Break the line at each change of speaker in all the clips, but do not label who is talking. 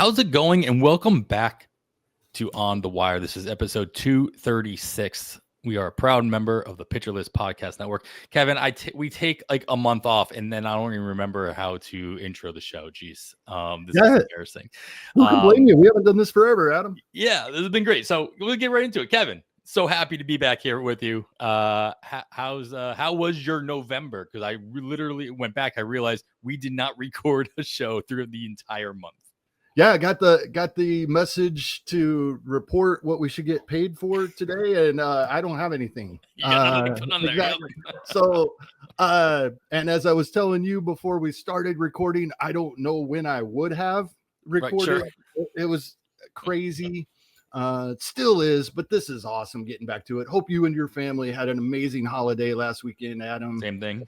How's it going? And welcome back to On the Wire. This is episode 236. We are a proud member of the Pitcher List Podcast Network. Kevin, we take like a month off, and then I don't even remember how to intro the show. Jeez, this is embarrassing.
Who can blame you? We haven't done this forever, Adam.
Yeah, this has been great. So we'll get right into it. Kevin, so happy to be back here with you. How was your November? Because I literally went back. I realized we did not record a show through the entire month.
Yeah, I got the message to report what we should get paid for today, and I don't have anything. Exactly. So, and as I was telling you before we started recording, I don't know when I would have recorded. Right, sure. It was crazy. Still is, but this is awesome getting back to it. Hope you and your family had an amazing holiday last weekend, Adam.
Same thing.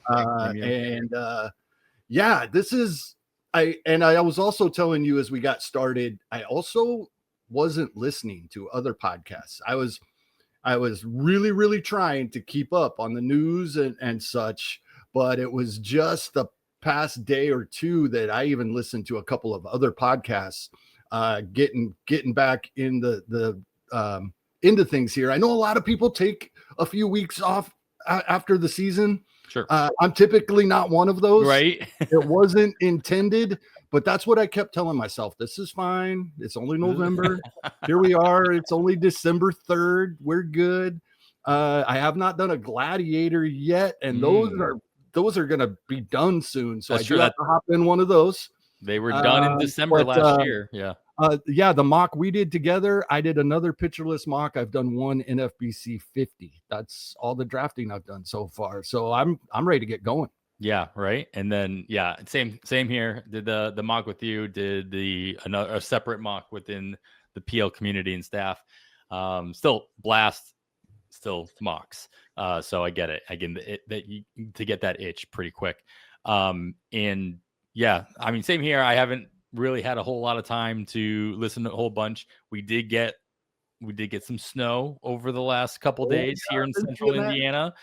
Yeah, this is. I was also telling you as we got started, I also wasn't listening to other podcasts. I was really, really trying to keep up on the news and such, but it was just the past day or two that I even listened to a couple of other podcasts, getting back in the into things here. I know a lot of people take a few weeks off after the season.
Sure.
I'm typically not one of those.
Right.
It wasn't intended, but that's what I kept telling myself. This is fine. It's only November. Here we are. It's only December 3rd. We're good. I have not done a Gladiator yet, and those are going to be done soon. So that's I do have to hop in one of those.
They were done in December last year. Yeah.
The mock we did together. I did another Pitcher List mock. I've done one NFBC 50. That's all the drafting I've done so far. So I'm ready to get going.
Yeah, right. And then same here. Did the mock with you? Did a separate mock within the PL community and staff. Still blast, still mocks. So I get it. I get to get that itch pretty quick. And yeah, I mean, same here. I haven't really had a whole lot of time to listen to a whole bunch. We did get some snow over the last couple days here in central Indiana.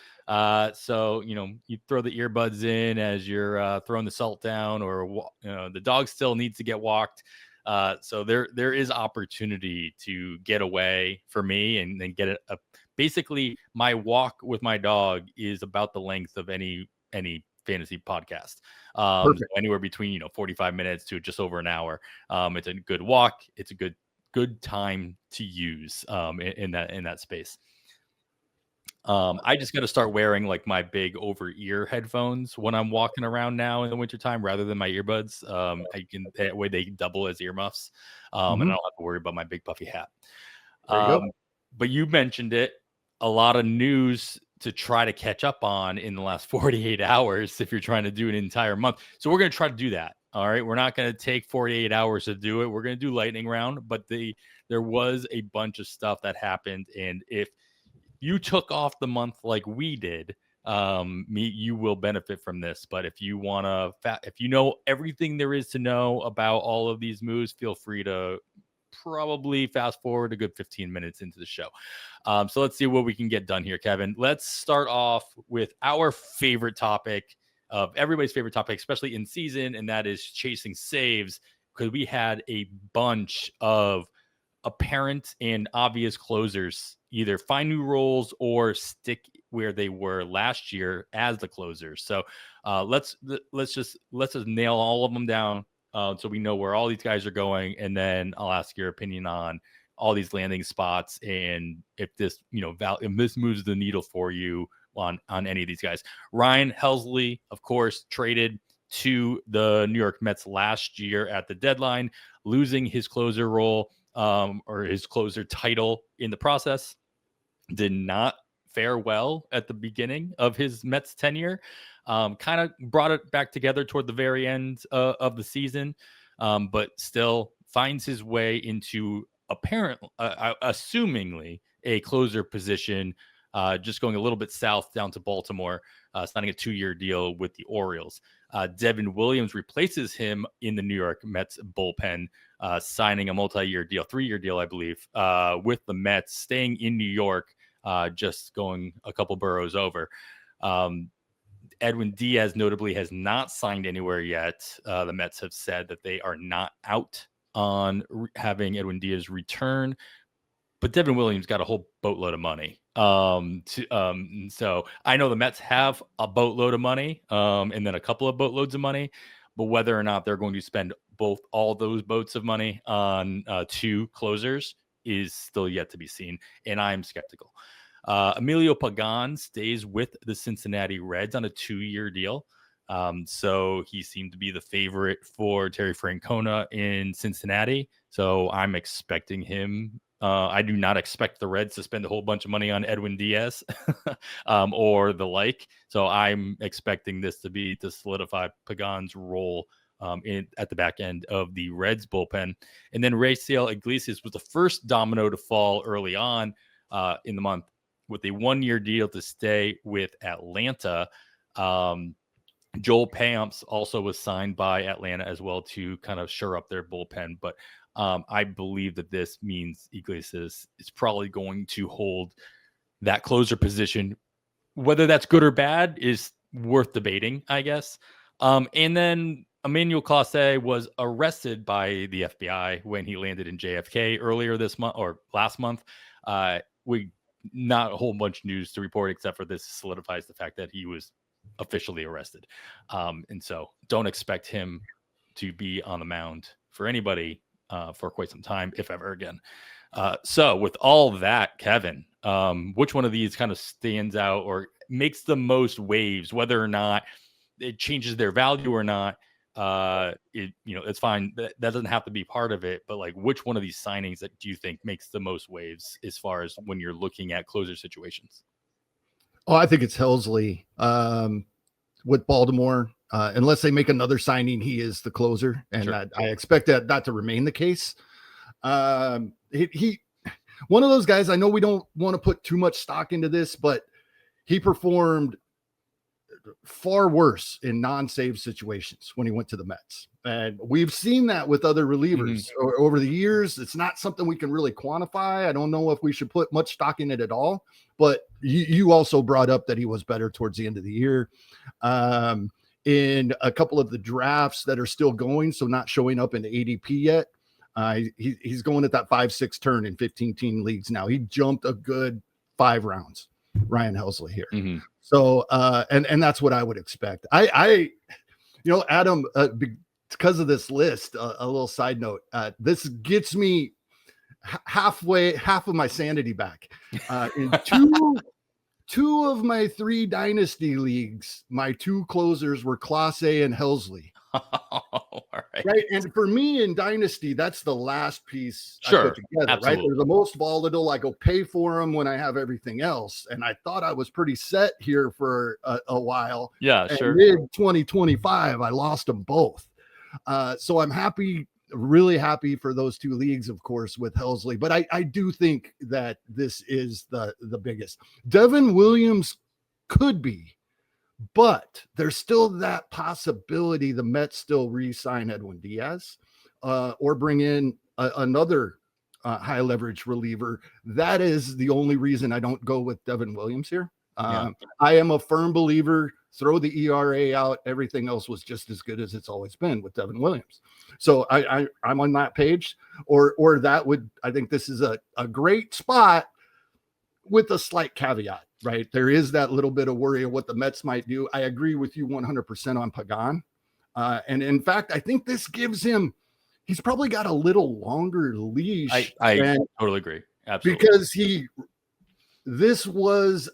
So, you throw the earbuds in as you're throwing the salt down, or, the dog still needs to get walked. So there is opportunity to get away for me and then get it up. Basically, my walk with my dog is about the length of any fantasy podcast, anywhere between 45 minutes to just over an hour. It's a good walk. It's a good time to use in that space. I just got to start wearing like my big over ear headphones when I'm walking around now in the wintertime rather than my earbuds. That way they double as earmuffs, and I don't have to worry about my big puffy hat. But you mentioned it, a lot of news to try to catch up on in the last 48 hours if you're trying to do an entire month. So we're going to try to do that. All right. We're not going to take 48 hours to do it. We're going to do lightning round, but there was a bunch of stuff that happened. And if you took off the month like we did, you will benefit from this. But if you if you know everything there is to know about all of these moves, feel free to probably fast forward a good 15 minutes into the show. So let's see what we can get done here, Kevin. Let's start off with our favorite topic of everybody's favorite topic, especially in season, and that is chasing saves, because we had a bunch of apparent and obvious closers either find new roles or stick where they were last year as the closers. So let's just nail all of them down. So we know where all these guys are going, and then I'll ask your opinion on all these landing spots and if this, if this moves the needle for you on any of these guys. Ryan Helsley, of course, traded to the New York Mets last year at the deadline, losing his closer role or his closer title in the process. Did not fare well at the beginning of his Mets tenure. Kind of brought it back together toward the very end of the season, but still finds his way into assumingly a closer position, just going a little bit south down to Baltimore, signing a 2-year deal with the Orioles. Devin Williams replaces him in the New York Mets bullpen, signing a multi-year deal, 3-year deal, I believe, with the Mets, staying in New York, just going a couple boroughs over. Edwin Diaz notably has not signed anywhere yet. The Mets have said that they are not out on having Edwin Diaz return, but Devin Williams got a whole boatload of money. So I know the Mets have a boatload of money, and then a couple of boatloads of money, but whether or not they're going to spend all those boats of money on 2 closers is still yet to be seen, and I'm skeptical. Emilio Pagan stays with the Cincinnati Reds on a 2-year deal. So he seemed to be the favorite for Terry Francona in Cincinnati. So I'm expecting him. I do not expect the Reds to spend a whole bunch of money on Edwin Diaz or the like. So I'm expecting this to solidify Pagan's role at the back end of the Reds bullpen. And then Raciel Iglesias was the first domino to fall early on in the month with a 1-year deal to stay with Atlanta. Joel Payamps also was signed by Atlanta as well to kind of shore up their bullpen. But I believe that this means Iglesias is probably going to hold that closer position. Whether that's good or bad is worth debating, I guess. And then Emmanuel Clase was arrested by the FBI when he landed in JFK earlier this month or last month. We not a whole bunch of news to report, except for this solidifies the fact that he was officially arrested. And so don't expect him to be on the mound for anybody for quite some time, if ever again. So with all that, Kevin, which one of these kind of stands out or makes the most waves, whether or not it changes their value or not? It's fine. That doesn't have to be part of it, but like, which one of these signings that do you think makes the most waves as far as when you're looking at closer situations?
Oh, I think it's Helsley with Baltimore. Unless they make another signing, he is the closer, and
Sure.
I expect that not to remain the case. He one of those guys. I know we don't want to put too much stock into this, but he performed far worse in non-save situations when he went to the Mets, and we've seen that with other relievers over the years. It's not something we can really quantify. I don't know if we should put much stock in it at all, but you also brought up that he was better towards the end of the year. In a couple of the drafts that are still going, so not showing up in the ADP yet, he's going at that 5-6 turn in 15-team leagues now. He jumped a good 5 rounds, Ryan Helsley here. So and that's what I would expect. I Adam, because of this list, a little side note, this gets me half of my sanity back. In two of my 3 dynasty leagues, my 2 closers were Clase and Helsley.
All right.
Right. And for me in dynasty, that's the last piece I put together.
Absolutely.
Right. They're the most volatile. I go pay for them when I have everything else. And I thought I was pretty set here for a while.
Yeah,
and
sure.
Mid 2025, I lost them both. So I'm happy, really happy for those 2 leagues, of course, with Helsley. But I do think that this is the biggest. Devin Williams could be. But there's still that possibility the Mets still re-sign Edwin Diaz or bring in another high leverage reliever. That is the only reason I don't go with Devin Williams here. I am a firm believer. Throw the ERA out. Everything else was just as good as it's always been with Devin Williams. So I'm on that page. Or that would, I think this is a great spot with a slight caveat. Right. There is that little bit of worry of what the Mets might do. I agree with you 100% on Pagan. And in fact, I think this gives him, he's probably got a little longer leash.
I totally agree. Absolutely.
Because this was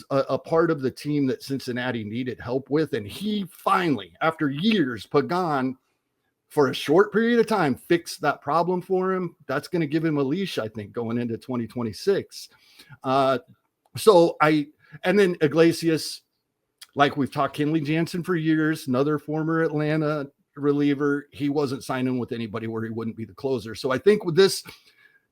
a part of the team that Cincinnati needed help with. And he finally, after years, Pagan, for a short period of time, fixed that problem for him. That's going to give him a leash, I think, going into 2026. And then Iglesias, like we've talked, Kenley Jansen for years, another former Atlanta reliever. He wasn't signing with anybody where he wouldn't be the closer. So I think this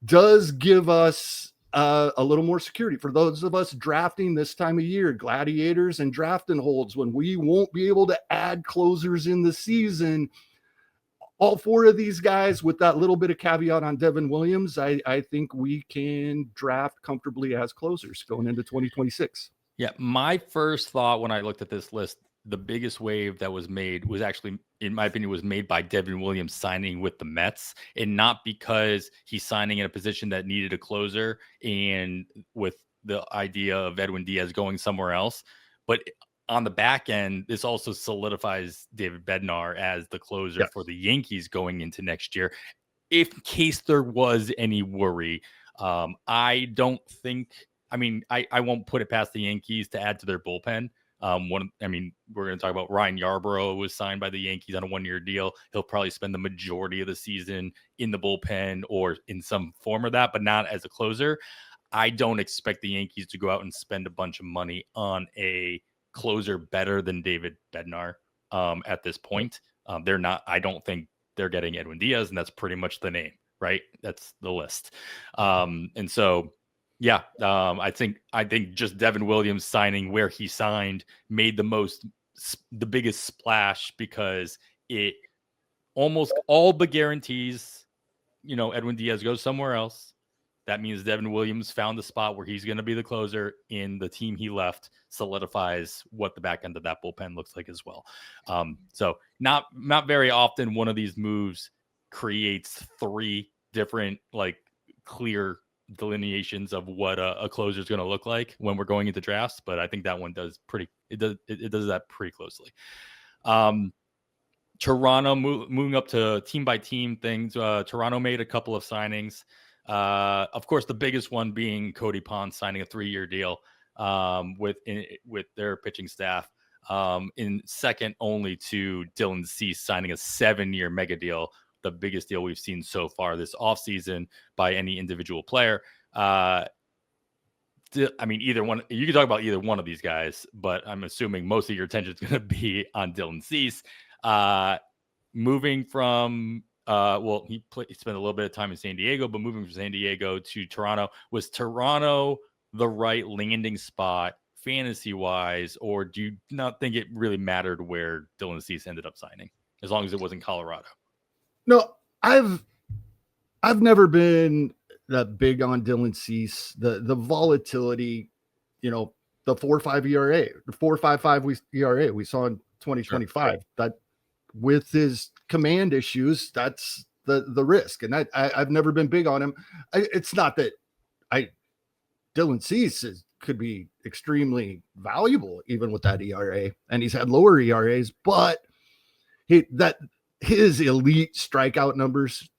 does give us a little more security for those of us drafting this time of year, gladiators and drafting holds, when we won't be able to add closers in the season. All 4 of these guys, with that little bit of caveat on Devin Williams, I think we can draft comfortably as closers going into 2026.
Yeah, my first thought when I looked at this list, the biggest wave that was made was actually in my opinion, was made by Devin Williams signing with the Mets, and not because he's signing in a position that needed a closer and with the idea of Edwin Diaz going somewhere else. But on the back end, this also solidifies David Bednar as the closer for the Yankees going into next year. If in case there was any worry, I don't think, I mean, I won't put it past the Yankees to add to their bullpen. We're going to talk about Ryan Yarbrough was signed by the Yankees on a 1-year deal. He'll probably spend the majority of the season in the bullpen or in some form of that, but not as a closer. I don't expect the Yankees to go out and spend a bunch of money on a closer better than David Bednar at this point. They're not, I don't think they're getting Edwin Diaz, and that's pretty much the name, right? That's the list. And so, yeah, I think just Devin Williams signing where he signed made the biggest splash, because it almost all but guarantees, Edwin Diaz goes somewhere else. That means Devin Williams found the spot where he's going to be the closer, in the team he left solidifies what the back end of that bullpen looks like as well. So not very often one of these moves creates 3 different, like, clear delineations of what a closer is going to look like when we're going into drafts. But I think that one does it does that pretty closely. Toronto moving up to team by team things. Toronto made a couple of signings. Of course, the biggest one being Cody Ponce signing a 3-year deal with their pitching staff. In second only to Dylan Cease signing a 7-year mega deal, the biggest deal we've seen so far this offseason by any individual player. Either one, you can talk about either one of these guys, but I'm assuming most of your attention is going to be on Dylan Cease. Moving from he spent a little bit of time in San Diego, but moving from San Diego to Toronto, was Toronto the right landing spot fantasy wise, or do you not think it really mattered where Dylan Cease ended up signing, as long as it wasn't Colorado?
No, I've never been that big on Dylan Cease. The volatility, the 4.5 ERA, the 4.55 ERA we saw in 2025. Sure. That with his command issues, that's the risk, and I've never been big on him. It's not that Dylan Cease could be extremely valuable even with that ERA, and he's had lower ERAs, but his elite strikeout numbers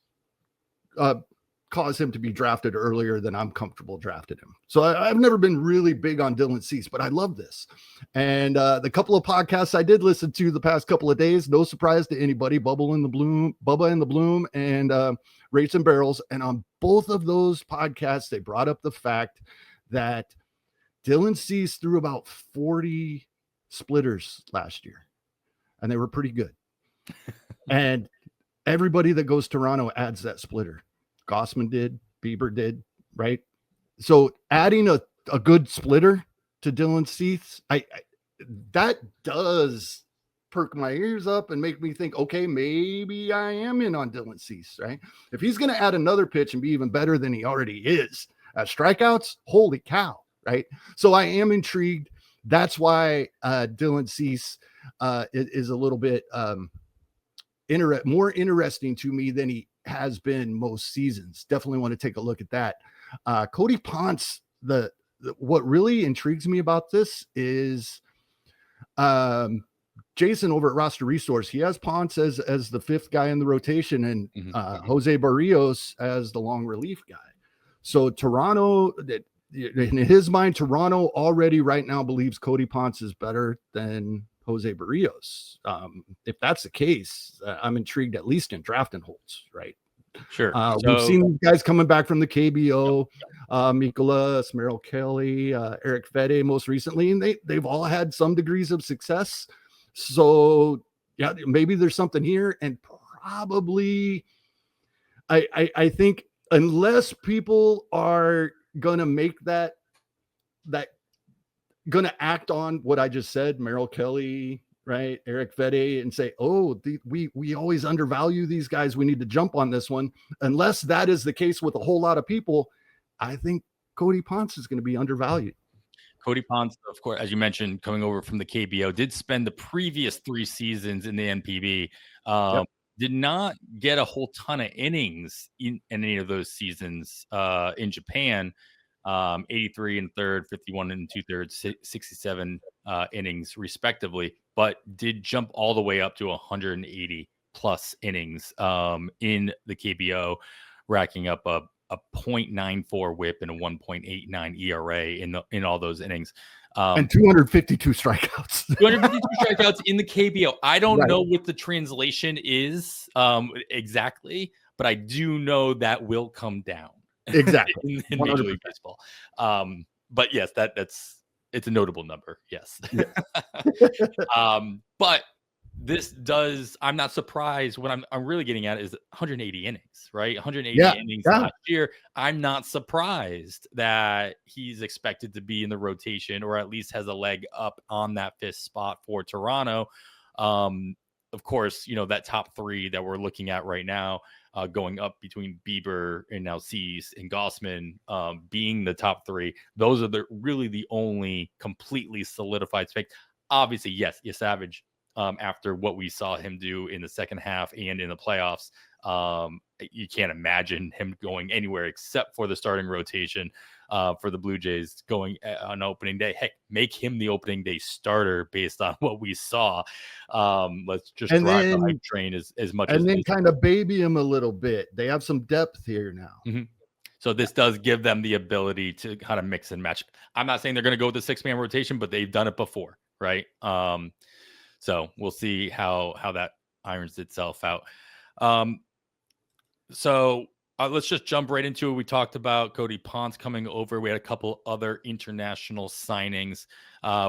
cause him to be drafted earlier than I'm comfortable drafting him. So I've never been really big on Dylan Cease, but I love this. And the couple of podcasts I did listen to the past couple of days, no surprise to anybody, Bubba in the Bloom and Rates and Barrels. And on both of those podcasts, they brought up the fact that Dylan Cease threw about 40 splitters last year, and they were pretty good. And everybody that goes to Toronto adds that splitter. Gossman did, Bieber did, right? So adding a good splitter to Dylan Cease, that does perk my ears up and make me think, okay, maybe I am in on Dylan Cease, right? If he's going to add another pitch and be even better than he already is at strikeouts, holy cow, right? So I am intrigued. That's why Dylan Cease is a little bit more interesting to me than he has been most seasons. Definitely want to take a look at that. Cody Ponce, what really intrigues me about this is Jason over at Roster Resource. He has Ponce as the 5th guy in the rotation, and Jose Barrios as the long relief guy. So Toronto, in his mind, Toronto already right now believes Cody Ponce is better than Jose Barrios. If that's the case, I'm intrigued, at least in drafting holds, right?
Sure.
We've seen guys coming back from the KBO, Mikolas, Merrill Kelly, Eric Fede most recently, and they've all had some degrees of success. So yeah, maybe there's something here, and probably I think unless people are gonna make that going to act on what I just said, Merrill Kelly, right, Eric Fede, and say, oh, we always undervalue these guys, we need to jump on this one. Unless that is the case with a whole lot of people, I think Cody Ponce is going to be undervalued.
Cody Ponce, of course, as you mentioned, coming over from the KBO, did spend the previous 3 seasons in the NPB.
Yep.
Did not get a whole ton of innings in any of those seasons in Japan. 83 and third, 51 and 2/3, 67 innings respectively, but did jump all the way up to 180 plus innings in the KBO, racking up a 0.94 WHIP and a 1.89 ERA in all those innings.
And 252 strikeouts.
252 strikeouts in the KBO. I don't know what the translation is exactly, but I do know that will come down.
Exactly.
in Major League Baseball. But yes, it's a notable number. Yes. But this does, I'm not surprised. What I'm really getting at is 180 innings, right? 180 innings last year. I'm not surprised that he's expected to be in the rotation, or at least has a leg up on that 5th spot for Toronto. Of course, that top 3 that we're looking at right now, going up between Bieber and now Cease and Gossman, being the top 3. Those are really the only completely solidified space. Obviously, yes, Savage, after what we saw him do in the second half and in the playoffs, you can't imagine him going anywhere except for the starting rotation for the Blue Jays going on opening day. Heck, make him the opening day starter based on what we saw. Let's just drive the hype train as much as
then kind of baby him a little bit. They have some depth here now.
Mm-hmm. So this does give them the ability to kind of mix and match. I'm not saying they're going to go with the 6-man rotation, but they've done it before, right? So we'll see how that irons itself out. So let's just jump right into it. We talked about Cody Ponce coming over. We had a couple other international signings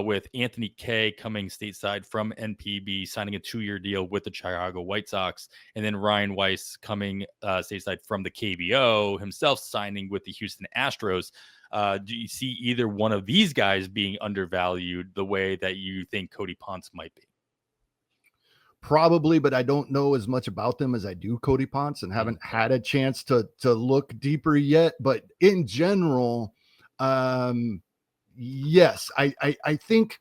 with Anthony Kay coming stateside from NPB, signing a 2-year deal with the Chicago White Sox. And then Ryan Weiss coming stateside from the KBO, himself signing with the Houston Astros. Do you see either one of these guys being undervalued the way that you think Cody Ponce might be?
Probably, but I don't know as much about them as I do Cody Ponce, and haven't had a chance to look deeper yet. But in general, yes, I think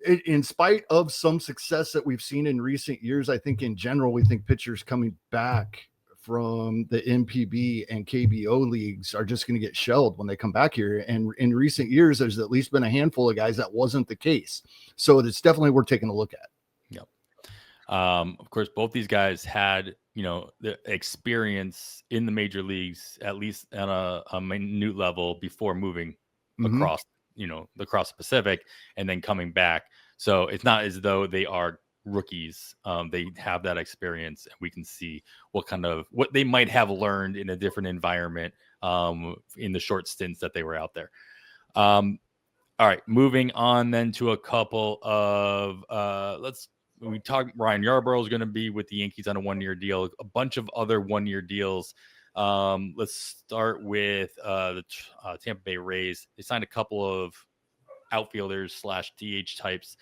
in spite of some success that we've seen in recent years, I think in general, we think pitchers coming back from the NPB and KBO leagues are just going to get shelled when they come back here. And in recent years, there's at least been a handful of guys that wasn't the case. So it's definitely worth taking a look at.
Yep. Of course, both these guys had, the experience in the major leagues, at least on a minute level, before moving across, across the Pacific and then coming back. So it's not as though they are rookies. They have that experience, and we can see what they might have learned in a different environment in the short stints that they were out there. All right, moving on then to a couple of we talked Ryan Yarbrough is going to be with the Yankees on a 1-year deal, a bunch of other 1-year deals. Let's start with the Tampa Bay Rays. They signed a couple of outfielders / DH types,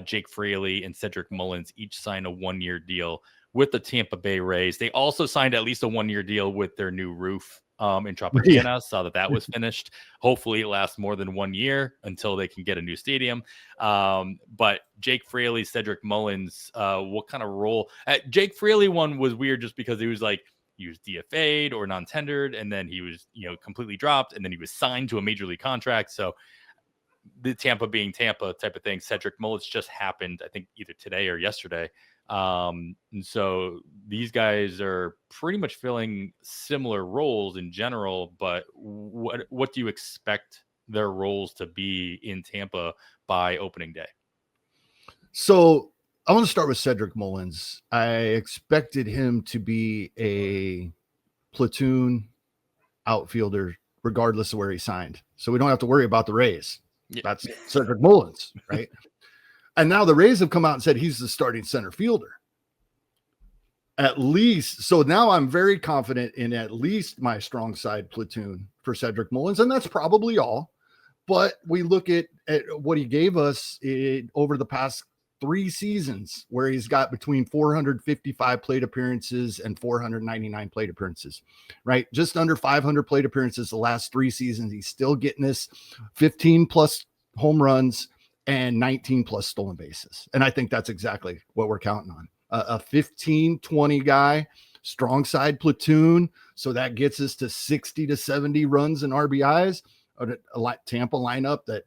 Jake Fraley and Cedric Mullins, each signed a 1-year deal with the Tampa Bay Rays. They also signed at least a 1-year deal with their new roof in Tropicana. Saw that was finished. Hopefully it lasts more than 1 year until they can get a new stadium. But Jake Fraley, Cedric Mullins, what kind of role? Jake Fraley one was weird just because he was DFA'd or non-tendered, and then he was completely dropped, and then he was signed to a major league contract. So the Tampa being Tampa type of thing. Cedric Mullins just happened, I think, either today or yesterday. And so these guys are pretty much filling similar roles in general, but what do you expect their roles to be in Tampa by opening day?
So I want to start with Cedric Mullins. I expected him to be a platoon outfielder regardless of where he signed. So we don't have to worry about the Rays. Yeah. That's Cedric Mullins, right? And now the Rays have come out and said he's the starting center fielder. At least, so now I'm very confident in at least my strong side platoon for Cedric Mullins, and that's probably all. But we look at what he gave us over the past 3 seasons, where he's got between 455 plate appearances and 499 plate appearances, right? Just under 500 plate appearances the last 3 seasons. He's still getting this 15 plus home runs and 19 plus stolen bases. And I think that's exactly what we're counting on. A 15-20 guy, strong side platoon. So that gets us to 60 to 70 runs and RBIs. A Tampa lineup that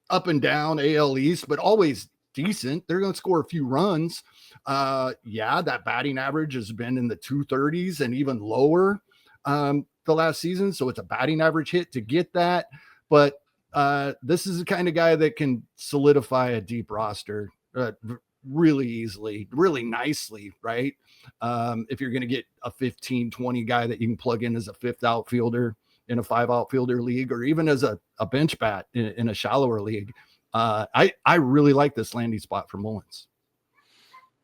up and down AL East, but always decent. They're going to score a few runs. That batting average has been in the 230s and even lower the last season. So it's a batting average hit to get that. But this is the kind of guy that can solidify a deep roster really easily, really nicely, right? If you're going to get a 15-20 guy that you can plug in as a fifth outfielder in a 5 outfielder league, or even as a bench bat in a shallower league. I really like this landing spot for Mullins.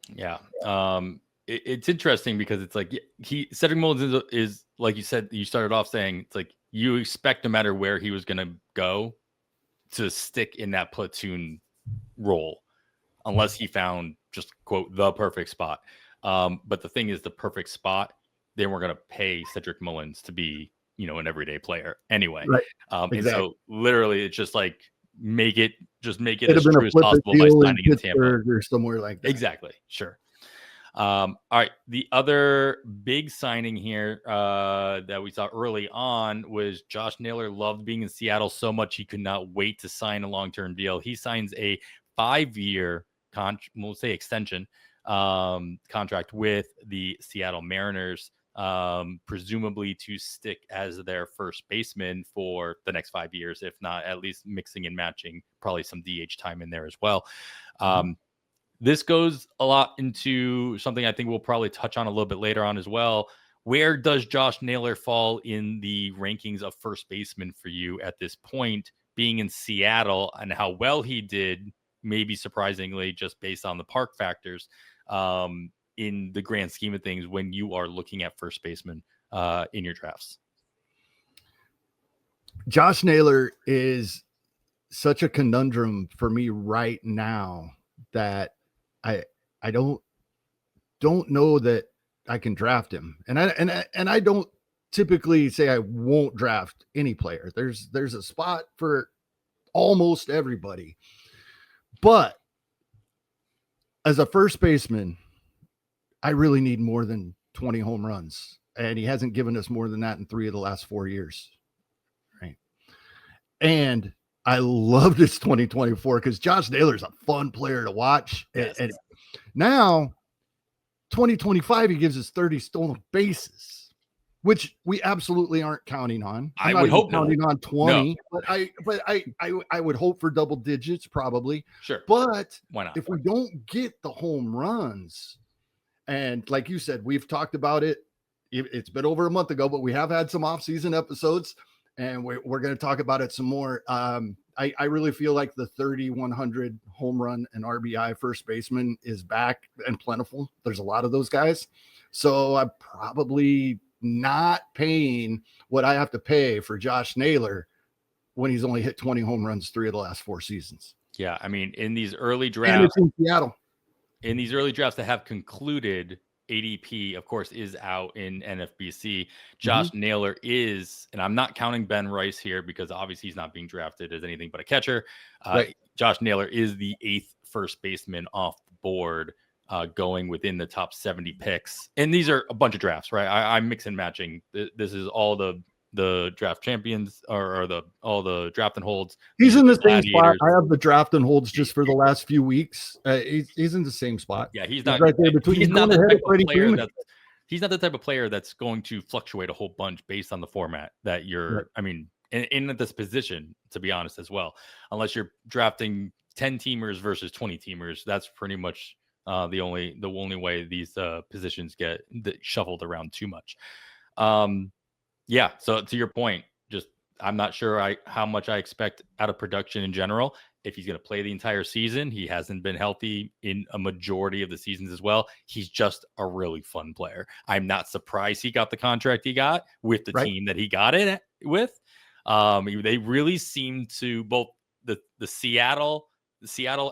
Yeah. It's interesting because it's like Cedric Mullins is like you said, you started off saying it's like you expect no matter where he was going to go to stick in that platoon role unless he found just quote the perfect spot. But the thing is, the perfect spot, they weren't going to pay Cedric Mullins to be, an everyday player anyway.
Right.
Exactly. And so literally it's just like make it as true as possible by signing in Tampa
or somewhere like that.
Exactly. Sure. All right. The other big signing here that we saw early on was Josh Naylor loved being in Seattle so much he could not wait to sign a long-term deal. He signs a 5-year we'll say extension contract with the Seattle Mariners, presumably to stick as their first baseman for the next 5 years, if not at least mixing and matching probably some DH time in there as well. This goes a lot into something I think we'll probably touch on a little bit later on as well. Where does Josh Naylor fall in the rankings of first baseman for you at this point, being in Seattle, and how well he did, maybe surprisingly, just based on the park factors, in the grand scheme of things when you are looking at first baseman in your drafts?
Josh Naylor is such a conundrum for me right now that I don't know that I can draft him. And I don't typically say I won't draft any player. There's a spot for almost everybody. But as a first baseman, I really need more than 20 home runs. And he hasn't given us more than that in 3 of the last 4 years. Right. And I love this 2024 because Josh Naylor is a fun player to watch.
Yes.
And now 2025, he gives us 30 stolen bases, which we absolutely aren't counting on.
I would hope
counting on 20,
no.
but I would hope for double digits probably.
Sure.
But
why not?
If we don't get the home runs, and like you said, we've talked about it. It's been over a month ago, but we have had some off-season episodes, and we're going to talk about it some more. I really feel like the 3,100 home run and RBI first baseman is back and plentiful. There's a lot of those guys. So I'm probably not paying what I have to pay for Josh Naylor when he's only hit 20 home runs 3 of the last 4 seasons.
Yeah. I mean, in these early drafts,
and it's in Seattle.
In these early drafts that have concluded, ADP, of course, is out in NFBC. Josh Naylor is, and I'm not counting Ben Rice here because obviously he's not being drafted as anything but a catcher.
Right.
Josh Naylor is the 8th first baseman off the board, going within the top 70 picks. And these are a bunch of drafts, right? I'm mix and matching. This is all the draft champions or all the draft and holds.
He's in the same spot. I have the draft and holds just for the last few weeks. He's in the same spot.
Yeah, he's not
right there between.
He's not the type of player he's not the type of player that's going to fluctuate a whole bunch based on the format that you're. Right. I mean, in this position, to be honest, as well, unless you're drafting 10 teamers versus 20 teamers, that's pretty much the only way these positions get shuffled around too much. Yeah. So to your point, just I'm not sure how much I expect out of production in general. If he's going to play the entire season, he hasn't been healthy in a majority of the seasons as well. He's just a really fun player. I'm not surprised he got the contract he got with the team that he got it with. They really seem to both the Seattle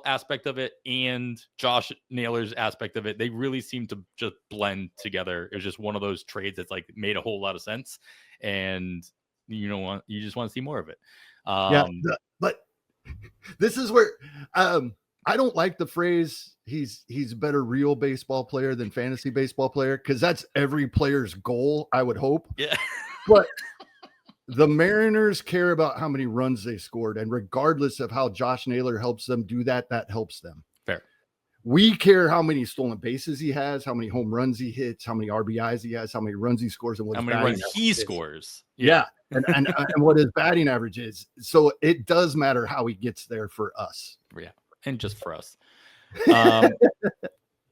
aspect of it and Josh Naylor's aspect of it. They really seem to just blend together. It was just one of those trades that's like made a whole lot of sense, and you just want to see more of it.
But this is where I don't like the phrase he's a better real baseball player than fantasy baseball player, because that's every player's goal, I would hope.
Yeah.
But the Mariners care about how many runs they scored, and regardless of how Josh Naylor helps them do that, that helps them.
Fair.
We care how many stolen bases he has, how many home runs he hits, how many RBIs he has, how many runs he scores, and what
How
his
many
batting
runs
average
he
is.
scores.
Yeah. And what his batting average is. So it does matter how he gets there for us.
Yeah. And just for us.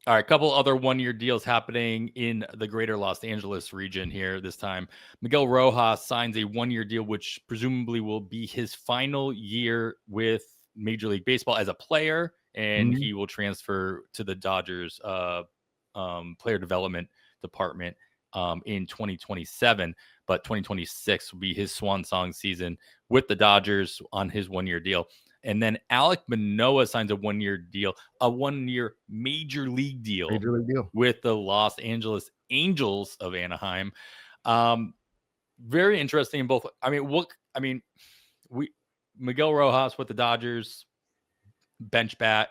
All right, a couple other one-year deals happening in the greater Los Angeles region here this time. Miguel Rojas signs a one-year deal, which presumably will be his final year with Major League Baseball as a player, and he will transfer to the Dodgers player development department in 2027. But 2026 will be his swan song season with the Dodgers on his one-year deal. And then Alek Manoah signs a one-year deal, a one-year major league deal with the Los Angeles Angels of Anaheim. Very interesting in both. Miguel Rojas with the Dodgers, bench bat,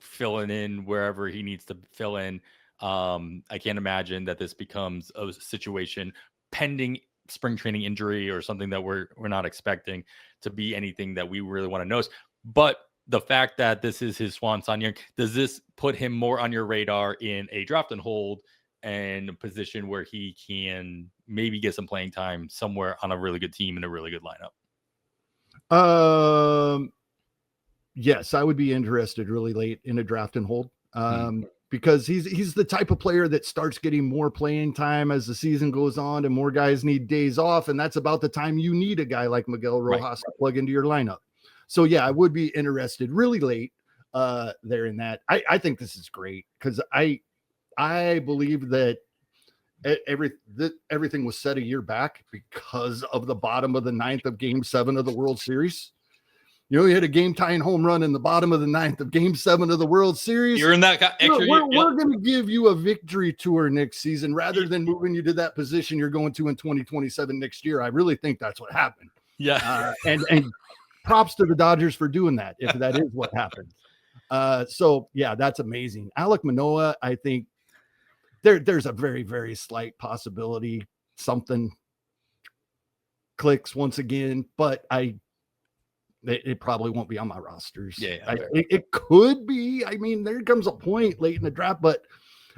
filling in wherever he needs to fill in. I can't imagine that this becomes a situation pending spring training injury or something that we're not expecting to be anything that we really want to notice. But the fact that this is his swan song year, does this put him more on your radar in a draft and hold and a position where he can maybe get some playing time somewhere on a really good team and a really good lineup?
Yes, I would be interested really late in a draft and hold. Because he's the type of player that starts getting more playing time as the season goes on and more guys need days off. And that's about the time you need a guy like Miguel Rojas to plug into your lineup. So yeah, I would be interested really late there in that. I think this is great because I believe that everything was set a year back because of the bottom of the ninth of Game 7 of the World Series. You hit a game-tying home run in the bottom of the ninth of Game 7 of the World Series.
You're in that extra.
We're going to give you a victory tour next season rather than moving you to that position you're going to in 2027 next year. I really think that's what happened.
Yeah.
And props to the Dodgers for doing that, if that is what happened. So, yeah, that's amazing. Alek Manoah, I think there's a very, very slight possibility something clicks once again, but it probably won't be on my rosters. It could be. I mean, there comes a point late in the draft, but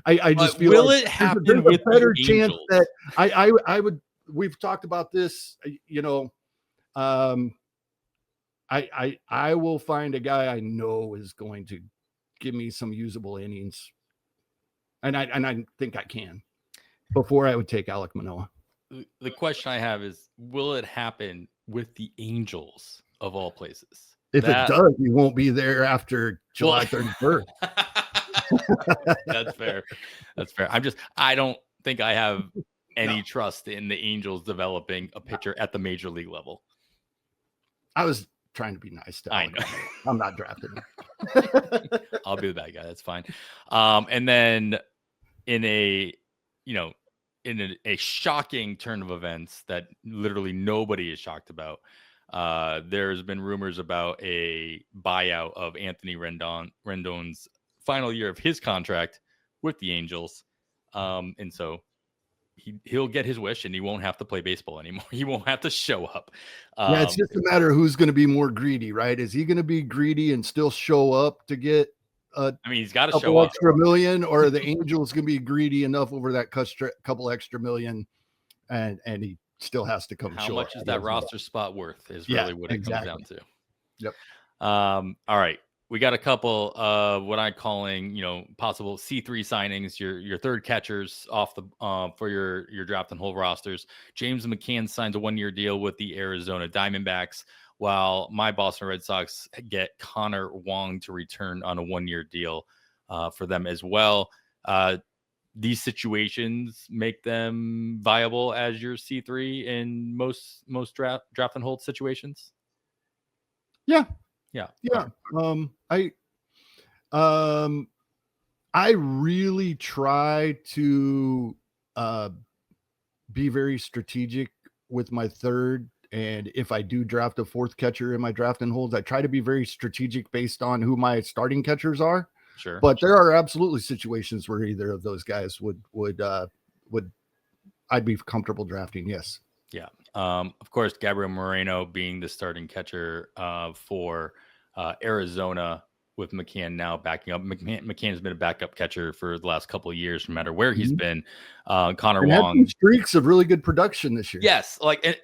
I just feel
will it happen
there's
with
a better
the
chance
Angels?
that I would. We've talked about this. I will find a guy I know is going to give me some usable innings, and I think I can before I would take Alek Manoah.
The question I have is, will it happen with the Angels of all places?
If it does, you won't be there after July 31st.
That's fair. That's fair. I don't think I have any trust in the Angels developing a pitcher at the major league level.
I was trying to be nice to
I know.
I'm not drafting him.
I'll be the bad guy. That's fine. And then in a shocking turn of events that literally nobody is shocked about, there's been rumors about a buyout of Anthony Rendon's final year of his contract with the Angels. And so he'll get his wish and he won't have to play baseball anymore. He won't have to show up.
Yeah, it's just a matter of who's going to be more greedy, right? Is he going to be greedy and still show up to get
he's got to show up
extra million, or are the Angels going to be greedy enough over that couple extra million and he still has to come
How
show
much
up?
is that roster spot worth is really what it comes down to.
Yep.
All right. We got a couple of what I'm calling, possible C3 signings, your third catchers off the for your draft and hold rosters. James McCann signs a one-year deal with the Arizona Diamondbacks, while my Boston Red Sox get Connor Wong to return on a one-year deal for them as well. These situations make them viable as your C3 in most draft and hold situations.
Yeah.
Yeah.
I really try to be very strategic with my third And if I do draft a fourth catcher in my drafting holds, I try to be very strategic based on who my starting catchers are.
Sure.
But there are absolutely situations where either of those guys would I'd be comfortable drafting. Yes.
Yeah. Of course, Gabriel Moreno being the starting catcher for Arizona, with McCann now backing up. McCann has been a backup catcher for the last couple of years, no matter where he's been. Connor
and
Wong.
had some streaks of really good production this year.
Yes.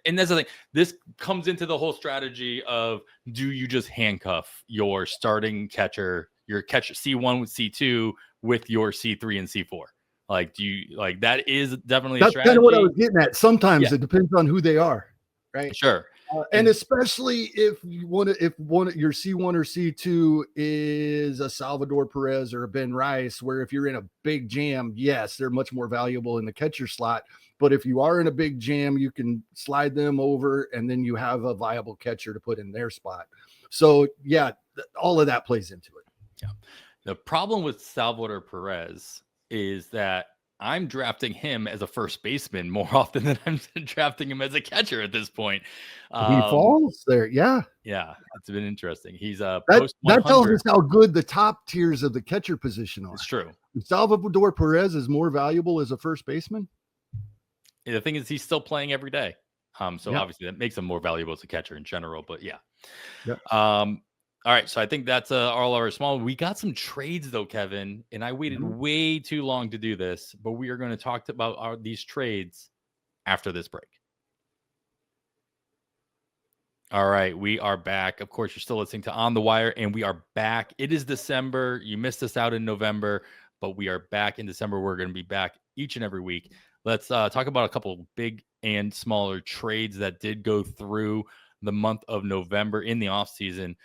And that's the thing. This comes into the whole strategy of, do you just handcuff your starting catcher, your catcher C1 with C2 with your C3 and C4? Like, do you like that? Is definitely a strategy.
That's kind of what I was getting at. Sometimes it depends on who they are, right?
Sure.
And especially if you want to, if one your C1 or C2 is a Salvador Perez or a Ben Rice, where if you're in a big jam, yes, they're much more valuable in the catcher slot. But if you are in a big jam, you can slide them over, and then you have a viable catcher to put in their spot. So yeah, all of that plays into it.
Yeah. The problem with Salvador Perez is that I'm drafting him as a first baseman more often than I'm drafting him as a catcher at this point.
He falls there. Yeah.
Yeah. It's been interesting. He's a
that tells us how good the top tiers of the catcher position are.
It's true.
Salvador Perez is more valuable as a first baseman.
The thing is, he's still playing every day. Obviously that makes him more valuable as a catcher in general, but yeah. All right, so I think that's all our small. We got some trades though, Kevin, and I waited way too long to do this, but we are going to talk about these trades after this break. All right, we are back. Of course, you're still listening to On the Wire, and we are back. It is December. You missed us out in November, but we are back in December. We're going to be back each and every week. Let's talk about a couple big and smaller trades that did go through the month of November in the offseason.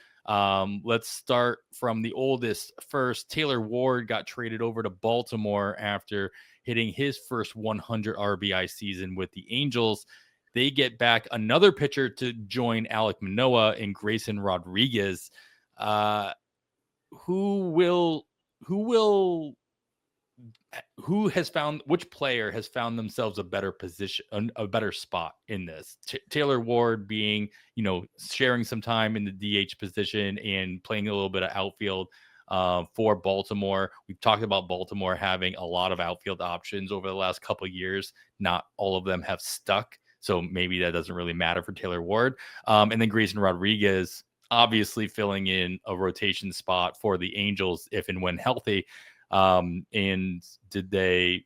Let's start from the oldest first. Taylor Ward got traded over to Baltimore after hitting his first 100 RBI season with the Angels. They get back another pitcher to join Alek Manoah and Grayson Rodriguez. Which player has found themselves a better position, a better spot in this? Taylor Ward being, sharing some time in the DH position and playing a little bit of outfield for Baltimore. We've talked about Baltimore having a lot of outfield options over the last couple of years. Not all of them have stuck, so maybe that doesn't really matter for Taylor Ward. And then Grayson Rodriguez, obviously filling in a rotation spot for the Angels if and when healthy. And did they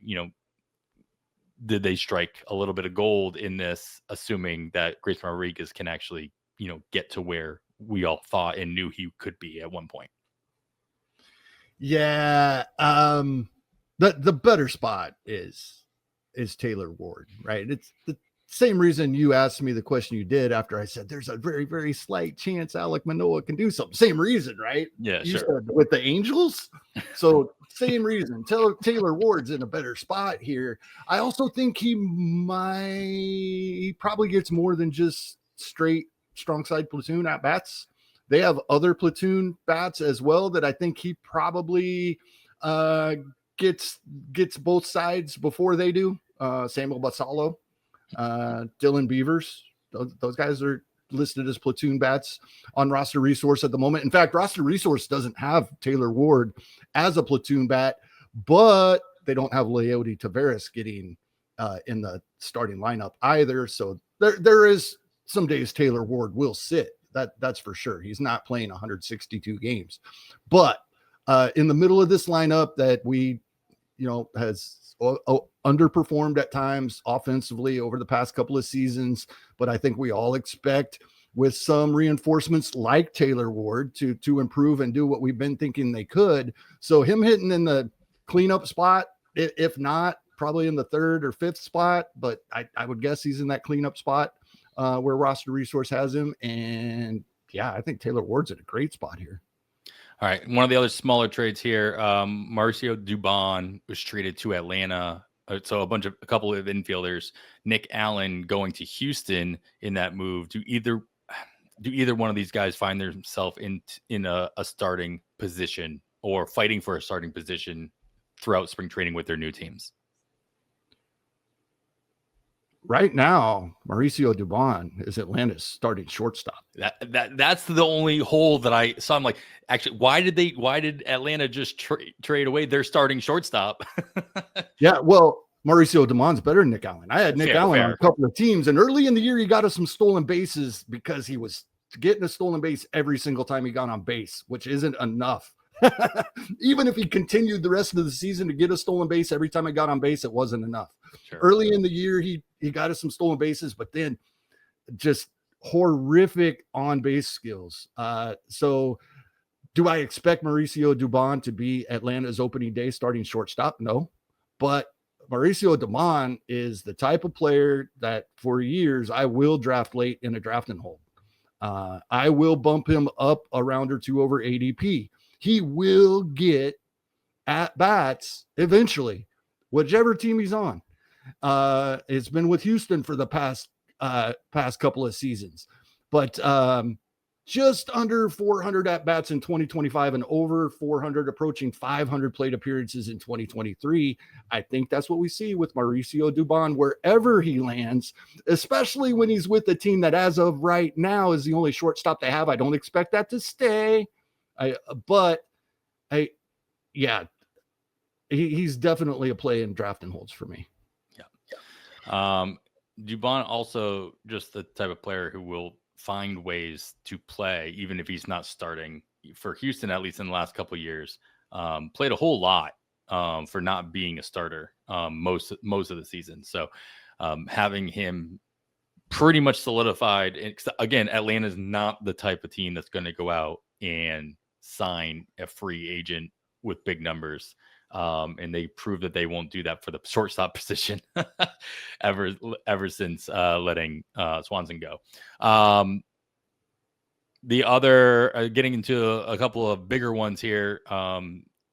strike a little bit of gold in this, assuming that Grayson Rodriguez can actually, get to where we all thought and knew he could be at one point?
Yeah. The better spot is Taylor Ward, right? It's the same reason you asked me the question you did after I said there's a very, very slight chance Alek Manoah can do something. Same reason, right?
Yeah,
you
sure.
Said with the Angels. So same reason. Taylor Ward's in a better spot here. I also think he probably gets more than just straight strong side platoon at bats. They have other platoon bats as well that I think he probably gets both sides before they do. Samuel Basallo. Dylan Beavers, those guys are listed as platoon bats on Roster Resource at the moment. In fact, Roster Resource doesn't have Taylor Ward as a platoon bat, but they don't have Leody Taveras getting in the starting lineup either. So there is some days Taylor Ward will sit. That's for sure. He's not playing 162 games, but in the middle of this lineup that we, has underperformed at times offensively over the past couple of seasons, but I think we all expect with some reinforcements like Taylor Ward to improve and do what we've been thinking they could. So him hitting in the cleanup spot, if not probably in the third or fifth spot, but I would guess he's in that cleanup spot where Roster Resource has him. And yeah, I think Taylor Ward's in a great spot here.
All right. One of the other smaller trades here, Marcio Dubon was traded to Atlanta. So a couple of infielders, Nick Allen going to Houston in that move. Do either one of these guys find themselves in a starting position or fighting for a starting position throughout spring training with their new teams?
right now, Mauricio Dubon is Atlanta's starting shortstop.
That's the only hole that I saw. I'm like, actually, why did Atlanta just trade away their starting shortstop?
Yeah, well, Mauricio Dubon's better than Nick Allen. I had Nick Allen
fair.
on a couple of teams, and early in the year, he got us some stolen bases because he was getting a stolen base every single time he got on base, which isn't enough. Even if he continued the rest of the season to get a stolen base every time he got on base, it wasn't enough. Sure. Early in the year, he got us some stolen bases, but then just horrific on base skills. So do I expect Mauricio Dubon to be Atlanta's opening day starting shortstop? No, but Mauricio Dubon is the type of player that for years I will draft late in a draft and hold. I will bump him up a round or two over ADP. He will get at bats eventually, whichever team he's on. It's been with Houston for the past couple of seasons, but just under 400 at bats in 2025 and over 400, approaching 500 plate appearances in 2023. I think that's what we see with Mauricio Dubon wherever he lands, especially when he's with the team that as of right now is the only shortstop they have. I don't expect that to stay. He's definitely a play in draft and holds for me.
Yeah. Dubon also just the type of player who will find ways to play, even if he's not starting for Houston, at least in the last couple of years. Played a whole lot for not being a starter most of the season. So having him pretty much solidified. And again, Atlanta's not the type of team that's going to go out and sign a free agent with big numbers. And they prove that they won't do that for the shortstop position ever since letting Swanson go. The other, getting into a couple of bigger ones here,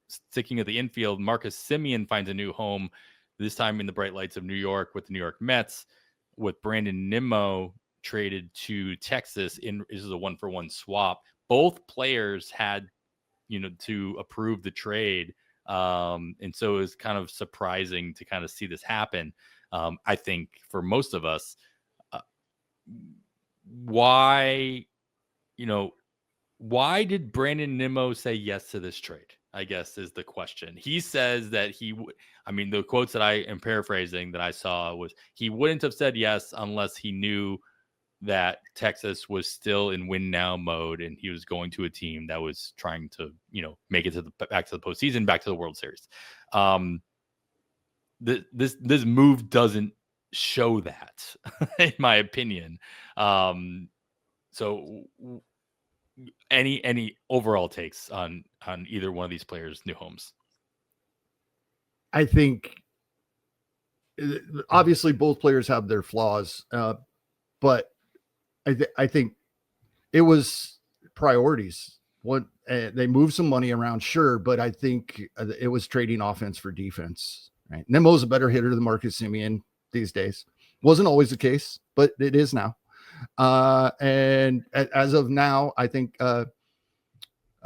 sticking at the infield, Marcus Semien finds a new home, this time in the bright lights of New York with the New York Mets, with Brandon Nimmo traded to Texas. This is a 1-for-1 swap. Both players had, to approve the trade. And so it was kind of surprising to kind of see this happen. I think for most of us, why did Brandon Nimmo say yes to this trade? I guess is the question. He says that the quotes that I am paraphrasing that I saw was he wouldn't have said yes unless he knew that Texas was still in win now mode and he was going to a team that was trying to, make it back to the postseason, back to the World Series. This move doesn't show that, in my opinion. So any overall takes on either one of these players' new homes?
I think obviously both players have their flaws, but I think it was priorities. They moved some money around, sure, but I think it was trading offense for defense. Right? Nimmo's a better hitter than Marcus Semien these days. Wasn't always the case, but it is now. And as of now, I think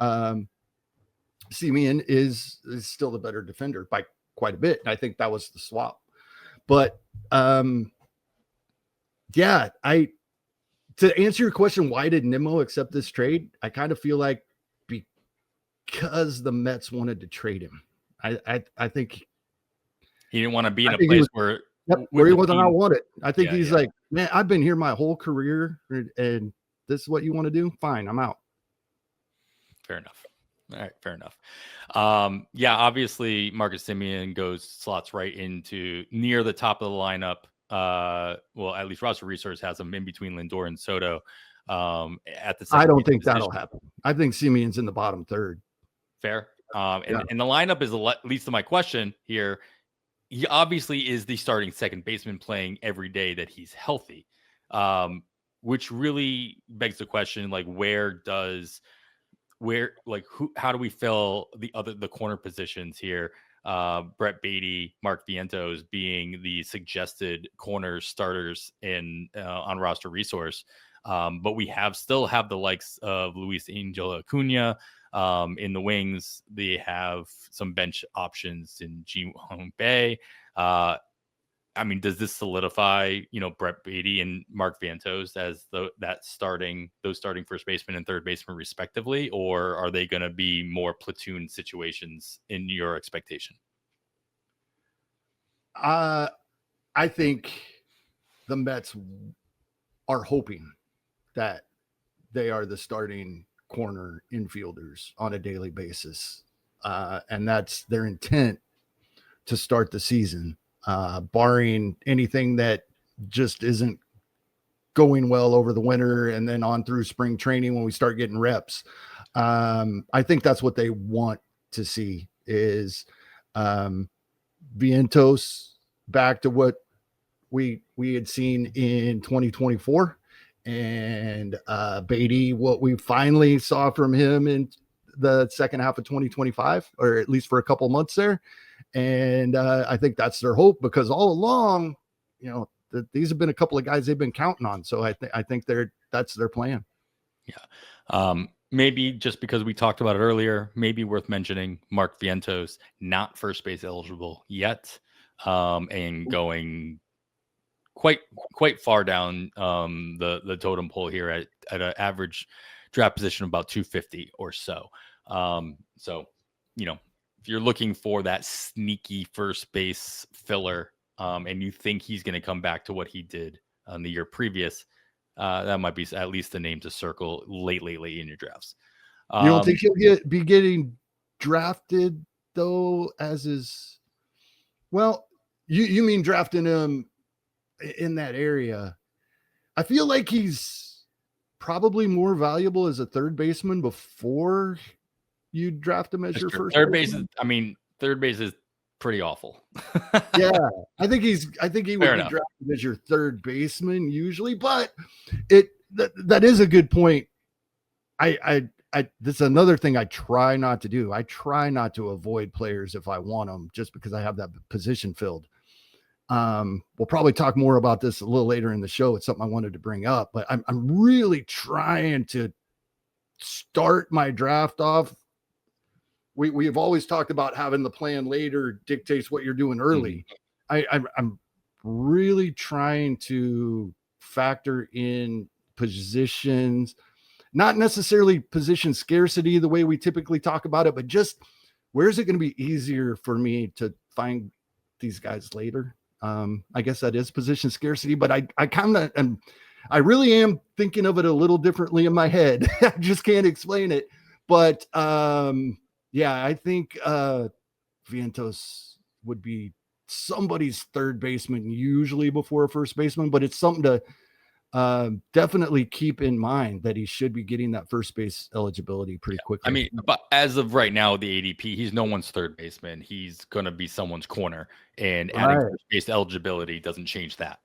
Semien is still the better defender by quite a bit. And I think that was the swap. But to answer your question, why did Nimmo accept this trade? I kind of feel like because the Mets wanted to trade him. I think
he didn't want to be in a place where
he wasn't not wanted. I think he's like, man, I've been here my whole career, and this is what you want to do? Fine, I'm out.
Fair enough. All right, fair enough. Obviously Marcus Semien slots right into near the top of the lineup. At least Roster Resource has him in between Lindor and Soto. At the
I don't think that'll happen. I think Semien's in the bottom third.
Fair. And the lineup is leads to my question here. He obviously is the starting second baseman playing every day that he's healthy, which really begs the question, like, how do we fill the corner positions here? Brett Beatty, Mark Vientos being the suggested corner starters on Roster Resource. But we still have the likes of Luis Angel Acuna in the wings. They have some bench options in Ji-Hwan Bae. I mean, does this solidify, Brett Beatty and Mark Vientos as those starting first baseman and third baseman respectively, or are they going to be more platoon situations in your expectation?
I think the Mets are hoping that they are the starting corner infielders on a daily basis. And that's their intent to start the season, barring anything that just isn't going well over the winter and then on through spring training when we start getting reps. I think that's what they want to see is Vientos back to what we had seen in 2024, and Beatty, what we finally saw from him in the second half of 2025, or at least for a couple months there. And I think that's their hope, because all along, these have been a couple of guys they've been counting on. So I think that's their plan.
Yeah. Maybe just because we talked about it earlier, maybe worth mentioning Mark Vientos, not first base eligible yet, and going quite far down the totem pole here at an average draft position of about 250 or so. So, if you're looking for that sneaky first base filler, and you think he's going to come back to what he did on the year previous, that might be at least a name to circle late in your drafts.
You don't think he'll be getting drafted though, well, you mean drafting him in that area? I feel like he's probably more valuable as a third baseman before you draft him as your first
third base. Third base is pretty awful.
Yeah, I think he would be drafted as your third baseman usually, but that is a good point. This is another thing I try not to do. I try not to avoid players if I want them, just because I have that position filled. We'll probably talk more about this a little later in the show. It's something I wanted to bring up, but I'm really trying to start my draft off. We have always talked about having the plan later dictates what you're doing early. Mm-hmm. I'm really trying to factor in positions, not necessarily position scarcity the way we typically talk about it, but just where's it going to be easier for me to find these guys later? I guess that is position scarcity, but I really am thinking of it a little differently in my head. I just can't explain it. But yeah, I think Vientos would be somebody's third baseman usually before a first baseman, but it's something to definitely keep in mind that he should be getting that first base eligibility pretty quickly.
But as of right now, the ADP, he's no one's third baseman. He's going to be someone's corner, and adding first base eligibility doesn't change that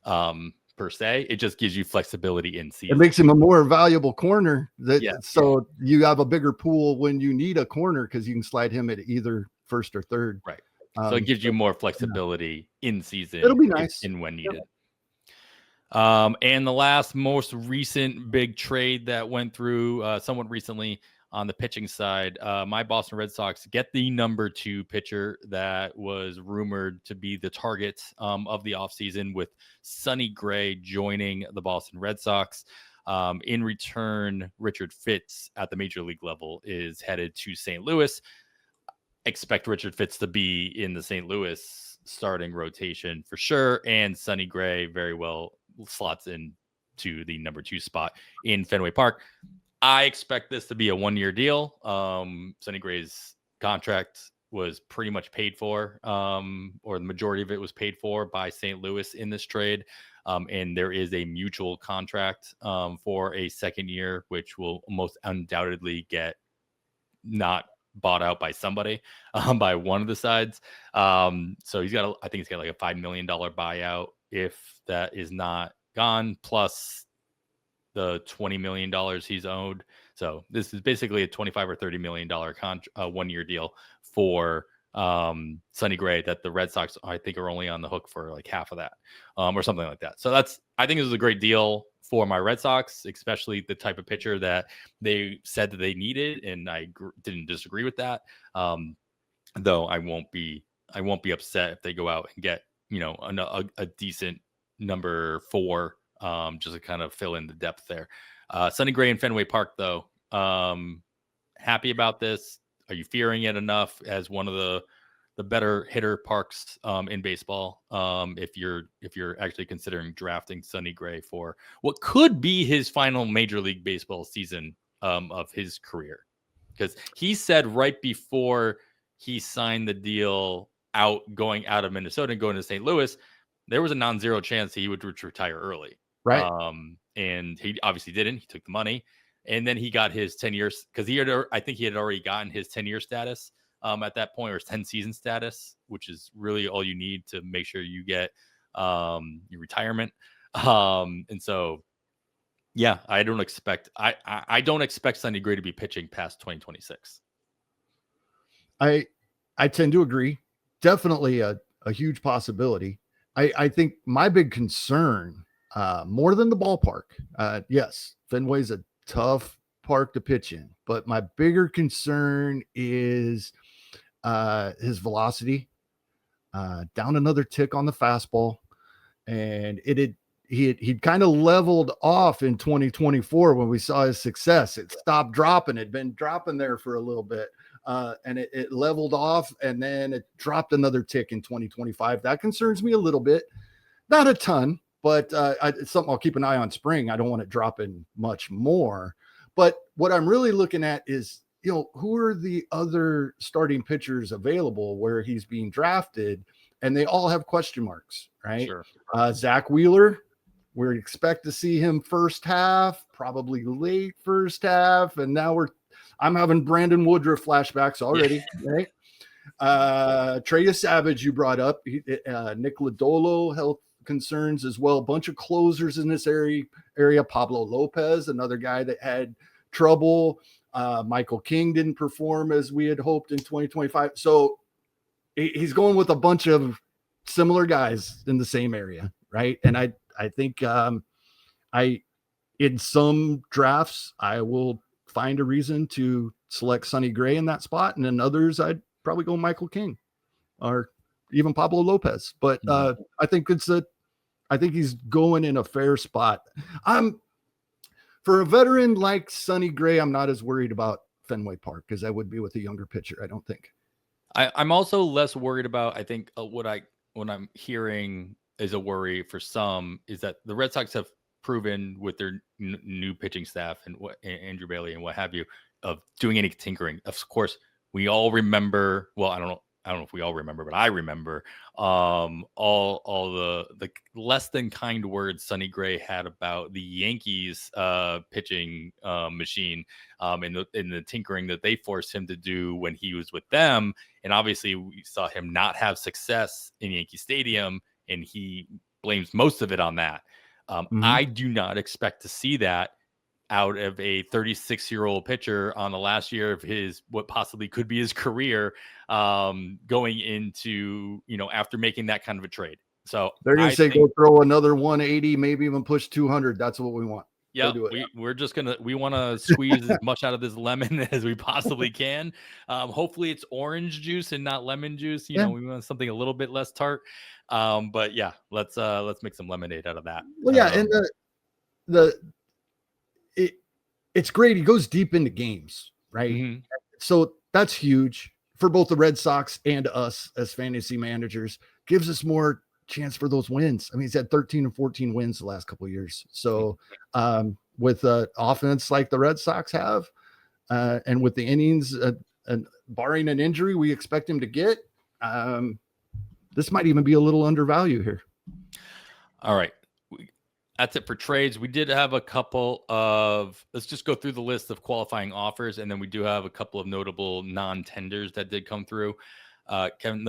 per se. It just gives you flexibility in season.
It makes him a more valuable corner. So you have a bigger pool when you need a corner, because you can slide him at either first or third.
Right. So it gives you more flexibility in season.
It'll be nice.
And when needed. And the last most recent big trade that went through somewhat recently on the pitching side, my Boston Red Sox get the number 2 pitcher that was rumored to be the target of the offseason, with Sonny Gray joining the Boston Red Sox. In return, Richard Fitz at the major league level is headed to St. Louis. Expect Richard Fitz to be in the St. Louis starting rotation for sure, and Sonny Gray very well slots in to the number 2 spot in Fenway Park. I expect this to be a 1-year deal. Sonny Gray's contract was pretty much paid for, or the majority of it was paid for by St. Louis in this trade. And there is a mutual contract for a second year, which will most undoubtedly get not bought out by somebody, by one of the sides. So I think he's got like a $5 million buyout if that is not gone, plus the $20 million he's owed. So this is basically a $25 or $30 million 1-year deal for Sonny Gray, that the Red Sox, I think, are only on the hook for like half of that, or something like that. So I think this is a great deal for my Red Sox, especially the type of pitcher that they said that they needed, and I didn't disagree with that. Though I won't be upset if they go out and get a decent number 4, just to kind of fill in the depth there. Sonny Gray and Fenway Park, though. Happy about this? Are you fearing it enough as one of the better hitter parks in baseball? If you're actually considering drafting Sonny Gray for what could be his final Major League Baseball season of his career, because he said right before he signed the deal going out of Minnesota and going to St. Louis, there was a non-zero chance he would retire early.
Right.
And he obviously didn't. He took the money, and then he got his 10 years because I think he had already gotten his 10-year status at that point, or his 10-season status, which is really all you need to make sure you get your retirement. And so, yeah, I don't expect Sonny Gray to be pitching past 2026.
I tend to agree. Definitely a huge possibility. I think my big concern, more than the ballpark, yes, Fenway's a tough park to pitch in, but my bigger concern is his velocity, down another tick on the fastball, and he'd kind of leveled off in 2024 when we saw his success. It stopped dropping. It'd been dropping there for a little bit. And it leveled off, and then it dropped another tick in 2025. That concerns me a little bit, not a ton, but it's something I'll keep an eye on spring. I don't want it dropping much more. But what I'm really looking at is, who are the other starting pitchers available where he's being drafted, and they all have question marks, right?
Sure.
Zach Wheeler, we expect to see him first half, probably late first half, and now I'm having Brandon Woodruff flashbacks already, right? Trey Savage, you brought up. Nick Lodolo, health concerns as well. A bunch of closers in this area. Pablo Lopez, another guy that had trouble. Michael King didn't perform as we had hoped in 2025. So he's going with a bunch of similar guys in the same area, right? And I think in some drafts, I will find a reason to select Sonny Gray in that spot, and in others I'd probably go Michael King or even Pablo Lopez. But I think he's going in a fair spot. For a veteran like Sonny Gray, I'm not as worried about Fenway Park as I would be with a younger pitcher, I don't think.
I'm also less worried about, I think what I'm hearing is a worry for some is that the Red Sox have proven with their new pitching staff and Andrew Bailey and what have you of doing any tinkering. Of course, we all remember. Well, I don't know if we all remember, but I remember all the less than kind words Sonny Gray had about the Yankees pitching machine and the tinkering that they forced him to do when he was with them. And obviously, we saw him not have success in Yankee Stadium, and he blames most of it on that. I do not expect to see that out of a 36-year-old pitcher on the last year of what possibly could be his career, going into, after making that kind of a trade. So
they're going to say, go throw another 180, maybe even push 200. That's what we want.
Yeah, we want to squeeze as much out of this lemon as we possibly can. Hopefully it's orange juice and not lemon juice. We want something a little bit less tart. But yeah, let's make some lemonade out of that.
Well, yeah, and it's great. He goes deep into games, right? Mm-hmm. So that's huge for both the Red Sox and us as fantasy managers. Gives us more chance for those wins. I mean, he's had 13 and 14 wins the last couple of years. So with offense like the Red Sox have, and with the innings, and barring an injury we expect him to get, this might even be a little undervalued here.
All right. That's it for trades. We did have a couple of, let's just go through the list of qualifying offers. And then we do have a couple of notable non-tenders that did come through. Kevin,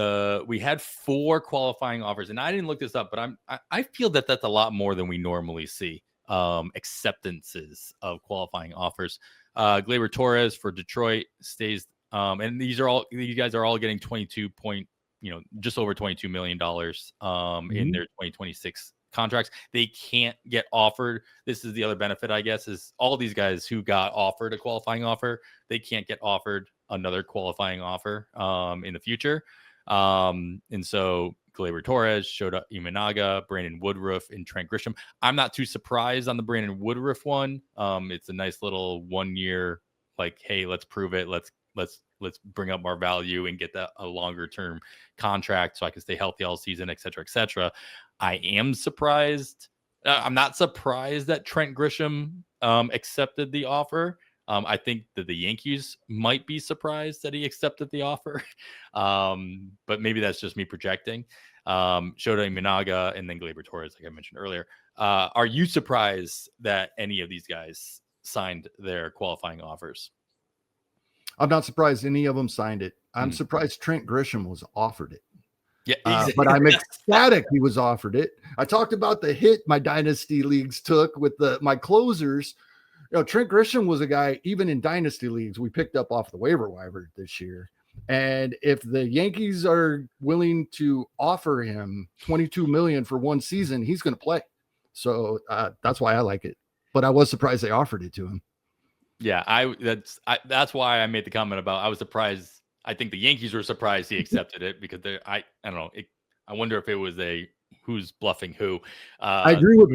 we had 4 qualifying offers, and I didn't look this up, but I feel that that's a lot more than we normally see. Acceptances of qualifying offers. Gleyber Torres for Detroit stays, and these guys are all getting just over $22 million in their 2026 contracts. They can't get offered. This is the other benefit, I guess, is all these guys who got offered a qualifying offer, they can't get offered another qualifying offer in the future. And so Gleyber Torres, Shota Imanaga, Brandon Woodruff, and Trent Grisham. I'm not too surprised on the Brandon Woodruff one. It's a nice little 1 year, like, hey, let's prove it. Let's bring up our value and get that a longer term contract so I can stay healthy all season, et cetera, et cetera. I am surprised. I'm not surprised that Trent Grisham accepted the offer. I think that the Yankees might be surprised that he accepted the offer. But maybe that's just me projecting. Shota Imanaga and then Gleyber Torres, like I mentioned earlier. Are you surprised that any of these guys signed their qualifying offers?
I'm not surprised any of them signed it. I'm surprised Trent Grisham was offered it.
Yeah, exactly.
But I'm ecstatic he was offered it. I talked about the hit my dynasty leagues took with my closers. Trent Grisham was a guy, even in dynasty leagues, we picked up off the waiver wire this year. And if the Yankees are willing to offer him $22 million for one season, he's going to play. So that's why I like it. But I was surprised they offered it to him.
Yeah, that's why I made the comment about I was surprised. I think the Yankees were surprised he accepted it because I don't know. I wonder if it was who's bluffing who.
I agree with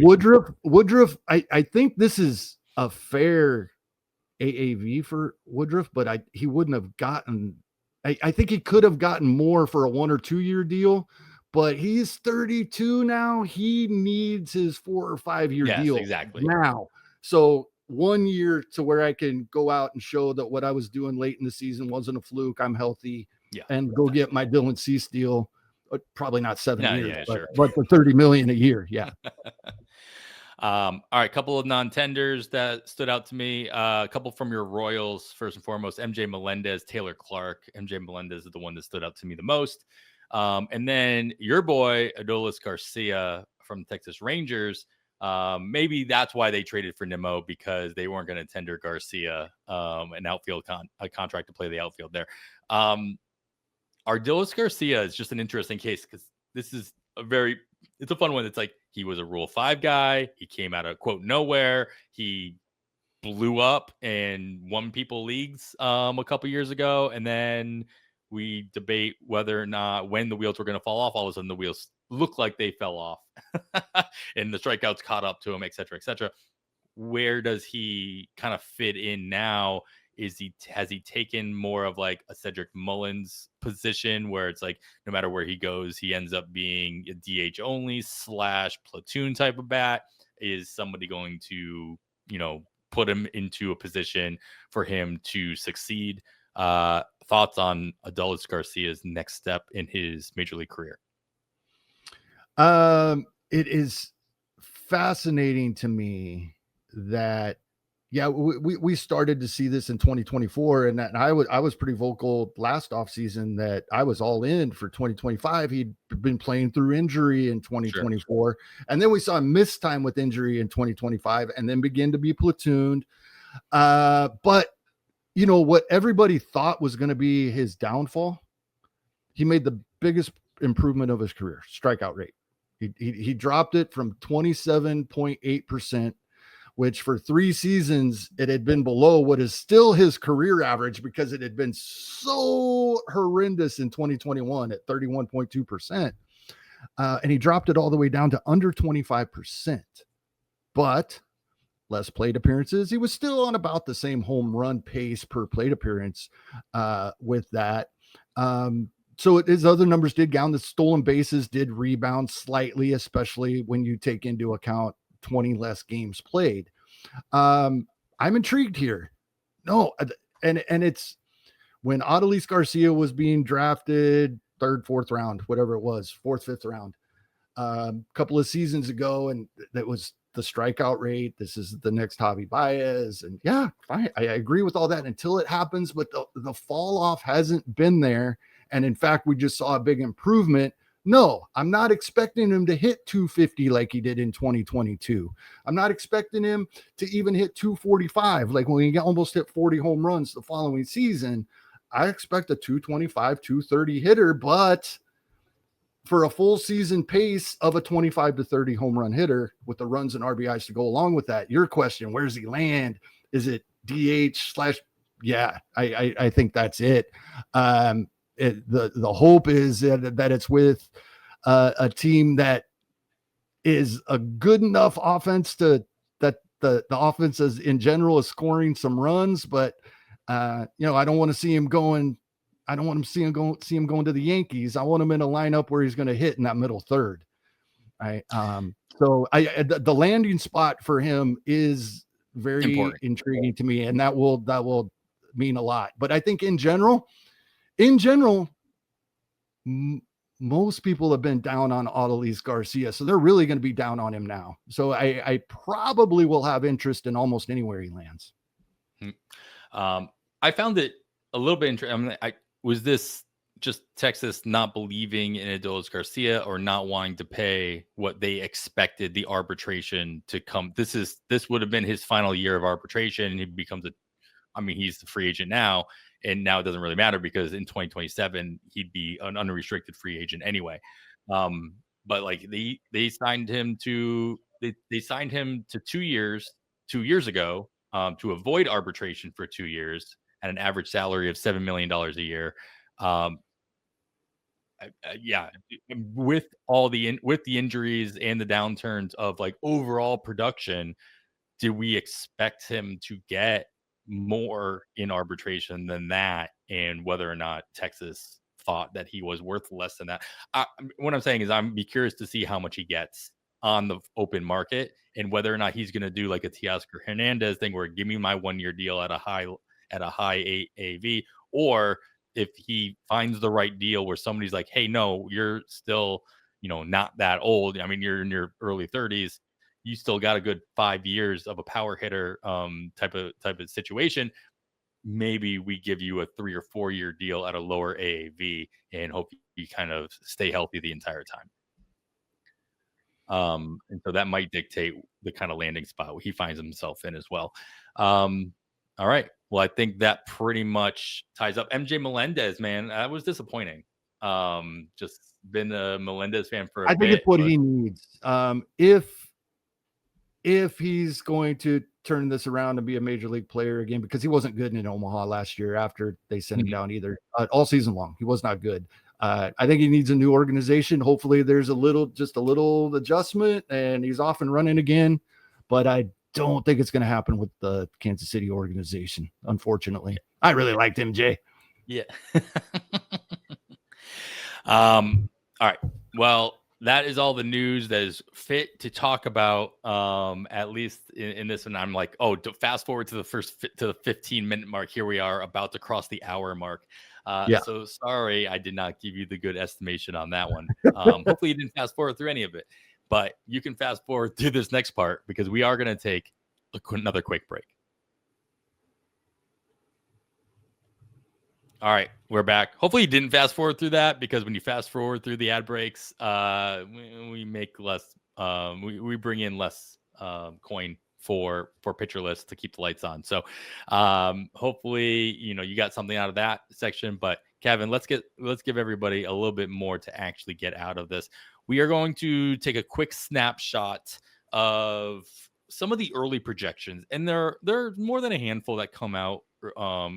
Woodruff. I think this is a fair AAV for Woodruff, but he wouldn't have gotten. I think he could have gotten more for a 1 or 2 year deal, but he's 32 now. He needs his 4 or 5 year deal
exactly
now. So 1 year to where I can go out and show that what I was doing late in the season wasn't a fluke. I'm healthy, and go get my Dylan Cease deal. Probably not 7 years, but the $30 million a year. Yeah.
All right, a couple of non-tenders that stood out to me. A couple from your Royals, first and foremost, MJ Melendez, Taylor Clark. MJ Melendez is the one that stood out to me the most. And then your boy, Adolis Garcia from Texas Rangers. Maybe that's why they traded for Nimmo, because they weren't going to tender Garcia an outfield a contract to play the outfield there. Adolis Garcia is just an interesting case because this is it's a fun one. It's like he was a Rule 5 guy. He came out of, quote, nowhere. He blew up and won people leagues a couple years ago. And then we debate whether or not when the wheels were going to fall off. All of a sudden the wheels look like they fell off and the strikeouts caught up to him, et cetera, et cetera. Where does he kind of fit in now? Has he taken more of like a Cedric Mullins position where it's like no matter where he goes, he ends up being a DH only / platoon type of bat? Is somebody going to, put him into a position for him to succeed? Thoughts on Adolis Garcia's next step in his major league career?
It is fascinating to me that, we started to see this in 2024, and I was pretty vocal last offseason that I was all in for 2025. He'd been playing through injury in 2024, sure. And then we saw him miss time with injury in 2025, and then begin to be platooned. But what everybody thought was going to be his downfall, he made the biggest improvement of his career: strikeout rate. He dropped it from 27.8%. which for 3 seasons, it had been below what is still his career average because it had been so horrendous in 2021 at 31.2%. And he dropped it all the way down to under 25%. But less plate appearances. He was still on about the same home run pace per plate appearance with that. So his other numbers did go down. The stolen bases did rebound slightly, especially when you take into account 20 less games played. I'm intrigued here. No, and it's when Adolis Garcia was being drafted 3rd, 4th round, whatever it was, 4th, 5th round, a couple of seasons ago, and that was the strikeout rate. This is the next Javi Baez, and fine. I agree with all that until it happens, but the fall off hasn't been there. And in fact, we just saw a big improvement. No, I'm not expecting him to hit 250 like he did in 2022. I'm not expecting him to even hit 245 like when he almost hit 40 home runs the following season. I expect a 225, 230 hitter, but for a full season pace of a 25 to 30 home run hitter with the runs and RBIs to go along with that. Your question, where does he land? Is it DH / I think that's it. the hope is that it's with a team that is a good enough offense that the offense is in general is scoring some runs, but I don't want to see him going. I don't want to see him going to the Yankees. I want him in a lineup where he's going to hit in that middle third. Right. So the landing spot for him is very
important,
intriguing to me, and that will mean a lot. But I think in general, most people have been down on Adolis Garcia, so they're really going to be down on him now. So I probably will have interest in almost anywhere he lands.
I found it a little bit interesting. Was this just Texas not believing in Adolis Garcia or not wanting to pay what they expected the arbitration to come? This would have been his final year of arbitration, and he becomes he's the free agent now, and now it doesn't really matter because in 2027 he'd be an unrestricted free agent anyway. But like they signed him to 2 years 2 years ago to avoid arbitration for 2 years at an average salary of $7 million a year. With all the injuries and the downturns of like overall production, did we expect him to get more in arbitration than that? And whether or not Texas thought that he was worth less than that. What I'm saying is I'm be curious to see how much he gets on the open market and whether or not he's going to do like a Teoscar Hernandez thing where give me my 1-year deal at a high AAV, or if he finds the right deal where somebody's like, hey, no, you're still, not that old. I mean, you're in your early 30s. You still got a good 5 years of a power hitter type of situation. Maybe we give you a 3 or 4 year deal at a lower AAV and hope you kind of stay healthy the entire time. And so that might dictate the kind of landing spot he finds himself in as well. All right. Well, I think that pretty much ties up MJ Melendez, man. That was disappointing. Just been a Melendez fan for a bit.
I think it's what he needs. If he's going to turn this around and be a major league player again, because he wasn't good in Omaha last year after they sent him down either all season long. He was not good. I think he needs a new organization. Hopefully there's a little adjustment and he's off and running again, but I don't think it's going to happen with the Kansas City organization. Unfortunately, I really liked MJ.
Yeah. All right. Well, that is all the news that is fit to talk about, at least in this one. I'm like, to fast forward to the 15-minute mark. Here we are about to cross the hour mark. So sorry, I did not give you the good estimation on that one. Hopefully you didn't fast forward through any of it, but you can fast forward through this next part because we are going to take another quick break. All right, we're back. Hopefully you didn't fast forward through that because when you fast forward through the ad breaks, we make less. We bring in less coin for pitcher lists to keep the lights on. So hopefully you got something out of that section. But Kevin, let's give everybody a little bit more to actually get out of this. We are going to take a quick snapshot of some of the early projections, and there are more than a handful that come out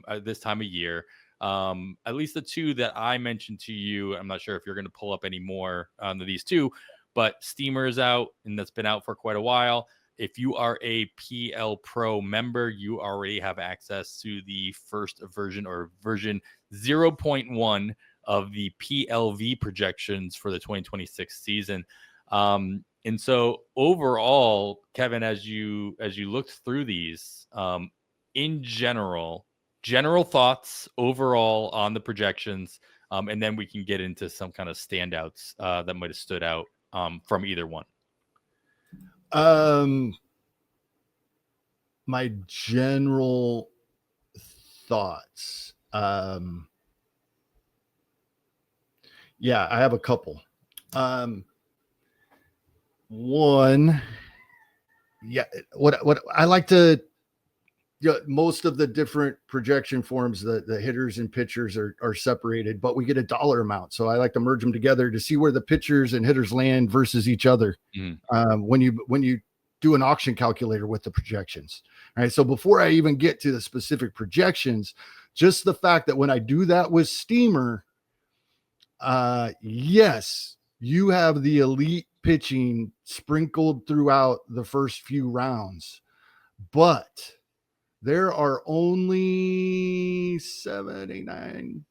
at this time of year. At least the two that I mentioned to you. I'm not sure if you're going to pull up any more on these two, but Steamer is out, and that's been out for quite a while. If you are a PL Pro member, you already have access to the first version or version 0.1 of the PLV projections for the 2026 season. And so overall, Kevin, as you looked through these, in general thoughts overall on the projections, and then we can get into some kind of standouts that might have stood out from either one.
My general thoughts. I have a couple. One, what I like to, most of the different projection forms, the hitters and pitchers are separated, but we get a dollar amount. So I like to merge them together to see where the pitchers and hitters land versus each other. When you do an auction calculator with the projections. All right. So before I even get to the specific projections, just the fact that when I do that with Steamer, Yes, you have the elite pitching sprinkled throughout the first few rounds, but there are only 7, 8, 9,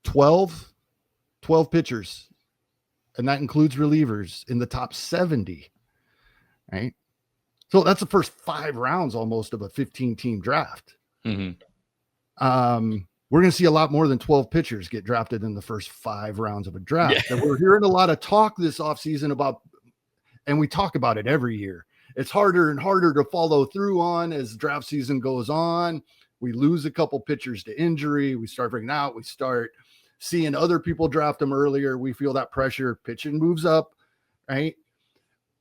12 pitchers, and that includes relievers in the top 70, right? So that's the first 5 rounds almost of a 15-team draft.
Mm-hmm.
We're going to see a lot more than 12 pitchers get drafted in the first 5 rounds of a draft. And we're hearing a lot of talk this offseason about, and we talk about it every year. It's harder and harder to follow through on as draft season goes on. We lose a couple pitchers to injury. We start bringing out. We start seeing other people draft them earlier. We feel that pressure. Pitching moves up, right?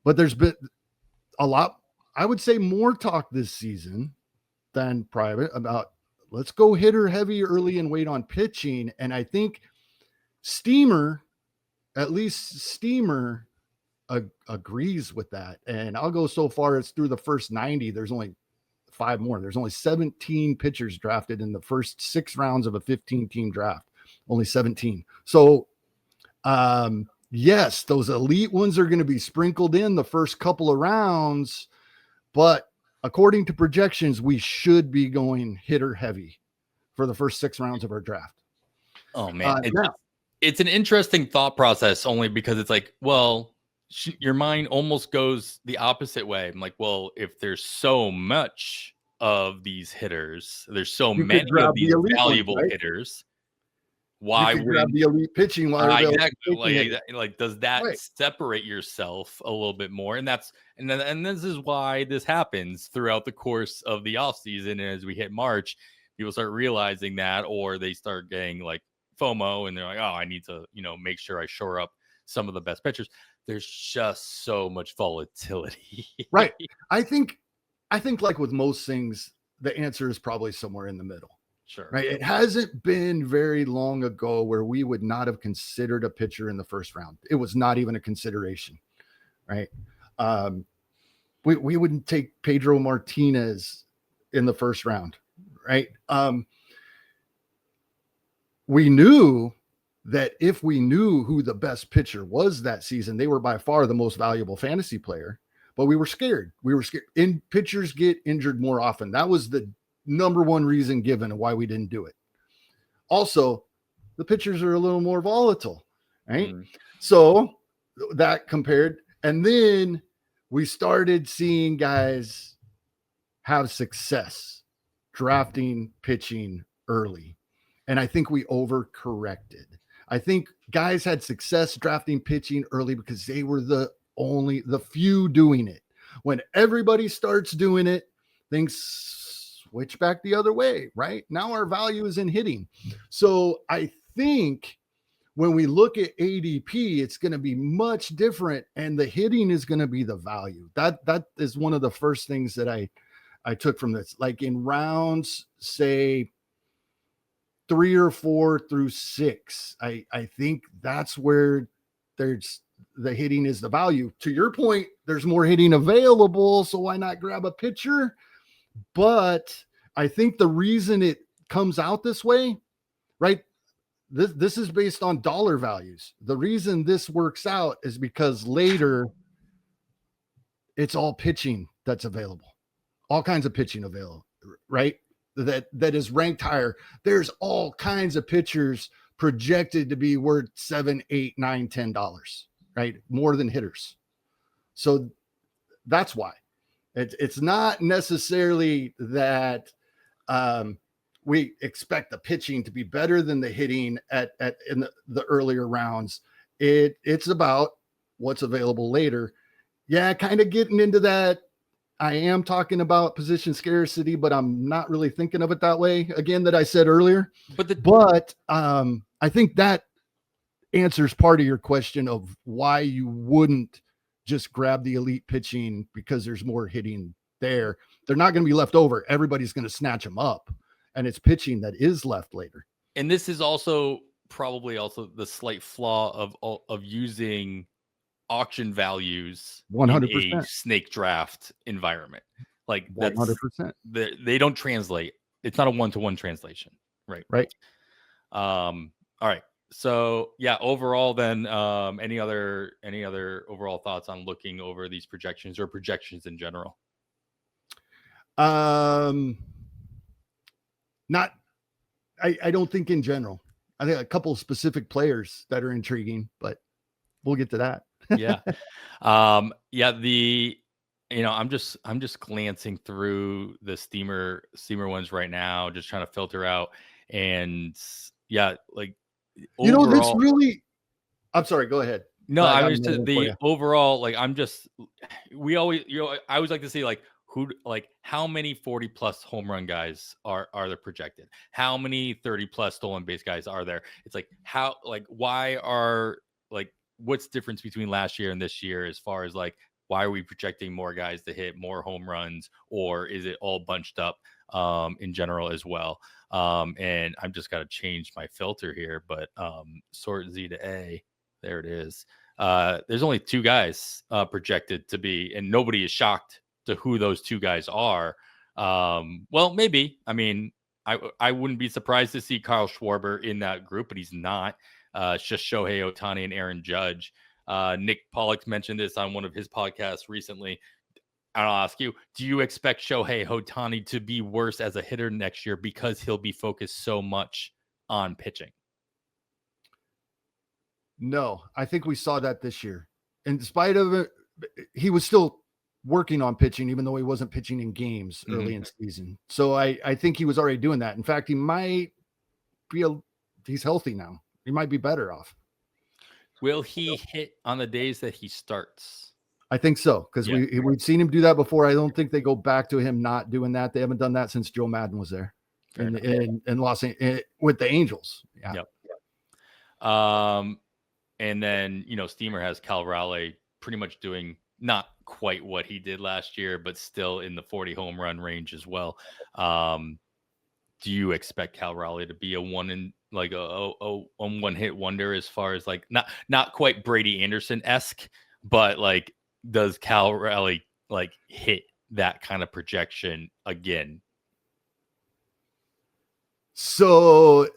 But there's been a lot, I would say, more talk this season than private about let's go hitter heavy early and wait on pitching. And I think at least Steamer agrees with that. And I'll go so far as through the first 90, there's only 5 more. There's only 17 pitchers drafted in the first 6 rounds of a 15-team draft. Only 17. So, yes, those elite ones are going to be sprinkled in the first couple of rounds, but according to projections, we should be going hitter heavy for the first 6 rounds of our draft.
Oh man, it's an interesting thought process only because it's like, well, your mind almost goes the opposite way. I'm like, well, if there's so much of these hitters, there's so many of these valuable hitters. Why
would grab the elite pitching?
Exactly. Like, does that separate yourself a little bit more? And this is why this happens throughout the course of the off season. And as we hit March, people start realizing that, or they start getting like FOMO, and they're like, oh, I need to, make sure I shore up some of the best pitchers. There's just so much volatility.
Right. I think like with most things, the answer is probably somewhere in the middle.
Sure.
Right. It hasn't been very long ago where we would not have considered a pitcher in the first round. It was not even a consideration. Right. We wouldn't take Pedro Martinez in the first round. Right. We knew that if we knew who the best pitcher was that season, they were by far the most valuable fantasy player, but we were scared. And pitchers get injured more often. That was the number one reason given why we didn't do it. Also, the pitchers are a little more volatile, right? So that compared, and then we started seeing guys have success drafting pitching early. And I think we overcorrected. I think guys had success drafting pitching early because they were the few doing it. When everybody starts doing it, things switch back the other way, right? Now our value is in hitting. So I think when we look at ADP, it's going to be much different, and the hitting is going to be the value. That is one of the first things that I took from this. Like in rounds, say 3 or 4 through 6, I think that's where there's the hitting is the value. To your point, there's more hitting available, so why not grab a pitcher? But I think the reason it comes out this way, right? This is based on dollar values. The reason this works out is because later it's all pitching that's available. All kinds of pitching available, right? That is ranked higher. There's all kinds of pitchers projected to be worth $7, $8, $9, $10, right? More than hitters. So that's why. It's not necessarily that we expect the pitching to be better than the hitting in the earlier rounds. It's about what's available later. Yeah, kind of getting into that. I am talking about position scarcity, but I'm not really thinking of it that way. Again, that I said earlier. But I think that answers part of your question of why you wouldn't just grab the elite pitching because there's more hitting there. They're not going to be left over. Everybody's going to snatch them up, and it's pitching that is left later.
And this is probably the slight flaw of using auction values
100%
in a snake draft environment. Like
100%.
They don't translate. It's not a 1-to-1 translation,
Right.
All right. So yeah, overall then, any other overall thoughts on looking over these projections or projections in general?
Not, I don't think in general. I think a couple of specific players that are intriguing, but we'll get to that.
Yeah. Yeah, I'm just glancing through the steamer ones right now, just trying to filter out. And yeah, like
This
overall,
really, I'm sorry, go ahead.
no,
I
I
got
was
another
just
one for
the
you.
overall, like we always, I always like to see like how many 40 plus home run guys are there projected? How many 30 plus stolen base guys are there? It's like why are like what's the difference between last year and this year as far as like why are we projecting more guys to hit more home runs, or is it all bunched up in general as well? And I'm just got to change my filter here, but sort Z to A, there it is. There's only 2 guys projected to be, and nobody is shocked to who those 2 guys are. Well, maybe. I mean, I wouldn't be surprised to see Kyle Schwarber in that group, but he's not. It's just Shohei Ohtani and Aaron Judge. Nick Pollock mentioned this on one of his podcasts recently. I'll ask you, do you expect Shohei Ohtani to be worse as a hitter next year because he'll be focused so much on pitching?
No, I think we saw that this year. In spite of it, he was still working on pitching, even though he wasn't pitching in games early in season. So I think he was already doing that. In fact, he might be he's healthy now. He might be better off.
Will he hit on the days that he starts?
I think so, because we've seen him do that before. I don't think they go back to him not doing that. They haven't done that since Joe Madden was there in Los Angeles with the Angels. Yeah.
Yep. And then, Steamer has Cal Raleigh pretty much doing not quite what he did last year, but still in the 40 home run range as well. Do you expect Cal Raleigh to be a one hit wonder as far as like not quite Brady Anderson-esque, but like does Cal Raleigh like hit that kind of projection again?
So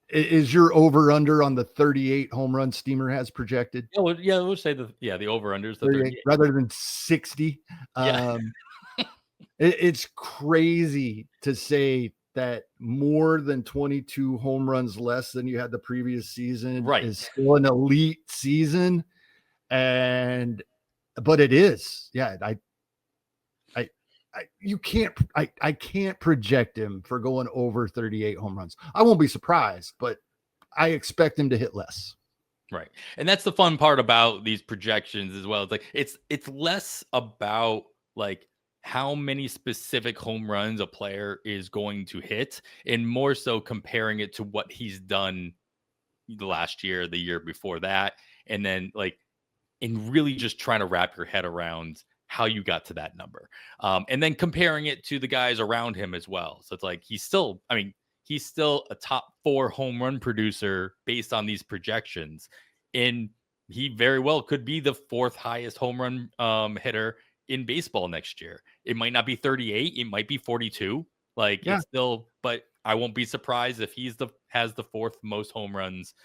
is your over under on the 38 home run Steamer has projected?
Yeah, we'll say the over under is the 38
rather than 60.
Yeah.
It's crazy to say that more than 22 home runs less than you had the previous season is still an elite season. But it is. Yeah, I can't project him for going over 38 home runs. I won't be surprised, but I expect him to hit less.
Right. And that's the fun part about these projections as well. It's like it's less about like how many specific home runs a player is going to hit, and more so comparing it to what he's done the last year, the year before that, and then like and really just trying to wrap your head around how you got to that number. And then comparing it to the guys around him as well. So it's like he's still a top 4 home run producer based on these projections. And he very well could be the 4th highest home run hitter in baseball next year. It might not be 38, it might be 42. It's still, but I won't be surprised if has the 4th most home runs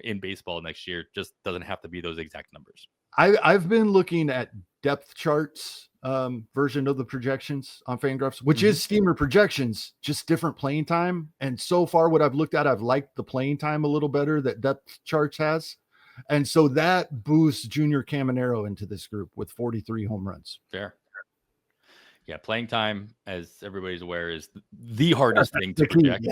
in baseball next year. Just doesn't have to be those exact numbers.
I've been looking at depth charts version of the projections on Fangraphs, which is Steamer projections, just different playing time. And so far, what I've looked at, I've liked the playing time a little better that depth charts has. And so that boosts Junior Caminero into this group with 43 home runs.
Fair. Yeah, playing time, as everybody's aware, is the hardest thing to project.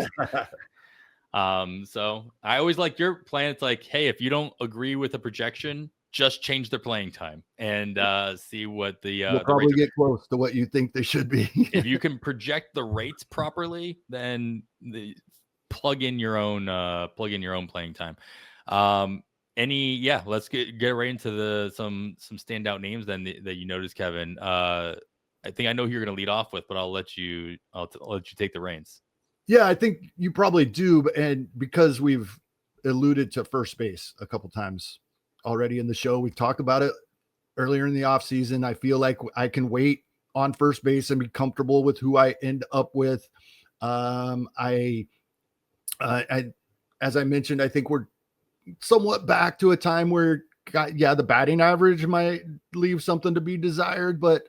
So I always like your plan. It's like, hey, if you don't agree with a projection, just change their playing time and see what the
you'll probably get close to what you think they should be.
If you can project the rates properly, then plug in your own playing time. Let's get right into some standout names then that you noticed, Kevin. I think I know who you're going to lead off with, but I'll let you take the reins.
Yeah, I think you probably do, and because we've alluded to first base a couple times already in the show, we've talked about it earlier in the offseason. I feel like I can wait on first base and be comfortable with who I end up with. I As I mentioned, I think we're somewhat back to a time where, the batting average might leave something to be desired, but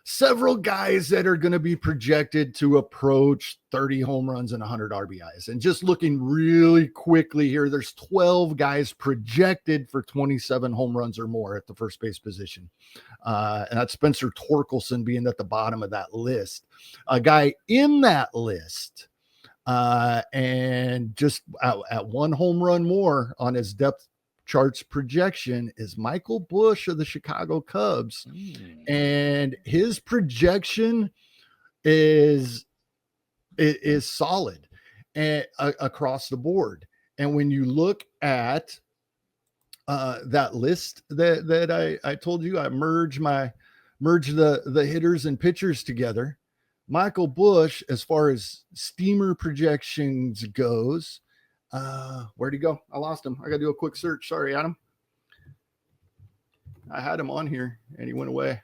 several guys that are going to be projected to approach 30 home runs and 100 RBIs. And just looking really quickly here, there's 12 guys projected for 27 home runs or more at the first base position. And that's Spencer Torkelson being at the bottom of that list. A guy in that list, and just at one home run more on his depth charts projection, is Michael Busch of the Chicago Cubs. And his projection is solid and across the board. And when you look at that list that I told you, I merge the hitters and pitchers together. Michael Busch, as far as steamer projections goes, where'd he go? I lost him. I got to do a quick search. Sorry, Adam. I had him on here and he went away.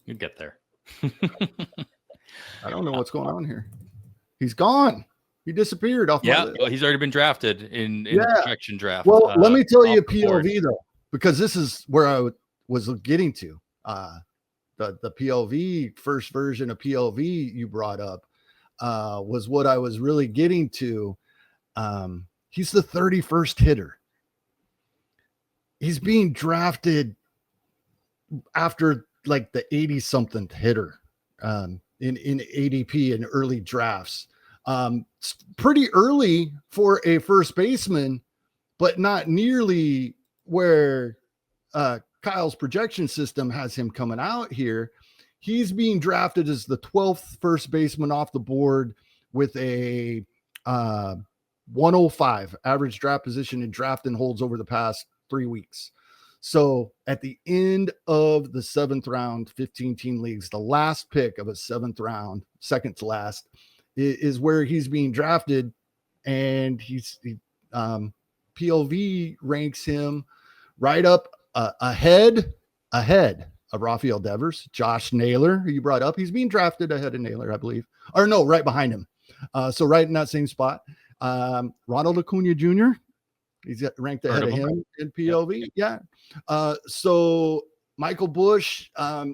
You get there.
I don't know what's going on here. He's gone. He disappeared off.
Yeah, well, he's already been drafted in the projection draft.
Well, let me tell you PLV though, because this is where I was getting to. The PLV, first version of PLV you brought up, was what I was really getting to. He's the 31st hitter. He's being drafted after like the 80 something hitter in ADP in early drafts. Pretty early for a first baseman, but not nearly where Kyle's projection system has him coming out here. He's being drafted as the 12th first baseman off the board with a 105 average draft position in draft and holds over the past 3 weeks. So at the end of the 7th round, 15-team leagues, the last pick of a 7th round, second to last, is where he's being drafted. And PLV ranks him right up ahead of Rafael Devers, Josh Naylor, who you brought up. He's being drafted ahead of Naylor, I believe. Or no, right behind him. So right in that same spot. Ronald Acuna Jr., he's ranked ahead of him in PLV. Yeah. So Michael Busch,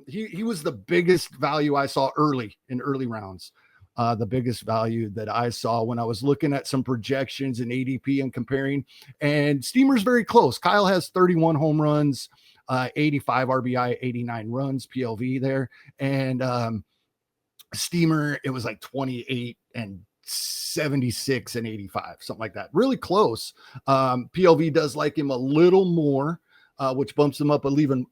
he was the biggest value I saw early rounds. The biggest value that I saw when I was looking at some projections in ADP and comparing. And Steamer's very close. Kyle has 31 home runs, 85 RBI, 89 runs, PLV there. And Steamer, it was like 28 and 76 and 85, something like that. Really close. PLV does like him a little more, which bumps him up a little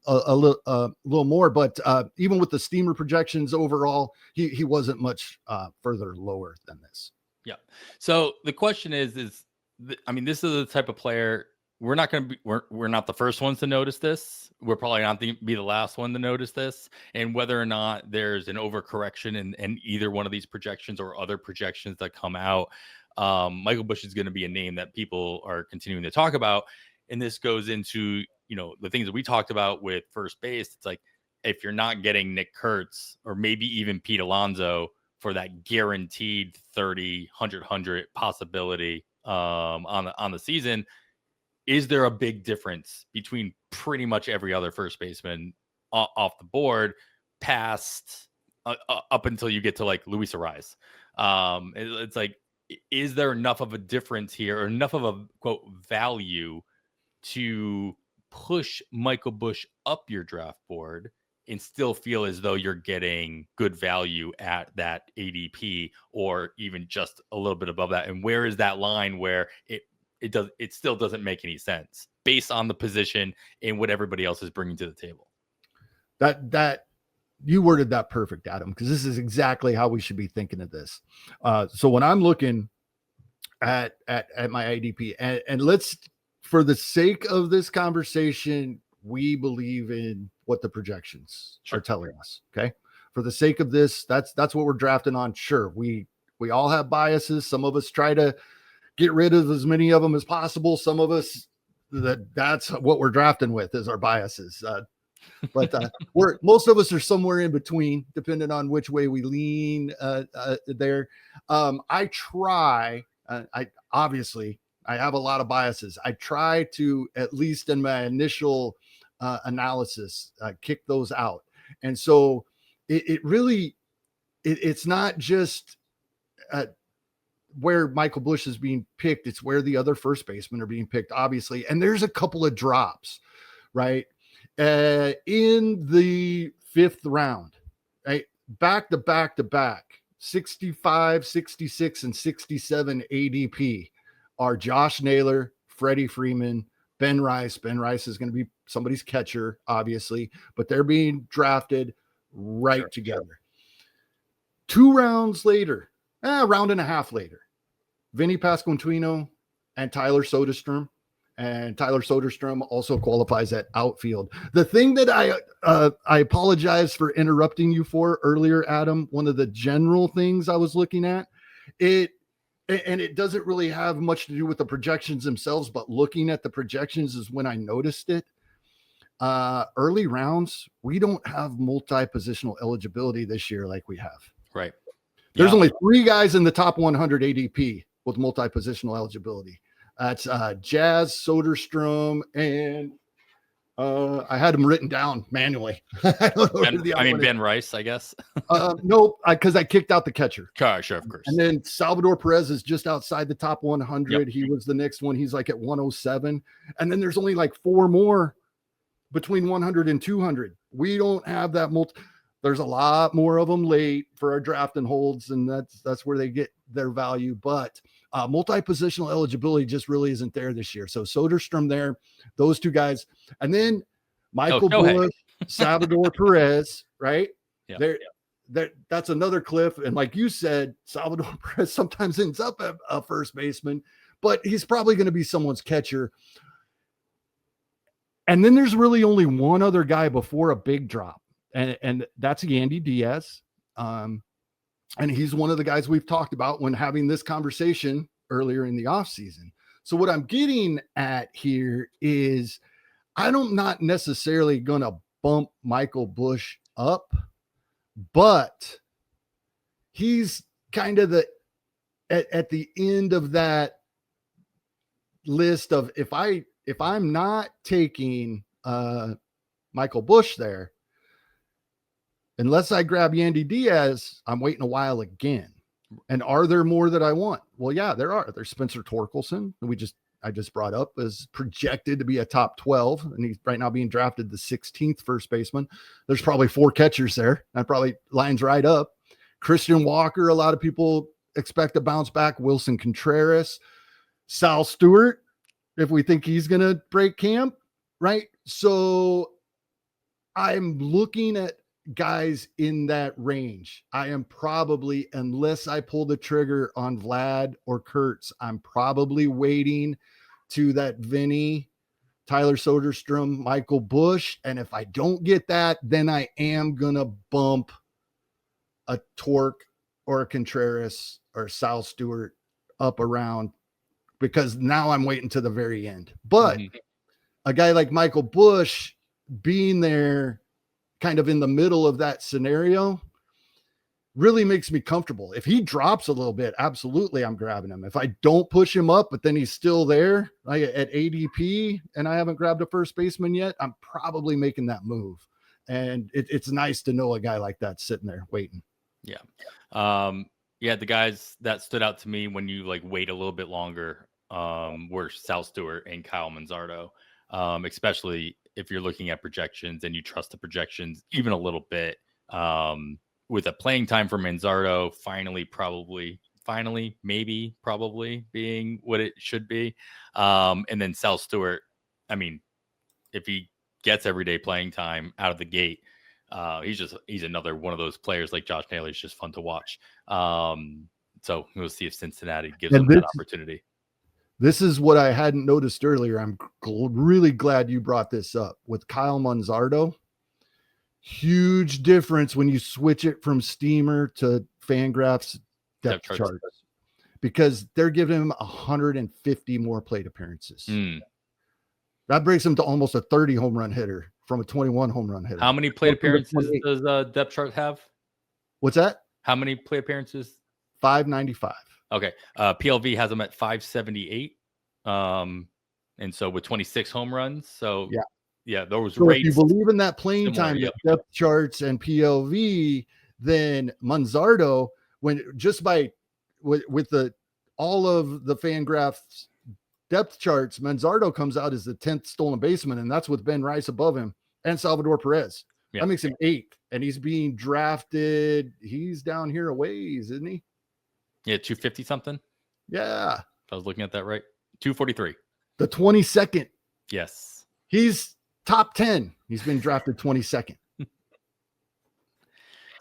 more. But even with the Steamer projections overall, he wasn't much further lower than this.
Yeah. So the question is this is the type of player we're not going to be. We're not the first ones to notice this. We're probably not be the last one to notice this. And whether or not there's an overcorrection in either one of these projections or other projections that come out, Michael Busch is going to be a name that people are continuing to talk about. And this goes into, the things that we talked about with first base. It's like, if you're not getting Nick Kurtz or maybe even Pete Alonso for that guaranteed 30, 100 possibility on the season, is there a big difference between pretty much every other first baseman off the board past up until you get to like Luis Ariz? It's like, is there enough of a difference here or enough of a quote value to push Michael Busch up your draft board and still feel as though you're getting good value at that ADP or even just a little bit above that? And where is that line where it still doesn't make any sense based on the position and what everybody else is bringing to the table?
That you worded that perfect, Adam, because this is exactly how we should be thinking of this. So when I'm looking at my ADP, and let's, for the sake of this conversation, we believe in what the projections are telling us. Okay. For the sake of this, that's what we're drafting on. Sure. We all have biases. Some of us try to get rid of as many of them as possible. Some of us, that's what we're drafting with, is our biases. But most of us are somewhere in between, depending on which way we lean there. I try. I obviously I have a lot of biases. I try to, at least in my initial analysis, kick those out. And so it really it's not just where Michael Busch is being picked, it's where the other first basemen are being picked, obviously. And there's a couple of drops, right? In the 5th round, right? Back to back, 65, 66, and 67 ADP are Josh Naylor, Freddie Freeman, Ben Rice. Ben Rice is going to be somebody's catcher, obviously, but they're being drafted right together. 2 rounds later, a round and a half later, Vinny Pasquantino and Tyler Soderstrom. And Tyler Soderstrom also qualifies at outfield. The thing that I apologize for interrupting you for earlier, Adam, one of the general things I was looking at, it doesn't really have much to do with the projections themselves, but looking at the projections is when I noticed it. Early rounds, we don't have multi-positional eligibility this year like we have.
Right.
There's only 3 guys in the top 100 ADP with multi-positional eligibility. That's Jazz, Soderstrom, and I had them written down manually.
Ben Rice, I guess.
No, because I kicked out the catcher.
Sure, of course.
And then Salvador Perez is just outside the top 100.
Yep.
He was the next one. He's like at 107. And then there's only like 4 more between 100 and 200. We don't have that There's a lot more of them late for our draft and holds, and that's where they get their value. But multi-positional eligibility just really isn't there this year. So Soderstrom there, those 2 guys, and then Michael Busch, Salvador Perez, right?
Yeah.
That's another cliff. And like you said, Salvador Perez sometimes ends up at a first baseman, but he's probably going to be someone's catcher. And then there's really only one other guy before a big drop. And that's Yandy Diaz. And he's one of the guys we've talked about when having this conversation earlier in the offseason. So what I'm getting at here is I'm not necessarily going to bump Michael Busch up, but he's kind of at the end of that list of if I'm not taking Michael Busch there, unless I grab Yandy Diaz, I'm waiting a while again. And are there more that I want? Well, yeah, there are. There's Spencer Torkelson, who I just brought up, is projected to be a top 12, and he's right now being drafted the 16th first baseman. There's probably 4 catchers there. That probably lines right up. Christian Walker, a lot of people expect to bounce back. Wilson Contreras, Sal Stewart, if we think he's going to break camp, right? So I'm looking at guys in that range. I am probably, unless I pull the trigger on Vlad or Kurtz, I'm probably waiting to that Vinny, Tyler Soderstrom, Michael Busch. And if I don't get that, then I am going to bump a Torque or a Contreras or Sal Stewart up around, because now I'm waiting to the very end. But a guy like Michael Busch being there kind of in the middle of that scenario really makes me comfortable. If he drops a little bit, absolutely, I'm grabbing him. If I don't push him up, but then he's still there like at ADP and I haven't grabbed a first baseman yet, I'm probably making that move. And it's nice to know a guy like that sitting there waiting.
Yeah. The guys that stood out to me when you like wait a little bit longer were Sal Stewart and Kyle Manzardo, especially if you're looking at projections and you trust the projections even a little bit, with a playing time for Manzardo probably being what it should be. And then Sal Stewart, I mean, if he gets everyday playing time out of the gate, he's another one of those players like Josh Naylor. Is just fun to watch. So we'll see if Cincinnati gives him that opportunity.
This is what I hadn't noticed earlier. I'm really glad you brought this up with Kyle Manzardo. Huge difference when you switch it from Steamer to Fangraphs depth charts, because they're giving him 150 more plate appearances. That brings him to almost a 30 home run hitter from a 21 home run hitter.
How many plate
Up from a
appearances
28.
does depth chart have?
What's that?
How many plate appearances?
595.
Okay. PLV has him at 578. And so with 26 home runs. So yeah, those
So
rates.
if you believe in that playing
similar,
time,
yep.
the depth charts and PLV, then Manzardo, when just by with the all of the Fangraphs depth charts, Manzardo comes out as the 10th stolen baseman, and that's with Ben Rice above him and Salvador Perez.
Yeah.
That makes him 8th, and he's being drafted. He's down here a ways, isn't he?
Yeah, 250 something.
Yeah,
If I was looking at that right. 243.
the 22nd.
Yes.
He's top 10. He's been drafted 22nd.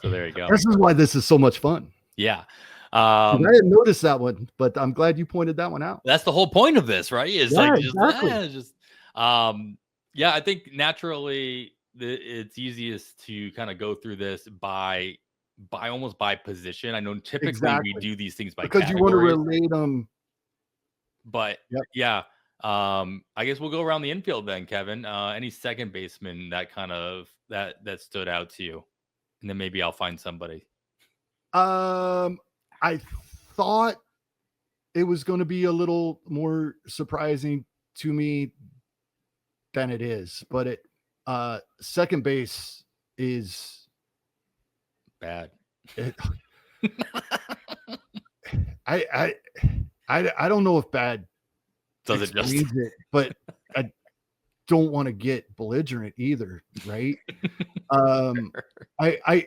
So there you go.
This is why this is so much fun.
Yeah.
I didn't notice that one, but I'm glad you pointed that one out.
That's the whole point of this, right? Is
Yeah,
like
exactly.
Yeah, I think naturally it's easiest to kind of go through this by almost by position. I know typically we do these things by
because
categories,
you want to relate them.
But yeah, I guess we'll go around the infield then, Kevin. Any second baseman that kind of that stood out to you, and then maybe I'll find somebody.
I thought it was going to be a little more surprising to me than it is, but second base is
bad.
I don't know if bad
does it just
it, but I don't want to get belligerent either, right? I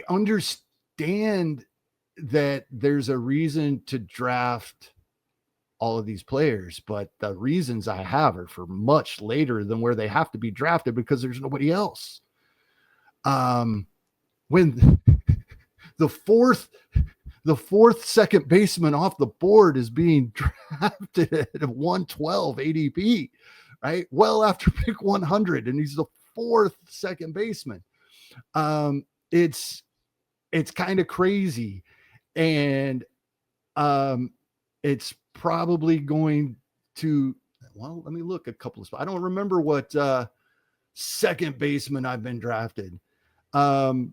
understand that there's a reason to draft all of these players, but the reasons I have are for much later than where they have to be drafted because there's nobody else. When the fourth second baseman off the board is being drafted at 112 ADP, right? Well after pick 100, and he's the fourth second baseman. It's kind of crazy, and it's probably going to. Well, let me look a couple of spots. I don't remember what second baseman I've been drafted. Wow,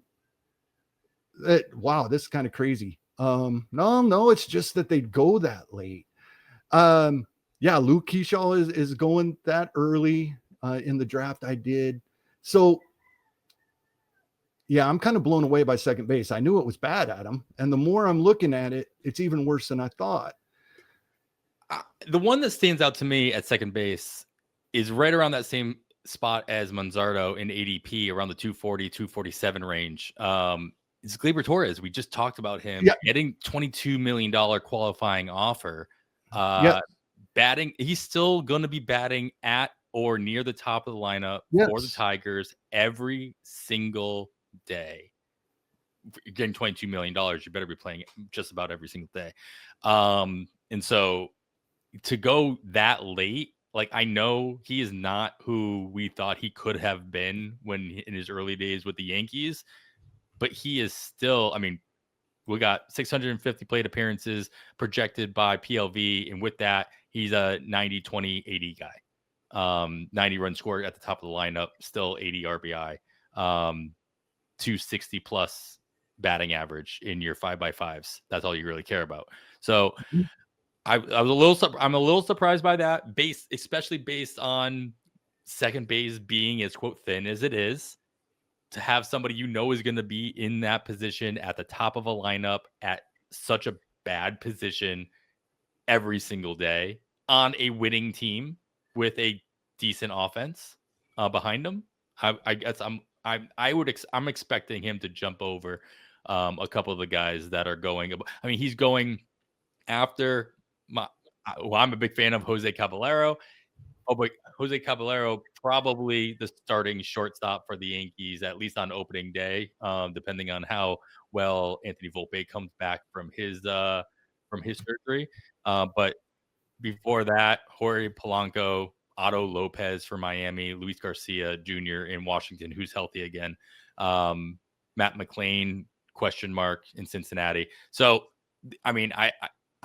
this is kind of crazy. No, it's just that they go that late. Yeah, Luke Keyshaw is going that early in the draft. I did. So yeah, I'm kind of blown away by second base. I knew it was bad, Adam, and the more I'm looking at it, it's even worse than I thought.
The one that stands out to me at second base is right around that same spot as Manzardo in ADP, around the 240, 247 range. It's Gleyber Torres. We just talked about him getting $22 million qualifying offer. Batting, he's still going to be batting at or near the top of the lineup for the Tigers every single day. You're getting $22 million. You better be playing just about every single day. And so to go that late, like, I know he is not who we thought he could have been when in his early days with the Yankees, but he is still, I mean, we got 650 plate appearances projected by PLV. And with that, he's a 90, 20, 80 guy. 90 run scorer at the top of the lineup, still 80 RBI, 260 plus batting average in your 5x5s. That's all you really care about. So I'm a little surprised by that, especially based on second base being as quote thin as it is. To have somebody is going to be in that position at the top of a lineup at such a bad position every single day on a winning team with a decent offense behind him. I guess I'm expecting him to jump over a couple of the guys that are going. I mean, he's going after I'm a big fan of Jose Caballero. Oh, but Jose Caballero, probably the starting shortstop for the Yankees, at least on opening day, depending on how well Anthony Volpe comes back from his surgery. But before that, Jorge Polanco, Otto Lopez for Miami, Luis Garcia Jr. in Washington, who's healthy again. Matt McLean, question mark, in Cincinnati. So, I mean,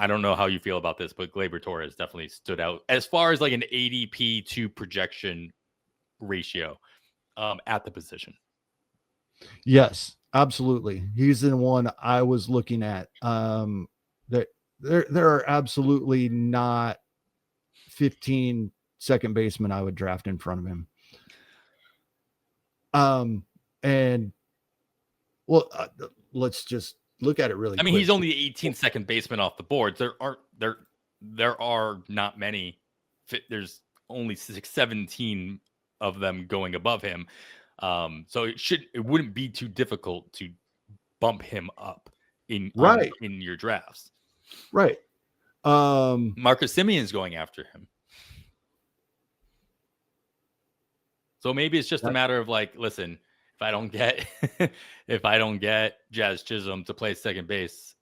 I don't know how you feel about this, but Gleyber Torres definitely stood out as far as like an ADP to projection ratio. at the position.
Yes, absolutely. He's the one I was looking at. That there are absolutely not 15 second basemen I would draft in front of him. And well, let's just look at it really
I mean,
quick.
he's only the 18th second baseman off the board. There are not many. There's only 17 of them going above him. So it wouldn't be too difficult to bump him up in your drafts.
Right.
Marcus Simeon's going after him. So maybe it's just a matter of like, listen, if I don't get Jazz Chisholm to play second base,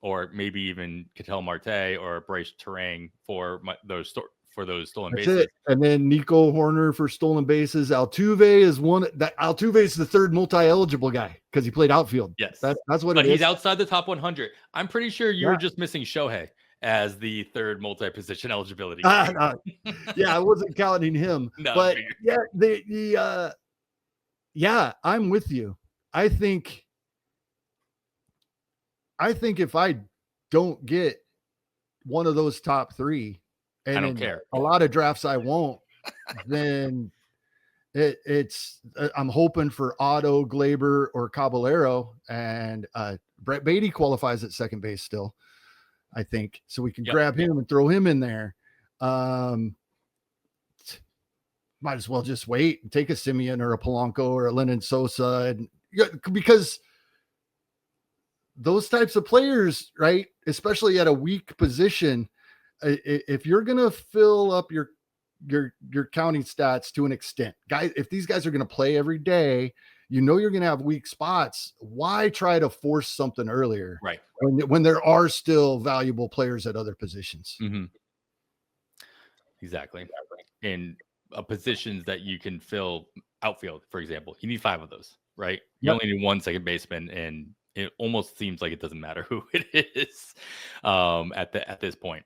or maybe even Ketel Marte or Bryce Terang for those stolen bases.
It. And then Nico Horner for stolen bases. Altuve is Altuve is the third multi-eligible guy because he played outfield.
Yes,
that's what
but
it is.
He's outside the top 100. I'm pretty sure you were just missing Shohei as the third multi-position eligibility.
Yeah, I wasn't counting him. No, but yeah, I'm with you. I think if I don't get one of those top three, and
I don't care.
A lot of drafts I won't, then it's I'm hoping for Otto, Glaber, or Caballero, and Brett Beatty qualifies at second base still, I think, so we can grab him and throw him in there. Might as well just wait and take a Simeon or a Polanco or a Lennon Sosa, and because those types of players, right, especially at a weak position, if you're going to fill up your counting stats to an extent, guys, if these guys are going to play every day, you're going to have weak spots. Why try to force something earlier?
Right.
When there are still valuable players at other positions.
Mm-hmm. Exactly. In positions that you can fill, outfield, for example, you need 5 of those, right? You only need 1 second baseman, and it almost seems like it doesn't matter who it is at this point.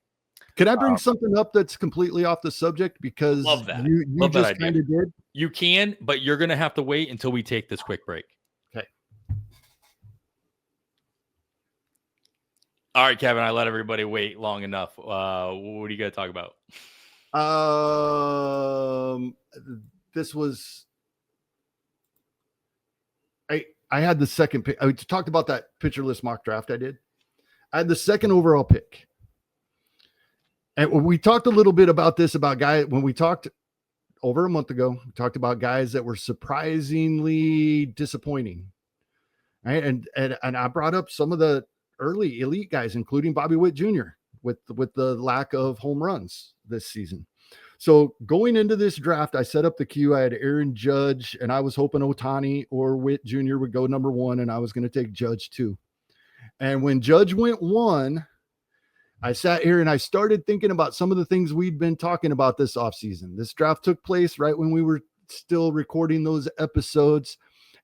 Can I bring something up that's completely off the subject? Because
love that.
You love just kind of did.
You can, but you're going to have to wait until we take this quick break.
Okay.
All right, Kevin, I let everybody wait long enough. What are you going to talk about?
This was I had the second pick. I talked about that pitcher list mock draft I did. I had the second overall pick. And we talked a little bit about this, about guys, when we talked over a month ago, we talked about guys that were surprisingly disappointing. Right. And I brought up some of the early elite guys, including Bobby Witt Jr. with the lack of home runs this season. So going into this draft, I set up the queue. I had Aaron Judge, and I was hoping Ohtani or Witt Jr. would go number 1, and I was going to take Judge 2. And when Judge went 1, I sat here and I started thinking about some of the things we'd been talking about this offseason. This draft took place right when we were still recording those episodes,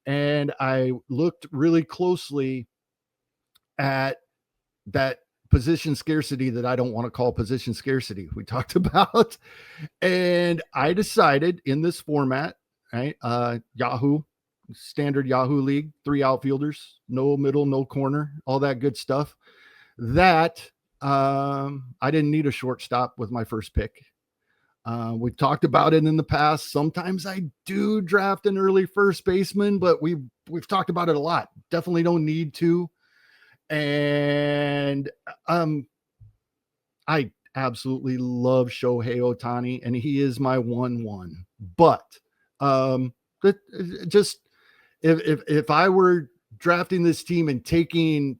and I looked really closely at that position scarcity that I don't want to call position scarcity we talked about. And I decided in this format, right? Standard Yahoo league, 3 outfielders, no middle, no corner, all that good stuff, that I didn't need a shortstop with my first pick. We've talked about it in the past. Sometimes I do draft an early first baseman, but we've talked about it a lot. Definitely don't need to. And I absolutely love Shohei Ohtani, and he is my 1-1. But just if I were drafting this team and taking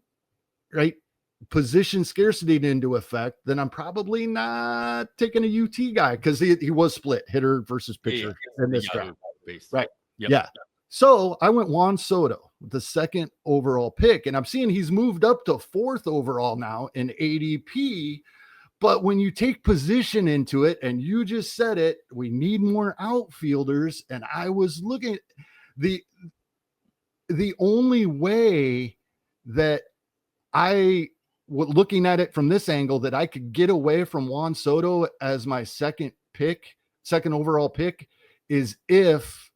position scarcity into effect, then I'm probably not taking a UT guy, because he was split hitter versus pitcher in this draft. Right. Yep. Yeah. So I went Juan Soto, the second overall pick, and I'm seeing he's moved up to 4th overall now in ADP. But when you take position into it, and you just said it, we need more outfielders. And I was looking, the only way that looking at it from this angle that I could get away from Juan Soto as my second overall pick, is if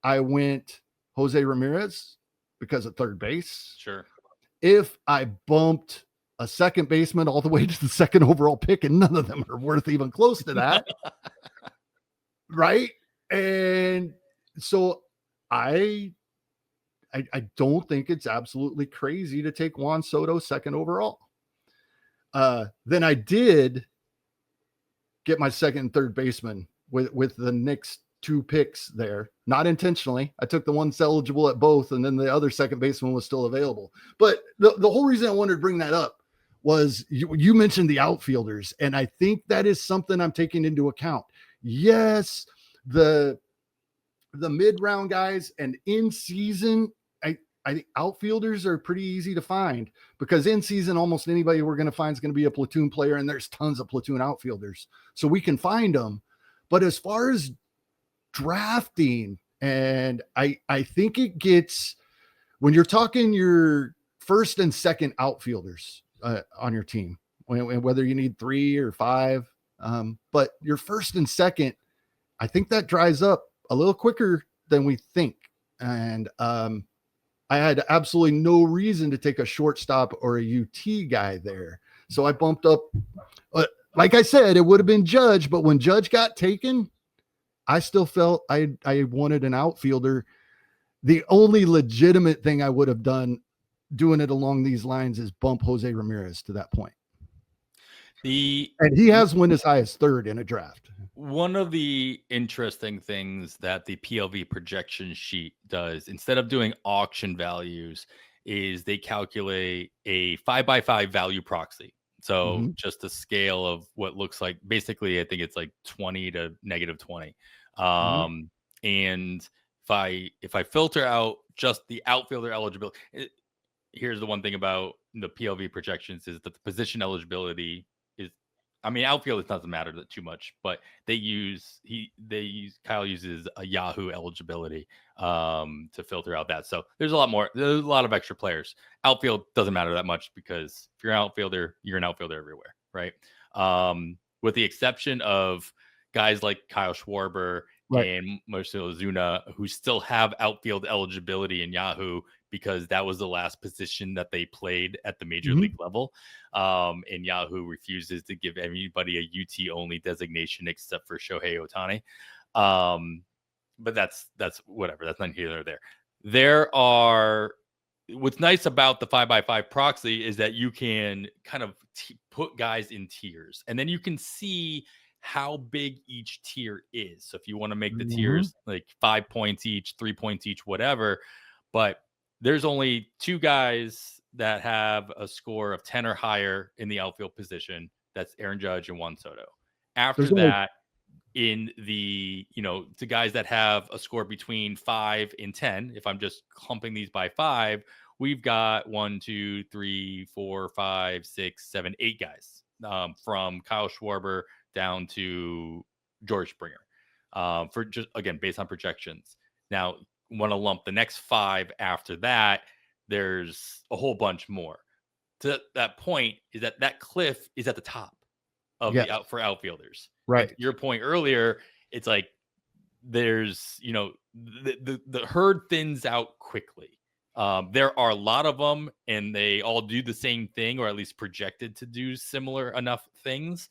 I went Jose Ramirez because of third base.
Sure.
If I bumped a second baseman all the way to the second overall pick, and none of them are worth even close to that. Right. And so I don't think it's absolutely crazy to take Juan Soto second overall. Then I did get my second and third baseman with the next 2 picks there, not intentionally. I took the ones eligible at both, and then the other second baseman was still available. But the whole reason I wanted to bring that up was you mentioned the outfielders, and I think that is something I'm taking into account. Yes, the mid-round guys and in season, I think outfielders are pretty easy to find, because in season, almost anybody we're going to find is going to be a platoon player, and there's tons of platoon outfielders, so we can find them. But as far as drafting, and I think it gets, when you're talking your first and second outfielders on your team, whether you need 3 or 5, but your first and second, I think that dries up a little quicker than we think. And I had absolutely no reason to take a shortstop or a UT guy there. So I bumped up. Like I said, it would have been Judge, but when Judge got taken, I still felt I wanted an outfielder. The only legitimate thing I would have done doing it along these lines is bump Jose Ramirez to that point. And he has went as high as third in a draft.
One of the interesting things that the PLV projection sheet does, instead of doing auction values, is they calculate a 5x5 value proxy. So just a scale of what looks like, basically, I think it's like 20 to negative 20. And if I filter out just the outfielder eligibility, here's the one thing about the PLV projections is that the position eligibility is, I mean, outfield, it doesn't matter too much, but Kyle uses a Yahoo eligibility to filter out that. So there's a lot of extra players. Outfield doesn't matter that much, because if you're an outfielder, you're an outfielder everywhere, right? With the exception of guys like Kyle Schwarber and Marcelo Zuna, who still have outfield eligibility in Yahoo, because that was the last position that they played at the major league level. And Yahoo refuses to give anybody a UT only designation except for Shohei Ohtani. But that's whatever. That's not here nor there. What's nice about the 5x5 proxy is that you can kind of put guys in tiers, and then you can see how big each tier is. So if you want to make the tiers like 5 points each, 3 points each, whatever, but there's only 2 guys that have a score of 10 or higher in the outfield position. That's Aaron Judge and Juan Soto. After that, in the, to guys that have a score between 5 and 10, if I'm just clumping these by 5, we've got 1, 2, 3, 4, 5, 6, 7, 8 guys, from Kyle Schwarber down to George Springer, for just, again, based on projections. Now, want to lump the next 5 after that, there's a whole bunch more. To that point is that cliff is at the top of for outfielders. Right. And to your point earlier, it's like there's, the herd thins out quickly. There are a lot of them, and they all do the same thing, or at least projected to do similar enough things.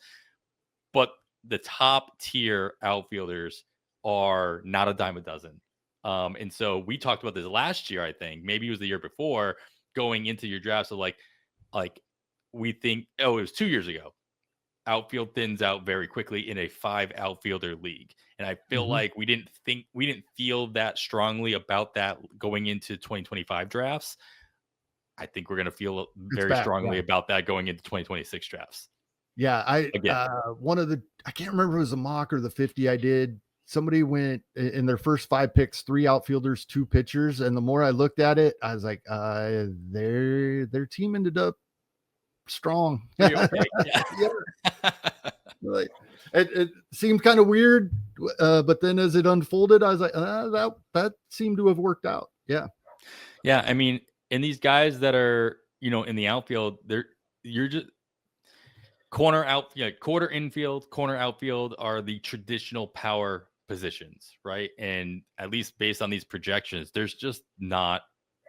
But the top tier outfielders are not a dime a dozen. And so we talked about this last year, I think, maybe it was the year before, going into your draft. So like we think, it was 2 years ago, outfield thins out very quickly in a 5 outfielder league. And I feel like we didn't feel that strongly about that going into 2025 drafts. I think we're going to feel very strongly about that going into 2026 drafts.
Yeah. I can't remember if it was a mock or the 50 I did. Somebody went in their first 5 picks, 3 outfielders, 2 pitchers. And the more I looked at it, I was like, their team ended up strong.
Okay.
Like, it seemed kind of weird. But then as it unfolded, I was like, that seemed to have worked out. Yeah.
Yeah. I mean, and these guys that are, in the outfield, you're just quarter infield, corner outfield are the traditional power positions, right? And at least based on these projections, there's just not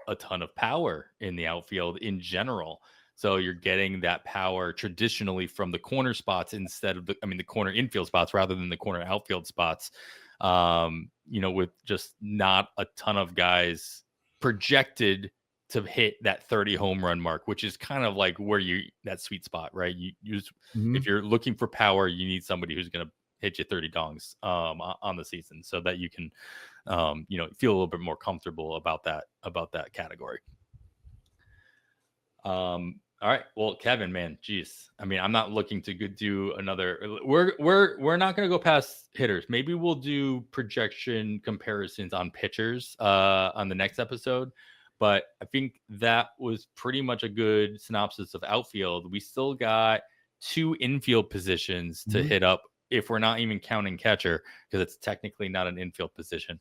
a ton of power in the outfield in general. So you're getting that power traditionally from the corner spots instead of the corner infield spots rather than the corner outfield spots. With just not a ton of guys projected to hit that 30 home run mark, which is kind of like where that sweet spot, right? If you're looking for power, you need somebody who's going to hit you 30 dongs on the season so that you can feel a little bit more comfortable about that category. All right, well, Kevin, man, geez, I'm not looking to do another. We're not going to go past hitters. Maybe we'll do projection comparisons on pitchers on the next episode. But I think that was pretty much a good synopsis of outfield. We still got 2 infield positions to hit up if we're not even counting catcher, because it's technically not an infield position.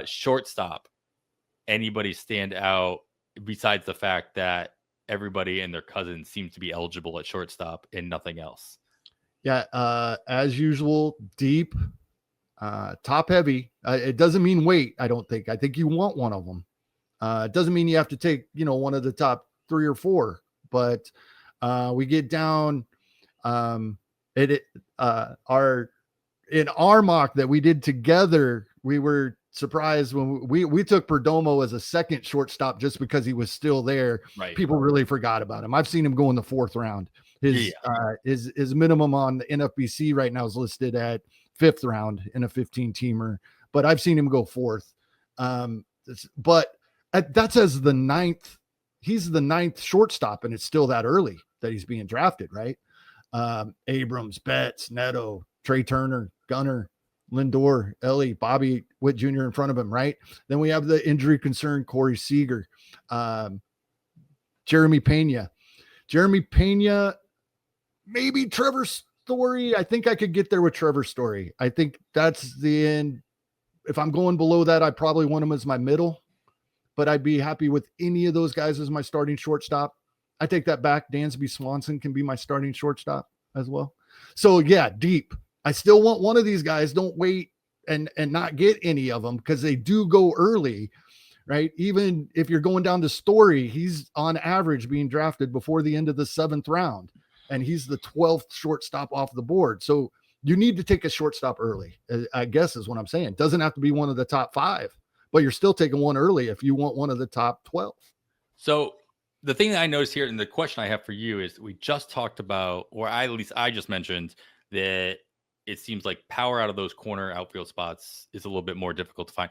Shortstop, anybody stand out besides the fact that everybody and their cousins seem to be eligible at shortstop and nothing else?
Yeah, as usual, deep, top heavy. It doesn't mean weight, I don't think. I think you want one of them. It doesn't mean you have to take, one of the top 3 or 4, but we get down in our mock that we did together. We were surprised when we took Perdomo as a second shortstop just because he was still there.
Right.
People really forgot about him. I've seen him go in the 4th round. His minimum on the NFBC right now is listed at 5th round in a 15-teamer, but I've seen him go 4th. But that's as the 9th. He's the 9th shortstop, and it's still that early that he's being drafted, right? Abrams, Betts, Neto, Trey Turner, Gunnar, Lindor, Ellie, Bobby Witt Jr. in front of him, right? Then we have the injury concern, Corey Seager, Jeremy Pena, maybe Trevor Story. I think I could get there with Trevor Story. I think that's the end. If I'm going below that, I probably want him as my middle, but I'd be happy with any of those guys as my starting shortstop. I take that back. Dansby Swanson can be my starting shortstop as well. So yeah, deep. I still want one of these guys. Don't wait and not get any of them, because they do go early, right? Even if you're going down to Story, he's on average being drafted before the end of the 7th round, and he's the 12th shortstop off the board. So you need to take a shortstop early, I guess is what I'm saying. Doesn't have to be one of the top 5, but you're still taking one early if you want one of the top 12.
So the thing that I noticed here, and the question I have for you is, we just talked about, or at least I just mentioned, that it seems like power out of those corner outfield spots is a little bit more difficult to find.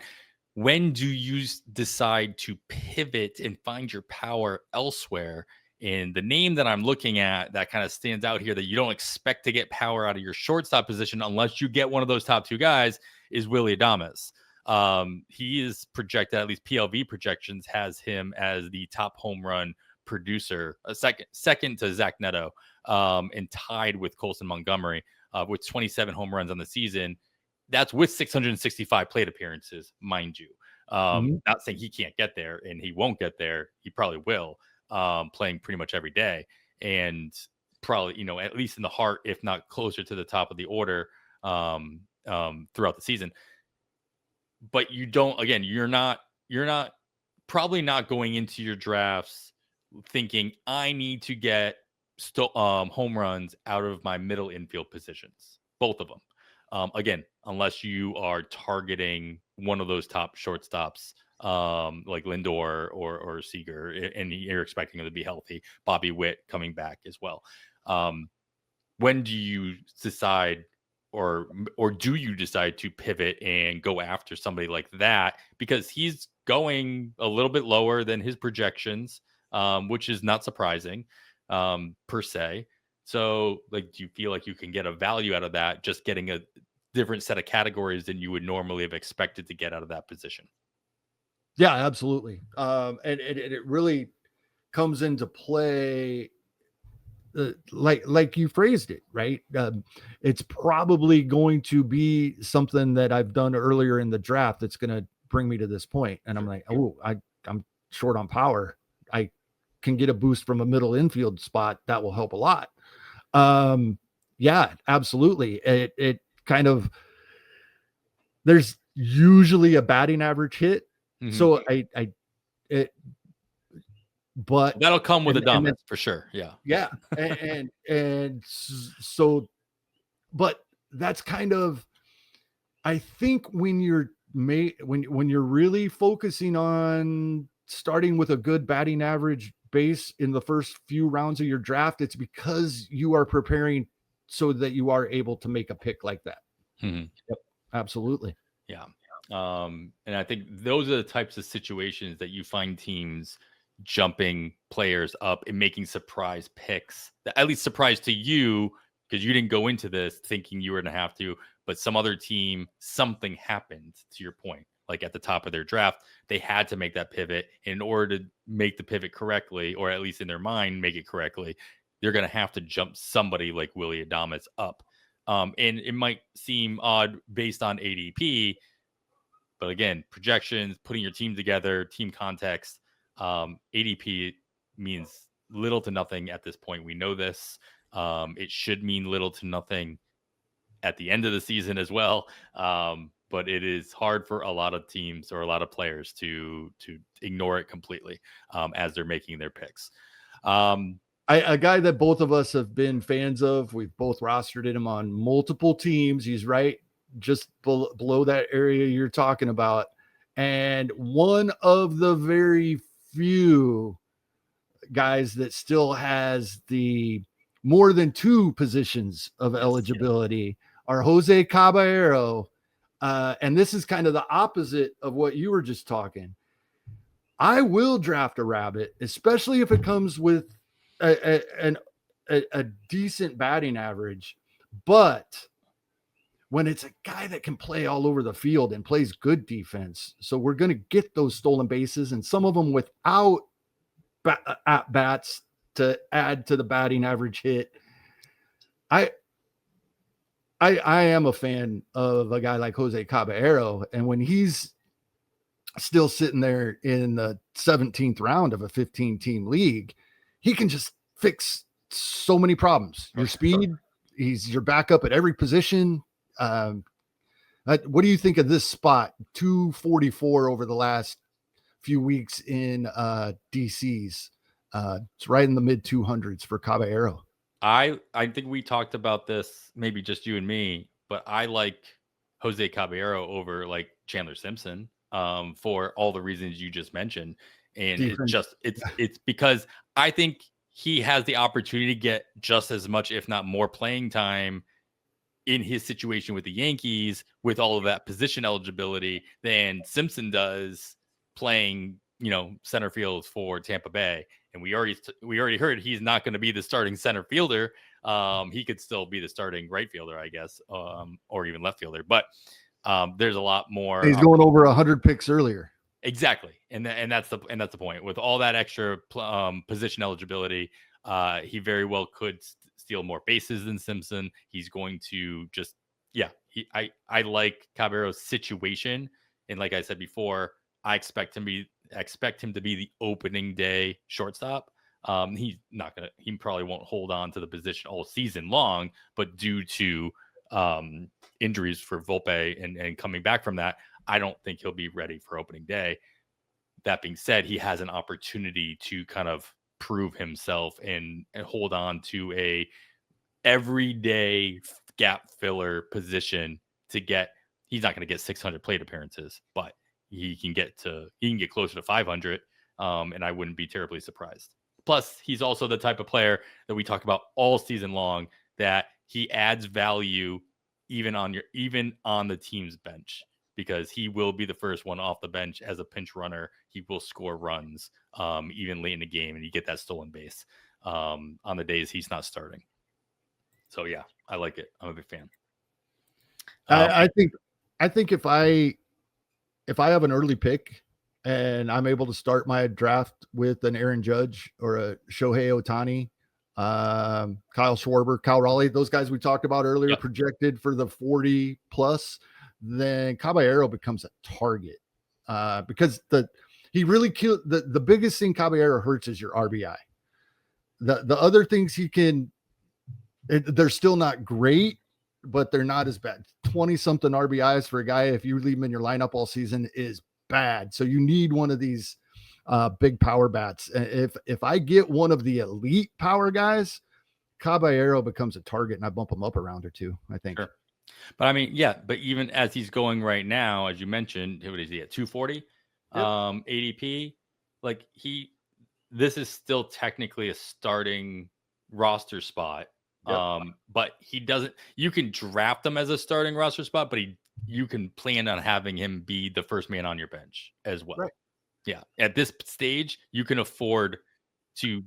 When do you decide to pivot and find your power elsewhere? And the name that I'm looking at that kind of stands out here that you don't expect to get power out of your shortstop position unless you get one of those top 2 guys is Willy Adames. He is projected, at least PLV projections has him as the top home run producer, second to Zach Neto, and tied with Colson Montgomery with 27 home runs on the season. That's with 665 plate appearances, mind you. Not saying he can't get there, and he won't get there. He probably will, playing pretty much every day, and probably, at least in the heart, if not closer to the top of the order throughout the season. But you don't, again, you're not probably not going into your drafts thinking I need to get home runs out of my middle infield positions, both of them. Again, unless you are targeting one of those top shortstops, like Lindor or Seager, and you're expecting them to be healthy. Bobby Witt coming back as well. When do you decide, or do you decide to pivot and go after somebody like that? Because he's going a little bit lower than his projections, which is not surprising per se. So, like, do you feel like you can get a value out of that, just getting a different set of categories than you would normally have expected to get out of that position?
Yeah, absolutely. And it really comes into play like you phrased it, right? It's probably going to be something that I've done earlier in the draft that's going to bring me to this point. And I'm like, oh, I'm short on power. I can get a boost from a middle infield spot. That will help a lot. Yeah, absolutely. It kind of, there's usually a batting average hit.
Mhm.
So but
that'll come with
and-
a dominance for sure. Yeah.
yeah, and so, but that's kind of, I think when you're when you're really focusing on starting with a good batting average base in the first few rounds of your draft, it's because you are preparing so that you are able to make a pick like that.
Mhm.
Yep, absolutely.
Yeah. And I think those are the types of situations that you find teams jumping players up and making surprise picks, at least surprise to you, because you didn't go into this thinking you were going to have to, but some other team, something happened, to your point. Like at the top of their draft, they had to make that pivot. In order to make the pivot correctly, or at least in their mind, make it correctly, they're going to have to jump somebody like Willy Adames up. And it might seem odd based on ADP, but again, projections, putting your team together, team context, ADP means little to nothing at this point. We know this. It should mean little to nothing at the end of the season as well. But it is hard for a lot of teams or a lot of players to ignore it completely as they're making their picks.
A guy that both of us have been fans of, we've both rostered him on multiple teams. He's right just below that area you're talking about. And one of the very few guys that still has the more than two positions of eligibility are Jose Caballero. And this is kind of the opposite of what you were just talking. I will draft a rabbit, especially if it comes with a decent batting average, but when it's a guy that can play all over the field and plays good defense, so we're going to get those stolen bases, and some of them without at bats to add to the batting average hit. I am a fan of a guy like Jose Caballero, and when he's still sitting there in the 17th round of a 15-team league, he can just fix so many problems. Your speed, he's your backup at every position. What do you think of this spot? 244 over the last few weeks in DCs. It's right in the mid 200s for Caballero.
I think we talked about this, maybe just you and me, but I like Jose Caballero over like Chandler Simpson for all the reasons you just mentioned. And it's because I think he has the opportunity to get just as much, if not more, playing time in his situation with the Yankees with all of that position eligibility than Simpson does playing, center field for Tampa Bay. And we already heard he's not going to be the starting center fielder. He could still be the starting right fielder, I guess, or even left fielder. But there's a lot more.
He's going over 100 picks earlier.
Exactly, and that's the point. With all that extra position eligibility, he very well could steal more bases than Simpson. He's going to just I like Caballero's situation, and like I said before, I expect him to be the opening day shortstop. He probably won't hold on to the position all season long, but due to injuries for Volpe and coming back from that, I don't think he'll be ready for opening day. That being said, he has an opportunity to kind of prove himself and hold on to a everyday gap filler position to get. He's not going to get 600 plate appearances, but he can get closer to 500, and I wouldn't be terribly surprised. Plus, he's also the type of player that we talk about all season long, that he adds value even on the team's bench, because he will be the first one off the bench as a pinch runner. He will score runs even late in the game, and you get that stolen base on the days he's not starting. So yeah, I like it. I'm a big fan.
I think if I have an early pick and I'm able to start my draft with an Aaron Judge or a Shohei Ohtani, Kyle Schwarber, Cal Raleigh, those guys we talked about earlier, projected for the 40 plus, then Caballero becomes a target because he really killed the biggest thing Caballero hurts is your RBI. The other things he can, they're still not great, but they're not as bad. 20 something RBIs for a guy, if you leave him in your lineup all season, is bad. So you need one of these big power bats. If I get one of the elite power guys, Caballero becomes a target and I bump him up a round or two, I think.
Sure. But I mean, yeah, but even as he's going right now, as you mentioned, what is he at 240? Yep. ADP, like this is still technically a starting roster spot. Yep. But he doesn't, you can draft him as a starting roster spot, but you can plan on having him be the first man on your bench as well.
Right.
Yeah. At this stage, you can afford to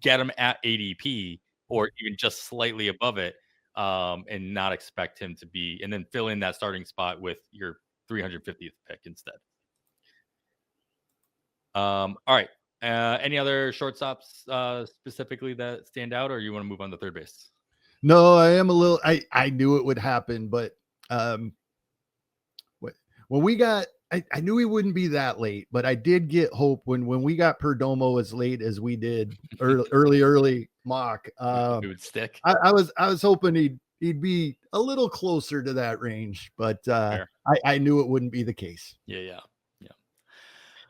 get him at ADP or even just slightly above it, and not expect him to be, and then fill in that starting spot with your 350th pick instead. All right. Any other shortstops specifically that stand out, or you want to move on to third base?
No, I am a little. I knew it would happen, but when we got, I knew he wouldn't be that late, but I did get hope when we got Perdomo as late as we did early mock.
It would stick.
I was hoping he'd be a little closer to that range, but I knew it wouldn't be the case.
Yeah.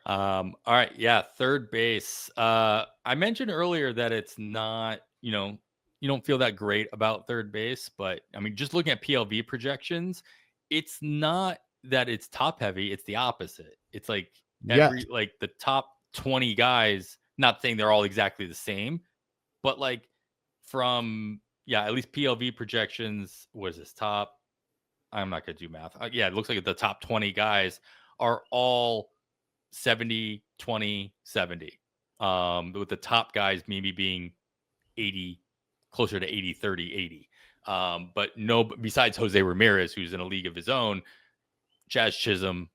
All right. Yeah. Third base. I mentioned earlier that it's not, you don't feel that great about third base, but I mean, just looking at PLV projections, it's not that it's top heavy. It's the opposite. It's like like the top 20 guys, not saying they're all exactly the same, but like from, at least PLV projections, what is this top? I'm not going to do math. It looks like the top 20 guys are all 70, 20, 70. With the top guys maybe being 80, closer to 80, 30, 80. But no, besides Jose Ramirez, who's in a league of his own, Jazz Chisholm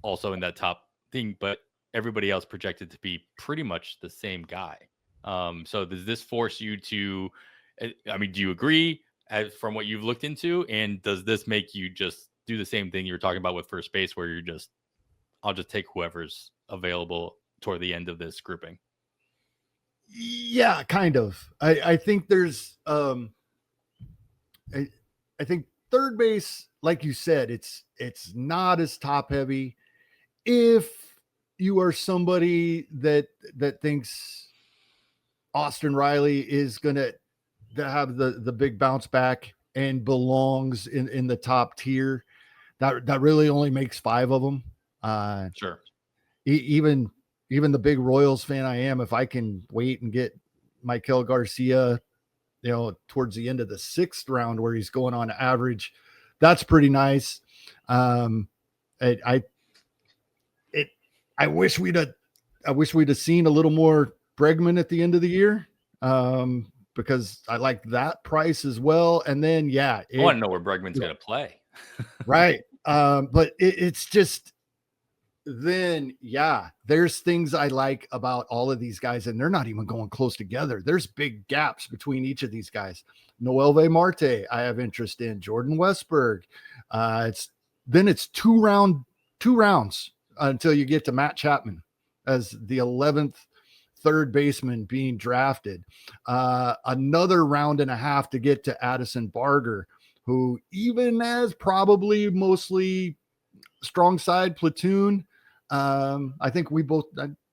also in that top thing, but everybody else projected to be pretty much the same guy. So does this force you to, I mean, do you agree from what you've looked into? And does this make you just do the same thing you were talking about with first base, where I'll just take whoever's available toward the end of this grouping?
Yeah, kind of. I think there's, I think third base, like you said, it's not as top heavy. If you are somebody that thinks Austin Riley is going to have the big bounce back and belongs in the top tier, that really only makes 5 of them.
Sure.
Even the big Royals fan I am, if I can wait and get Michael Garcia, towards the end of the 6th round where he's going on average, that's pretty nice. I wish we'd have seen a little more Bregman at the end of the year, because I like that price as well. And then, I
want to know where Bregman's going to play.
Right. But it's just, then there's things I like about all of these guys, and they're not even going close together. There's big gaps between each of these guys. Noelvi Marte, I have interest in. Jordan Westberg. It's 2 rounds until you get to Matt Chapman as the 11th third baseman being drafted. Another round and a half to get to Addison Barger, who, even as probably mostly strong side platoon, I think we both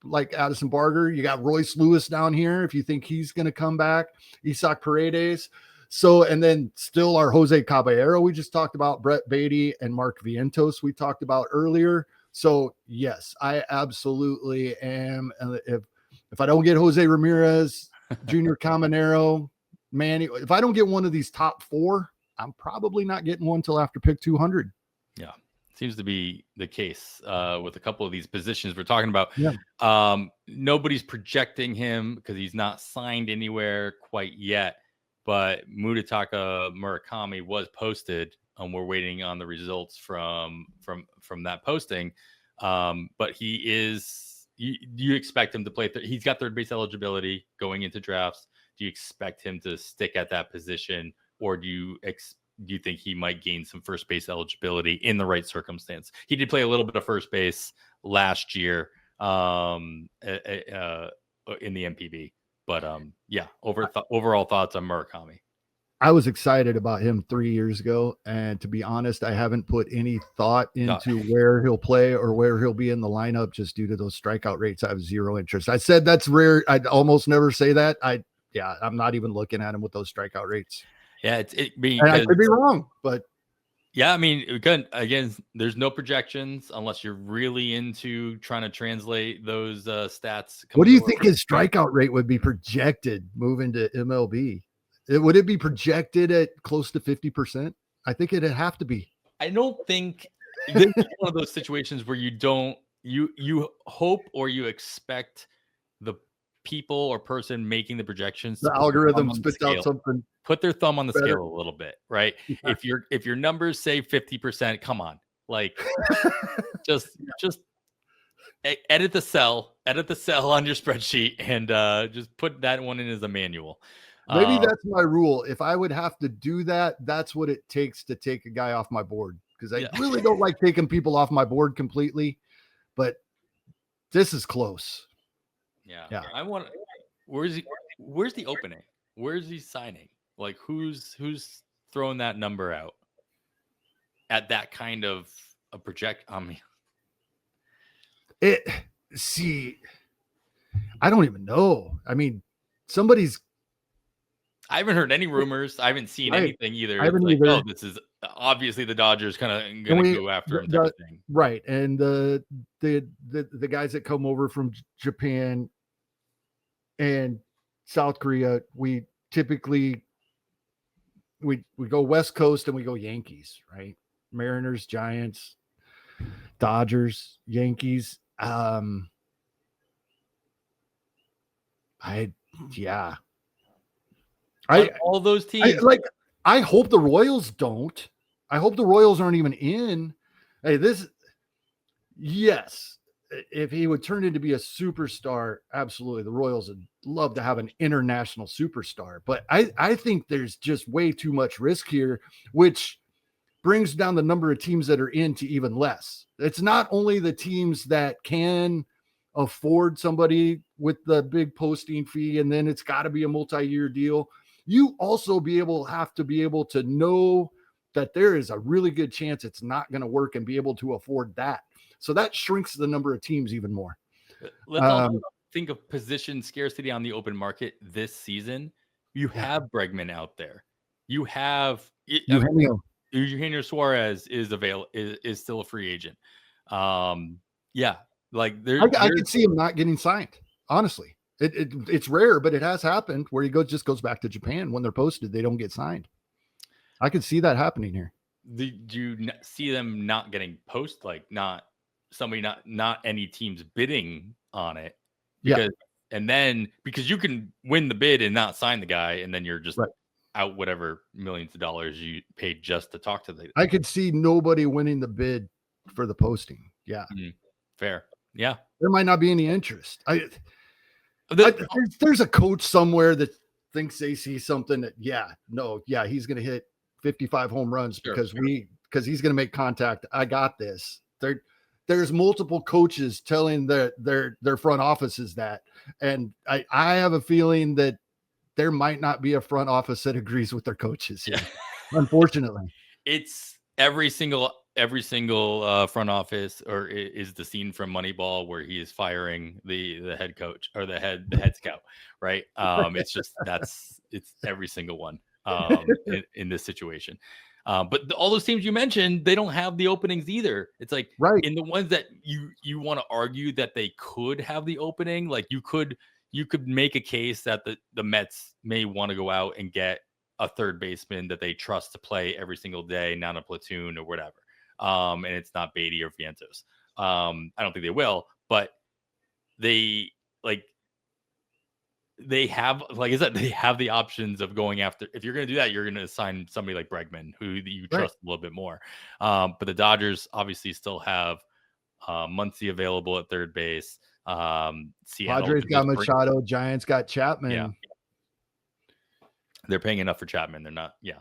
like Addison Barger. You got Royce Lewis down here if you think he's going to come back. Isaac Paredes. So, and then still our Jose Caballero we just talked about, Brett Beatty and Mark Vientos we talked about earlier. So yes, I absolutely am. If I don't get Jose Ramirez, Junior Caminero, Manny, if I don't get one of these top 4, I'm probably not getting one till after pick 200.
Yeah. Seems to be the case with a couple of these positions we're talking about.
Yeah.
Nobody's projecting him because he's not signed anywhere quite yet. But Munetaka Murakami was posted, and we're waiting on the results from that posting. But he is. You expect him to play? He's got third base eligibility going into drafts. Do you expect him to stick at that position, or do you think he might gain some first base eligibility in the right circumstance? He did play a little bit of first base last year in the MPB, but overall thoughts on Murakami.
I was excited about him 3 years ago, and to be honest, I haven't put any thought into where he'll play or where he'll be in the lineup just due to those strikeout rates. I have zero interest. I said that's rare. I'd almost never say that. I'm not even looking at him with those strikeout rates.
Yeah,
and I could be wrong, but
yeah, I mean, again, there's no projections unless you're really into trying to translate those stats.
What do you think his strikeout rate would be projected moving to MLB? Would it be projected at close to 50%? I think it'd have to be.
I don't think this is one of those situations where you hope or you expect the people or person making the projections,
the algorithm spits out something,
put their thumb on the scale a little bit, right? Yeah. If your numbers say 50%, come on, like just edit the cell on your spreadsheet and just put that one in as a manual.
Maybe that's my rule. If I would have to do that, that's what it takes to take a guy off my board, because I really don't like taking people off my board completely, but this is close.
Yeah. I want. Where's the opening? Where's he signing? Like who's throwing that number out at that kind of a project? I mean,
I don't even know. I mean,
I haven't heard any rumors. I haven't seen anything either. I haven't either. Oh, this is obviously the Dodgers kind of going to go after him. Type of thing.
Right. And the guys that come over from Japan and South Korea, we typically we go West Coast and we go Yankees, right? Mariners, Giants, Dodgers, Yankees.
All those teams.
I hope the Royals don't. I hope the Royals aren't even in. Yes, if he would turn into be a superstar, absolutely. The Royals would love to have an international superstar. But I think there's just way too much risk here, which brings down the number of teams that are in to even less. It's not only the teams that can afford somebody with the big posting fee, and then it's got to be a multi-year deal. You also have to be able to know that there is a really good chance it's not going to work and be able to afford that. So that shrinks the number of teams even more.
Let's also think of position scarcity on the open market this season. You have Bregman out there. You have Eugenio Suarez is still a free agent. Like
I could see him not getting signed. Honestly, it's rare, but it has happened where he goes back to Japan when they're posted. They don't get signed. I could see that happening here.
Do you see them not getting post? Like not any teams bidding on it? Because you can win the bid and not sign the guy, and then you're just out whatever millions of dollars you paid just to talk to the.
I could see nobody winning the bid for the posting. Yeah,
fair. Yeah,
there might not be any interest. There's a coach somewhere that thinks they see something that he's going to hit 55 home runs because he's going to make contact. I got this. There's multiple coaches telling their front offices that, and I have a feeling that there might not be a front office that agrees with their coaches here. Unfortunately,
it's every single front office, or is the scene from Moneyball where he is firing the head coach or the head scout, right? It's just it's every single one in this situation. But all those teams you mentioned, they don't have the openings either. It's like in the ones that you want to argue that they could have the opening, like you could make a case that the Mets may want to go out and get a third baseman that they trust to play every single day, not a platoon or whatever. And it's not Beatty or Vientos. I don't think they will, but they have, like I said, they have the options of going after. If you're going to do that, you're going to sign somebody like Bregman, who you trust a little bit more. But the Dodgers obviously still have Muncy available at third base. Seattle,
Padres got Machado. Giants got Chapman.
Yeah, they're paying enough for Chapman. They're not. Yeah.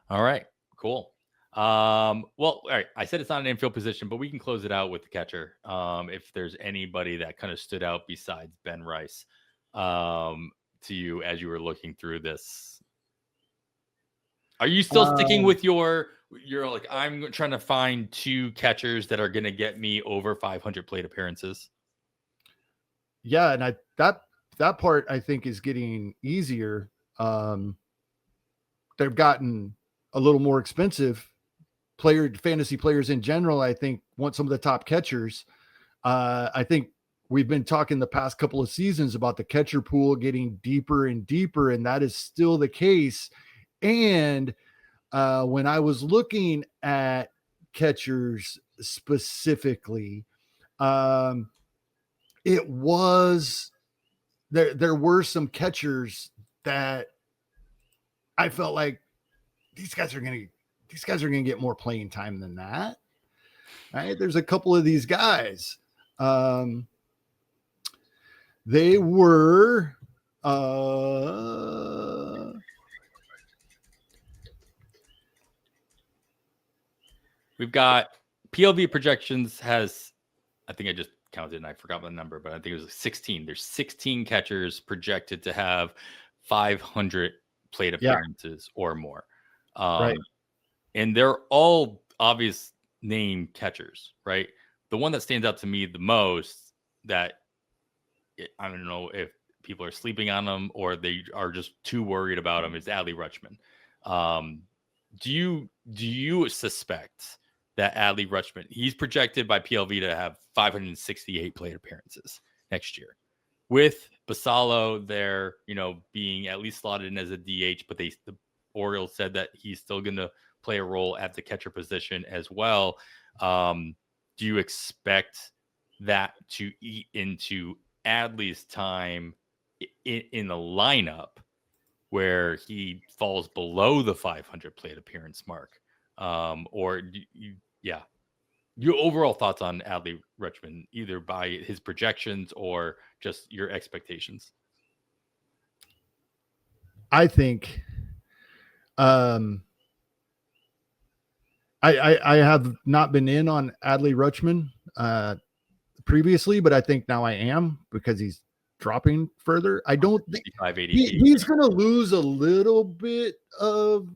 All right, cool. Well, all right. I said it's not an infield position, but we can close it out with the catcher. If there's anybody that kind of stood out besides Ben Rice, to you as you were looking through this Are you still sticking with you're like, I'm trying to find 2 catchers that are going to get me over 500 plate appearances?
Yeah, and that part I think is getting easier. They've gotten a little more expensive. Fantasy players in general, I think, want some of the top catchers. I think we've been talking the past couple of seasons about the catcher pool getting deeper and deeper, and that is still the case. And when I was looking at catchers specifically, it was there were some catchers that I felt like these guys are going to get more playing time than that. Right? There's a couple of these guys. They were
we've got PLV projections has, I think I just counted and I forgot the number, but I think it was 16. There's 16 catchers projected to have 500 plate appearances or more.
right.
And they're all obvious name catchers, right? The one that stands out to me the most that I don't know if people are sleeping on him or they are just too worried about him is Adley Rutschman. Do you suspect that Adley Rutschman, he's projected by PLV to have 568 plate appearances next year, with Basallo there, being at least slotted in as a DH, but the Orioles said that he's still going to play a role at the catcher position as well. Do you expect that to eat into Adley's time in the lineup where he falls below the 500 plate appearance mark? Your overall thoughts on Adley Rutschman, either by his projections or just your expectations?
I think I have not been in on Adley Rutschman previously, but I think now I am because he's dropping further. I don't think he's going to lose a little bit of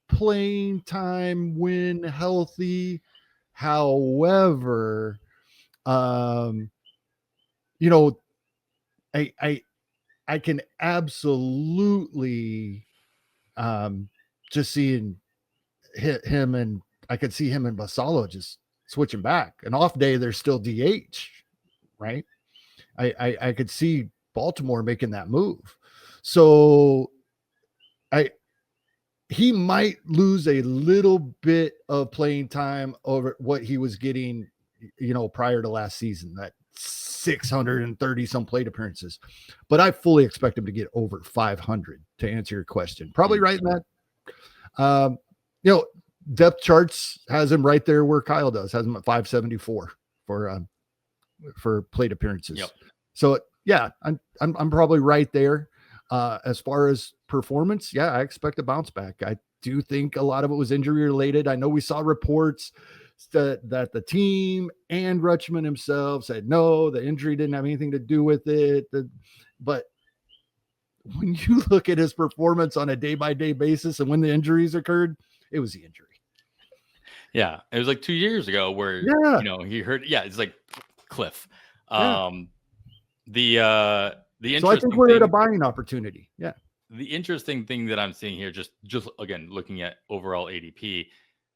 playing time when healthy. However, I can absolutely just see him, and I could see him and Basallo just switching back. An off day, they're still DH, right? I could see Baltimore making that move. So he might lose a little bit of playing time over what he was getting, prior to last season, that 630 some plate appearances, but I fully expect him to get over 500 to answer your question. Probably right in that. Depth charts has him right there where Kyle does, has him at 574 for plate appearances.
Yep.
So yeah, I'm probably right there. As far as performance, yeah, I expect a bounce back. I do think a lot of it was injury related. I know we saw reports that the team and Rutschman himself said, no, the injury didn't have anything to do with it. But when you look at his performance on a day-by-day basis and when the injuries occurred, it was the injury.
Yeah. It was like 2 years ago where, he heard, it's like cliff.
Yeah.
So
I think we're at a buying opportunity. Yeah.
The interesting thing that I'm seeing here, just again, looking at overall ADP,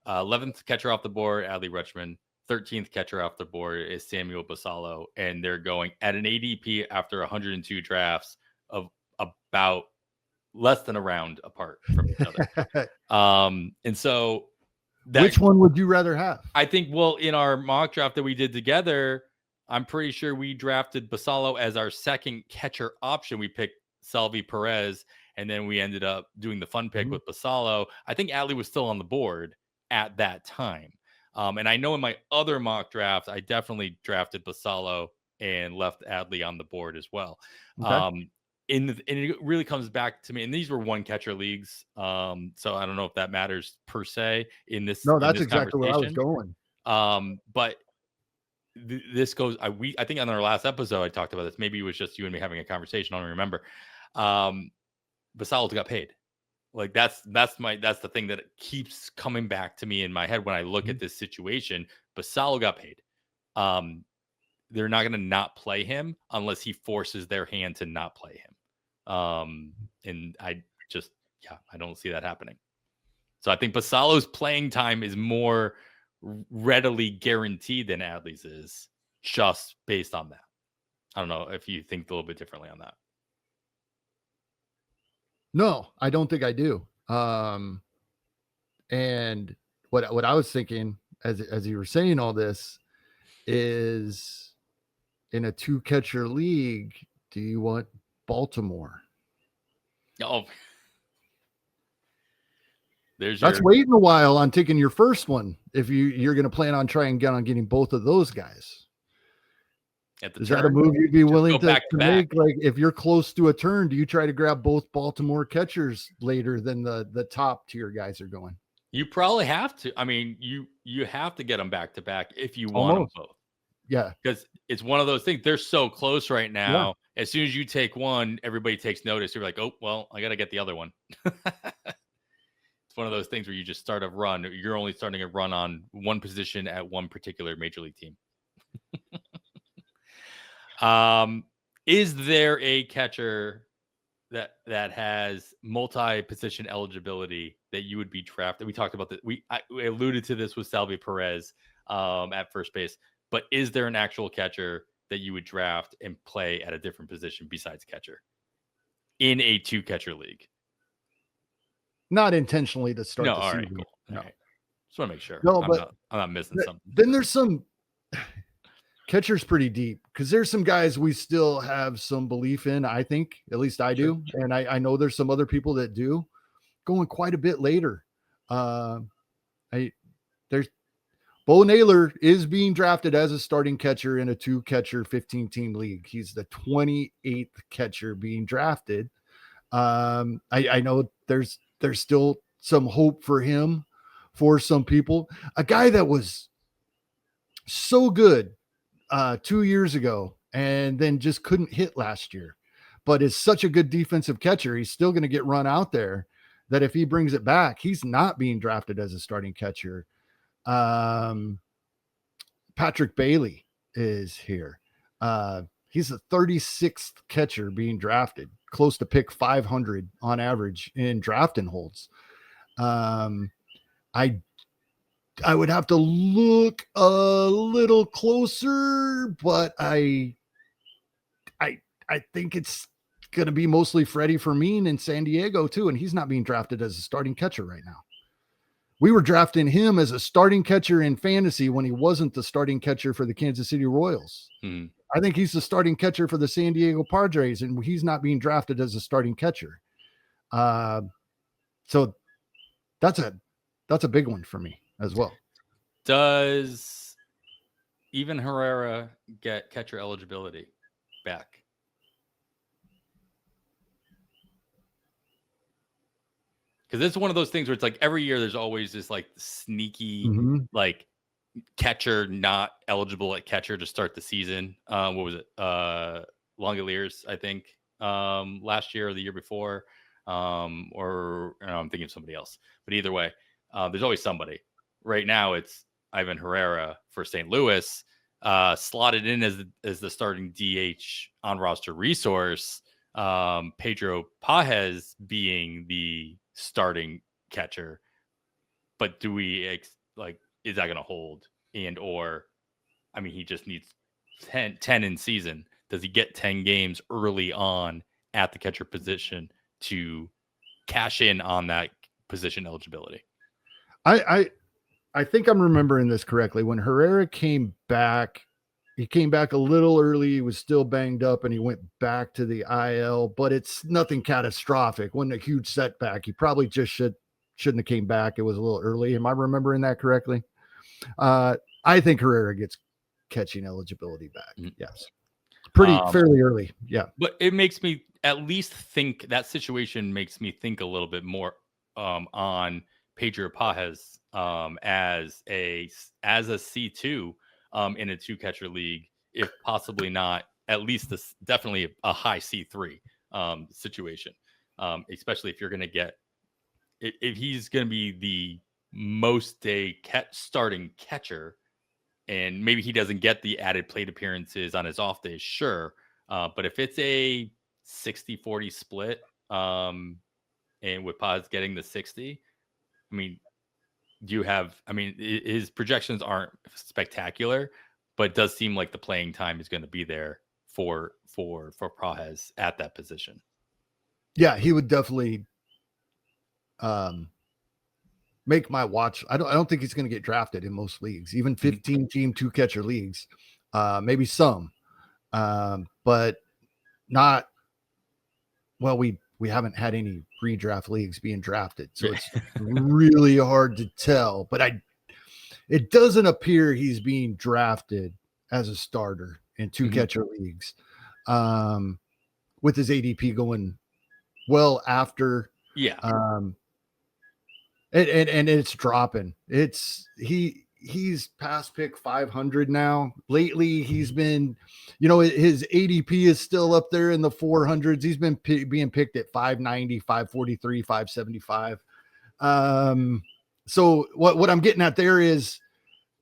11th catcher off the board, Adley Rutschman. 13th catcher off the board is Samuel Basallo. And they're going at an ADP after 102 drafts of about less than a round apart from each other. And so
which one would you rather have?
I think, in our mock draft that we did together, I'm pretty sure we drafted Basallo as our second catcher option. We picked Salvi Perez, and then we ended up doing the fun pick with Basallo. I think Adley was still on the board at that time. And I know in my other mock draft, I definitely drafted Basallo and left Adley on the board as well. Okay. And it really comes back to me, and these were one catcher leagues. So I don't know if that matters per se in this.
No, that's exactly where I was going.
But this goes, I think on our last episode, I talked about this. Maybe it was just you and me having a conversation. I don't remember. Basallo got paid. Like that's the thing that keeps coming back to me in my head when I look at this situation. Basalo got paid. They're not going to not play him unless he forces their hand to not play him. And I don't see that happening. So I think Basalo's playing time is more readily guaranteed than Adley's is, just based on that. I don't know if you think a little bit differently on that.
No, I don't think I do. And what I was thinking as you were saying all this is, in a 2-catcher league, do you want Baltimore?
Oh,
That's waiting a while on taking your first one if you're going to plan on getting both of those guys. Is that a move you'd be willing to make? Like, if you're close to a turn, do you try to grab both Baltimore catchers later than the top tier guys are going?
You probably have to. I mean, you have to get them back to back if you want them both.
Yeah,
because it's one of those things. They're so close right now. Yeah. As soon as you take one, everybody takes notice. You're like, oh, well, I got to get the other one. It's one of those things where you just start a run. You're only starting a run on one position at one particular major league team. Is there a catcher that has multi-position eligibility that you would be drafted? We talked about that. We alluded to this with Salvi Perez at first base. But is there an actual catcher that you would draft and play at a different position besides catcher in a 2-catcher league?
Not intentionally to start the season.
Right, cool. No. All right. Just want to make sure.
No,
I'm not missing something.
Then there's some catcher's pretty deep, because there's some guys we still have some belief in. I think, at least I do. Sure. And I know there's some other people that do, going quite a bit later. Bo Naylor is being drafted as a starting catcher in a 2-catcher 15-team league. He's the 28th catcher being drafted. I know there's still some hope for him for some people. A guy that was so good 2 years ago and then just couldn't hit last year, but is such a good defensive catcher. He's still going to get run out there, that if he brings it back, he's not being drafted as a starting catcher. Patrick Bailey is here. He's the 36th catcher being drafted, close to pick 500 on average in drafting holds. I would have to look a little closer, but I think it's going to be mostly Freddie Fermin in San Diego too, and he's not being drafted as a starting catcher right now. We were drafting him as a starting catcher in fantasy when he wasn't the starting catcher for the Kansas City Royals. I think he's the starting catcher for the San Diego Padres, and he's not being drafted as a starting catcher. So that's a big one for me as well.
Does even Herrera get catcher eligibility back? Because it's one of those things where it's like every year there's always this like sneaky like catcher not eligible at catcher to start the season. What was it? Langoliers, I think, last year or the year before. Or I'm thinking of somebody else. But either way, there's always somebody. Right now it's Ivan Herrera for St. Louis, slotted in as the starting DH on roster resource. Pedro Pages being the starting catcher, but do we is that going to hold? And or I mean, he just needs 10 in season. Does he get 10 games early on at the catcher position to cash in on that position eligibility?
I think I'm remembering this correctly. When Herrera came back, he came back a little early. He was still banged up and he went back to the IL, but it's nothing catastrophic. Wasn't a huge setback. He probably just shouldn't have came back. It was a little early. Am I remembering that correctly? I think Herrera gets catching eligibility back. Yes. Fairly early. Yeah.
But it makes me at least think that situation makes me think a little bit more on Pedro Pages as a C2 in a 2-catcher league, if possibly not, at least definitely a high C3 situation, especially if you're going to get if he's going to be the most day starting catcher, and maybe he doesn't get the added plate appearances on his off days, sure. But if it's a 60-40 split, and with Paz getting the 60, I mean, his projections aren't spectacular, but it does seem like the playing time is going to be there for Paz at that position.
Yeah, he would definitely make my watch. I don't think he's going to get drafted in most leagues, even 15 team 2 catcher leagues, maybe some, but not. Well, we haven't had any pre-draft leagues being drafted, so it's really hard to tell. But it doesn't appear he's being drafted as a starter in 2 catcher leagues, with his ADP going well after.
Yeah.
And it's dropping. He's past pick 500 now. Lately, he's been, his ADP is still up there in the 400s. He's been being picked at 590, 543, 575. So what I'm getting at there is,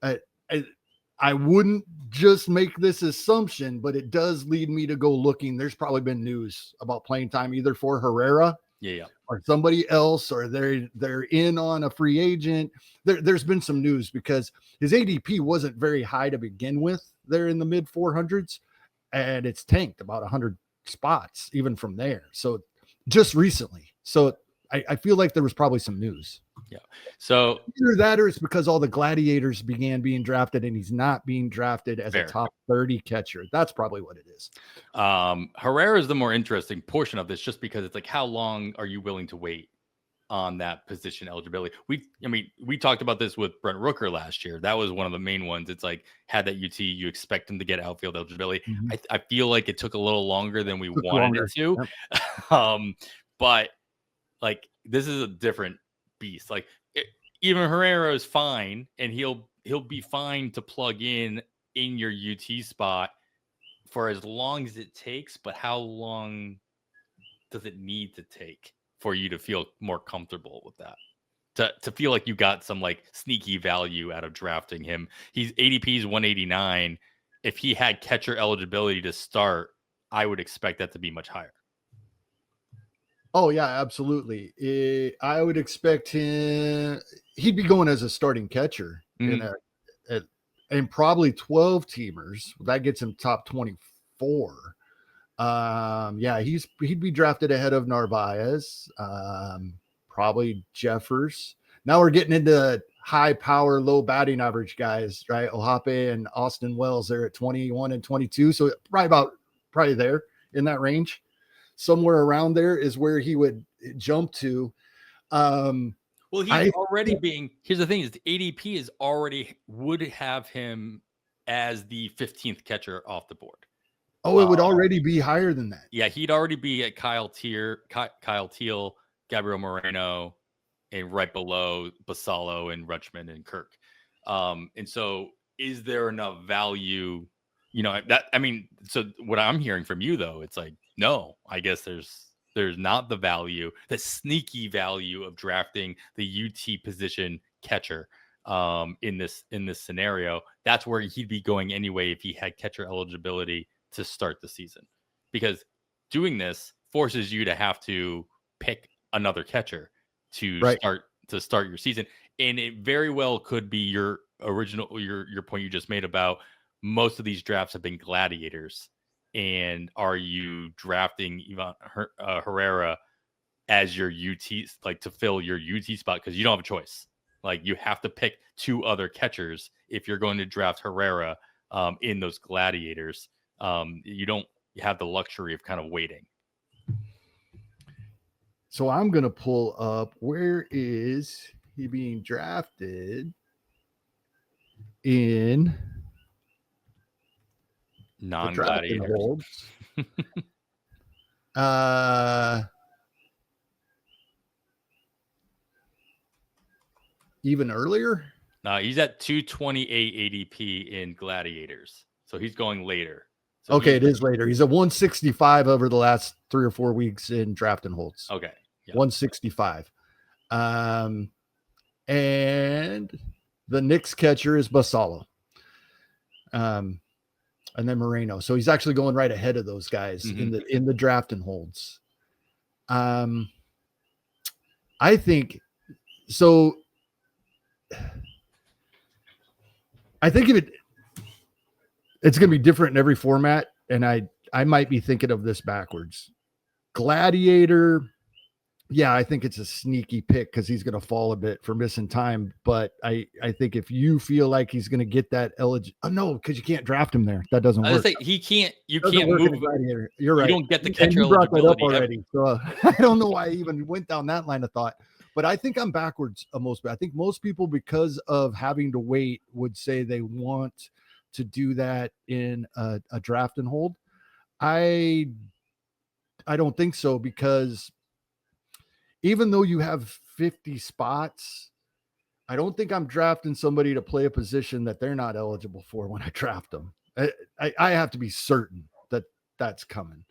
I wouldn't just make this assumption, but it does lead me to go looking. There's probably been news about playing time either for Herrera, or somebody else, or they're in on a free agent. There's been some news because his ADP wasn't very high to begin with. They're in the mid 400s, and it's tanked about 100 spots even from there. So just recently. So I feel like there was probably some news.
Yeah. So
either that or it's because all the gladiators began being drafted and he's not being drafted as a top 30 catcher. That's probably what it is.
Herrera is the more interesting portion of this, just because it's like, how long are you willing to wait on that position eligibility? We talked about this with Brent Rooker last year. That was one of the main ones. It's like, had that UT, you expect him to get outfield eligibility. I feel like it took a little longer than we wanted it to. Yep. But like, this is a different beast. Like, even Herrera is fine, and he'll be fine to plug in your UT spot for as long as it takes. But how long does it need to take for you to feel more comfortable with that? To feel like you got some like sneaky value out of drafting him. His ADP is 189. If he had catcher eligibility to start, I would expect that to be much higher.
Oh yeah, absolutely. I would expect he'd be going as a starting catcher in probably 12 teamers. That gets him top 24. He'd be drafted ahead of Narvaez, probably Jeffers. Now we're getting into high power, low batting average guys, right? Ohape and Austin Wells, they're at 21 and 22. So probably there in that range. Somewhere around there is where he would jump to.
Well, he's already here's the thing is the ADP is already would have him as the 15th catcher off the board.
Oh, it would already be higher than that.
Yeah, he'd already be at Kyle Teal, Gabriel Moreno, and right below Basallo and Rutschman and Kirk. And so is there enough value? So what I'm hearing from you though, it's like, no, I guess there's not the value, the sneaky value of drafting the UT position catcher in this scenario. That's where he'd be going anyway if he had catcher eligibility to start the season, because doing this forces you to have to pick another catcher to start your season. And it very well could be your point you just made about most of these drafts have been gladiators. And are you drafting Ivan Herrera as your UT, like to fill your UT spot? Because you don't have a choice. Like, you have to pick 2 other catchers if you're going to draft Herrera in those gladiators. You don't have the luxury of kind of waiting.
So I'm going to pull up, where is he being drafted in
non-gladiators?
Even earlier?
He's at 228 ADP in gladiators. So he's going later. So
okay, it is later. He's at 165 over the last 3 or 4 weeks in draft and holds.
Okay.
Yeah. 165. And the Knicks catcher is Basalo. And then Moreno. So he's actually going right ahead of those guys in the draft and holds. I think so. I think it's going to be different in every format, and I might be thinking of this backwards. Gladiator, yeah, I think it's a sneaky pick because he's going to fall a bit for missing time. But I think if you feel like he's going to get that no, because you can't draft him there. That doesn't work.
He can't. You can't move.
You're right.
You don't get the catcher
brought that up
eligibility
already. So I don't know why I even went down that line of thought. But I think I'm backwards almost. I think most people, because of having to wait, would say they want to do that in a draft and hold. I don't think so, because even though you have 50 spots, I don't think I'm drafting somebody to play a position that they're not eligible for when I draft them. I have to be certain that that's coming.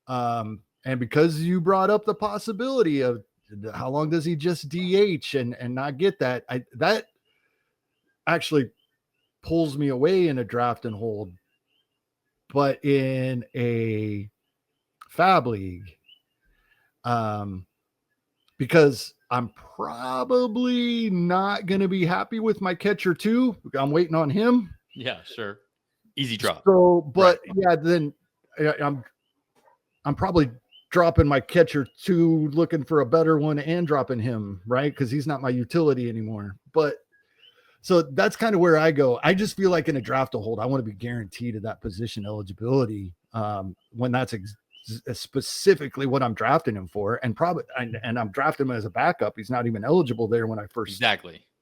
And because you brought up the possibility of how long does he just DH and not get that, that actually pulls me away in a draft and hold. But in a FAAB league, because I'm probably not going to be happy with my catcher too. I'm waiting on him.
Yeah, sure. Easy drop.
So, but yeah, then I'm probably dropping my catcher too, looking for a better one and dropping him, right? Because he's not my utility anymore. But so that's kind of where I go. I just feel like in a draft to hold, I want to be guaranteed of that position eligibility when that's specifically what I'm drafting him for. And and I'm drafting him as a backup. He's not even eligible there when I first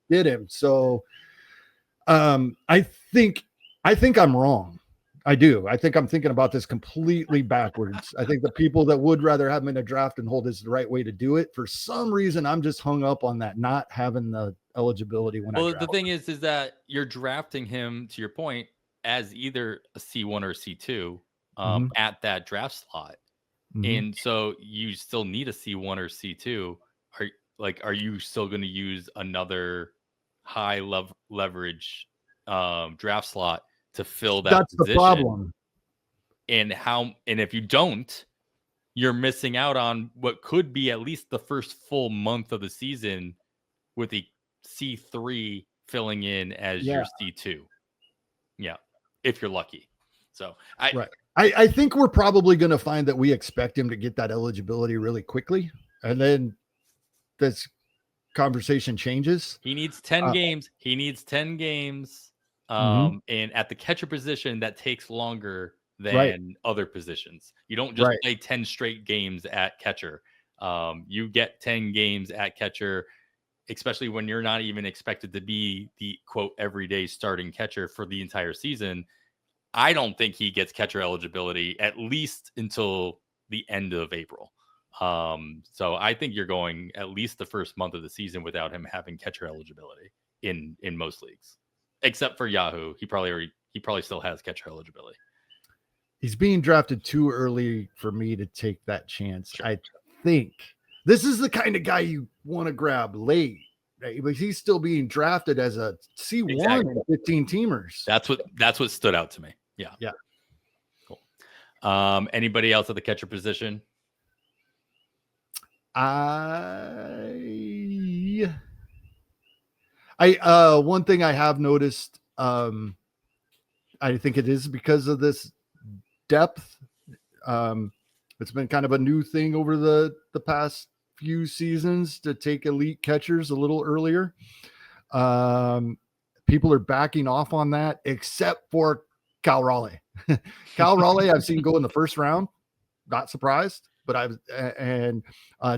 did him. So I think I'm wrong. I do. I think I'm thinking about this completely backwards. I think the people that would rather have him in a draft and hold is the right way to do it. For some reason, I'm just hung up on that, not having the eligibility when
the thing is that you're drafting him, to your point, as either a C1 or C2 at that draft slot. And so you still need a C1 or C2. Are you still going to use another high leverage draft slot to fill that
That's
position?
The problem.
And if you don't, you're missing out on what could be at least the first full month of the season with a C3 filling in as your C2. Yeah, if you're lucky. So
I think we're probably going to find that we expect him to get that eligibility really quickly, and then this conversation changes.
He needs 10 games. He needs 10 games. And at the catcher position, that takes longer than other positions. You don't just play 10 straight games at catcher. You get 10 games at catcher, especially when you're not even expected to be the quote everyday starting catcher for the entire season. I don't think he gets catcher eligibility at least until the end of April. So I think you're going at least the first month of the season without him having catcher eligibility in most leagues, except for Yahoo. He probably still has catcher eligibility.
He's being drafted too early for me to take that chance. Sure. I think this is the kind of guy you want to grab late, right? But he's still being drafted as a C1 in 15 teamers.
That's what stood out to me. Yeah. Cool. Anybody else at the catcher position?
One thing I have noticed, I think it is because of this depth. It's been kind of a new thing over the past few seasons to take elite catchers a little earlier. People are backing off on that, except for Cal Raleigh. Cal Raleigh, I've seen go in the first round. Not surprised, but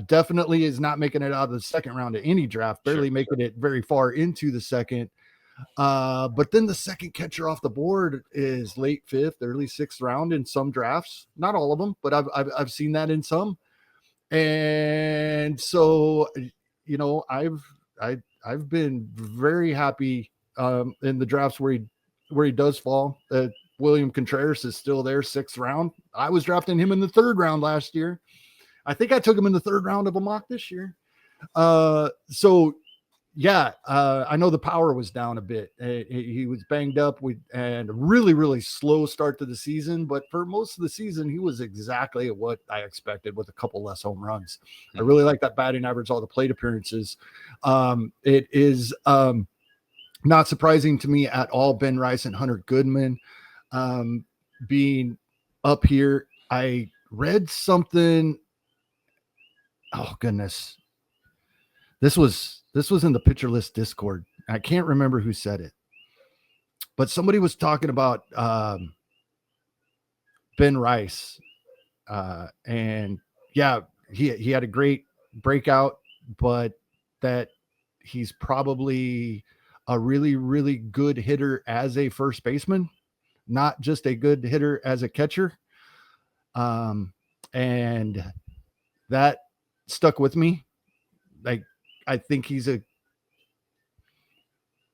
definitely is not making it out of the second round of any draft, barely making it very far into the second. But then the second catcher off the board is late fifth, early sixth round in some drafts. Not all of them, but I've seen that in some. And so, I've been very happy in the drafts where he does fall. William Contreras is still there, sixth round. I was drafting him in the third round last year. I think I took him in the third round of a mock this year. So yeah, I know the power was down a bit. He was banged up and a really, really slow start to the season. But for most of the season, he was exactly what I expected with a couple less home runs. I really like that batting average, all the plate appearances. It is not surprising to me at all. Ben Rice and Hunter Goodman being up here. I read something. Oh goodness. This was in the Pitcher List Discord. I can't remember who said it, but somebody was talking about Ben Rice, and yeah, he had a great breakout, but that he's probably a really, really good hitter as a first baseman, not just a good hitter as a catcher. And that stuck with me. Like, I think he's gonna,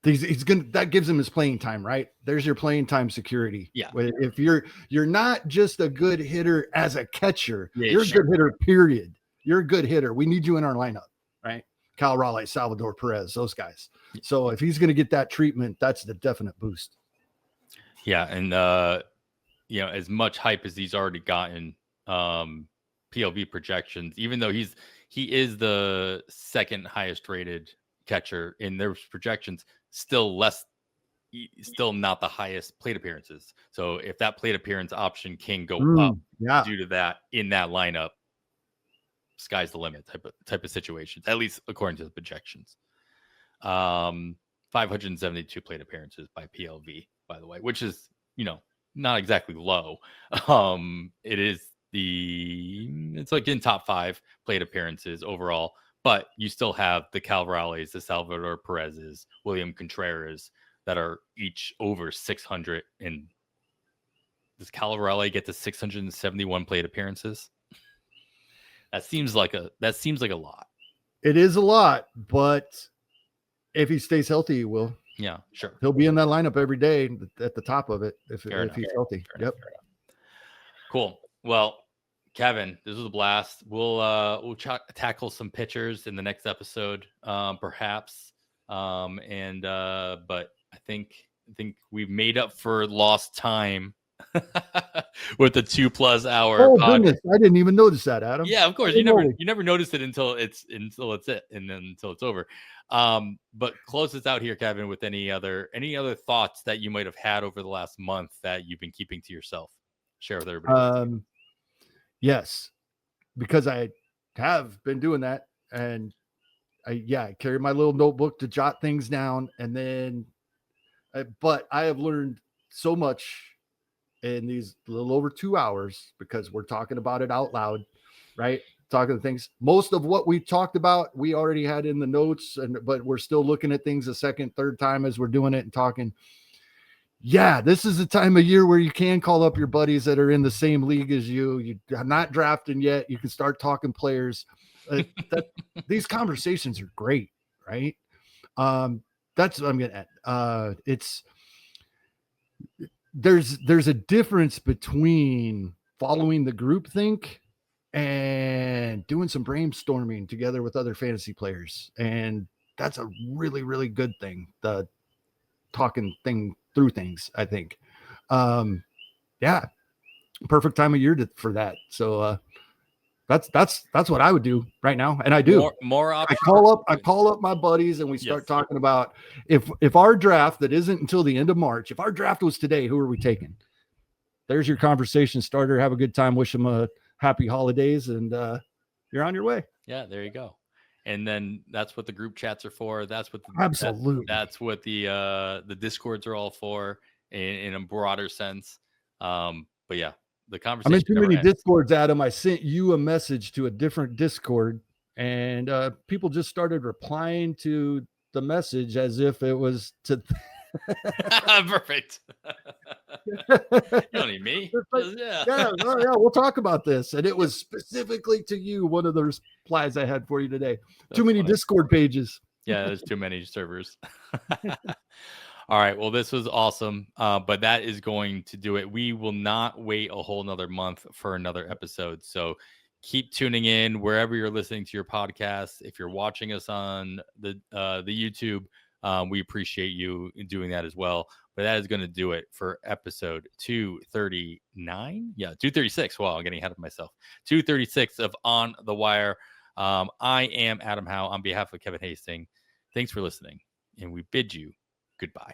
that gives him his playing time, right? There's your playing time security.
Yeah.
If you're not just a good hitter as a catcher, you're
sure.
a good hitter, period. You're a good hitter. We need you in our lineup, right? Kyle Raleigh, Salvador Perez, those guys. So if he's going to get that treatment, that's the definite boost.
Yeah. And, as much hype as he's already gotten, PLV projections, even though he is the second highest rated catcher in their projections, still not the highest plate appearances. So if that plate appearance option can go up due to that in that lineup, sky's the limit type of situations, at least according to the projections. 572 plate appearances by PLV, by the way, which is, not exactly low. It's like in top 5 plate appearances overall, but you still have the Cal Raleighs, the Salvador Perez's, William Contreras that are each over 600. And does Cal Raleigh get to 671 plate appearances? That seems like a lot.
It is a lot, but if he stays healthy, he will.
Yeah, sure.
He'll be in that lineup every day at the top of it if he's healthy. Yep.
Cool. Well, Kevin, this was a blast. We'll tackle some pitchers in the next episode, perhaps. But I think we've made up for lost time with the 2+ hour.
Oh goodness, I didn't even notice that, Adam.
Yeah, of course. You never notice it until it's it, and then until it's over. But close us out here, Kevin, with any other thoughts that you might have had over the last month that you've been keeping to yourself. Share with everybody.
Yes, because I have been doing that, and I carry my little notebook to jot things down, and then, but I have learned so much in these little over 2 hours because we're talking about it out loud, right? Talking things. Most of what we talked about, we already had in the notes, but we're still looking at things a second, third time as we're doing it and talking. Yeah, this is the time of year where you can call up your buddies that are in the same league as you. You're not drafting yet. You can start talking players. These conversations are great, right? That's what I'm getting at. There's a difference between following the groupthink and doing some brainstorming together with other fantasy players, and that's a really, really good thing. The talking thing through things, I think. Yeah, perfect time of year for that. So that's what I would do right now, and I do.
More options.
I call up my buddies, and we start talking about if our draft that isn't until the end of March, if our draft was today, who are we taking? There's your conversation starter. Have a good time. Wish them a happy holidays, and you're on your way.
Yeah, there you go. And then that's what the group chats are for. That's what
absolutely.
That's what the Discords are all for in a broader sense. But yeah, the conversation.
I'm in too many Discords, Adam. I sent you a message to a different Discord, and people just started replying to the message as if it was to.
Perfect. You don't need me.
Yeah. We'll talk about this. And it was specifically to you. One of the replies I had for you today. That's too many funny. Discord pages.
Yeah, there's too many servers. All right. Well, this was awesome. But that is going to do it. We will not wait a whole nother month for another episode. So Keep tuning in wherever you're listening to your podcast. If you're watching us on the YouTube, we appreciate you doing that as well. But that is going to do it for episode 239. Yeah, 236. Wow, I'm getting ahead of myself. 236 of On the Wire. I am Adam Howe on behalf of Kevin Hasting. Thanks for listening, and we bid you goodbye.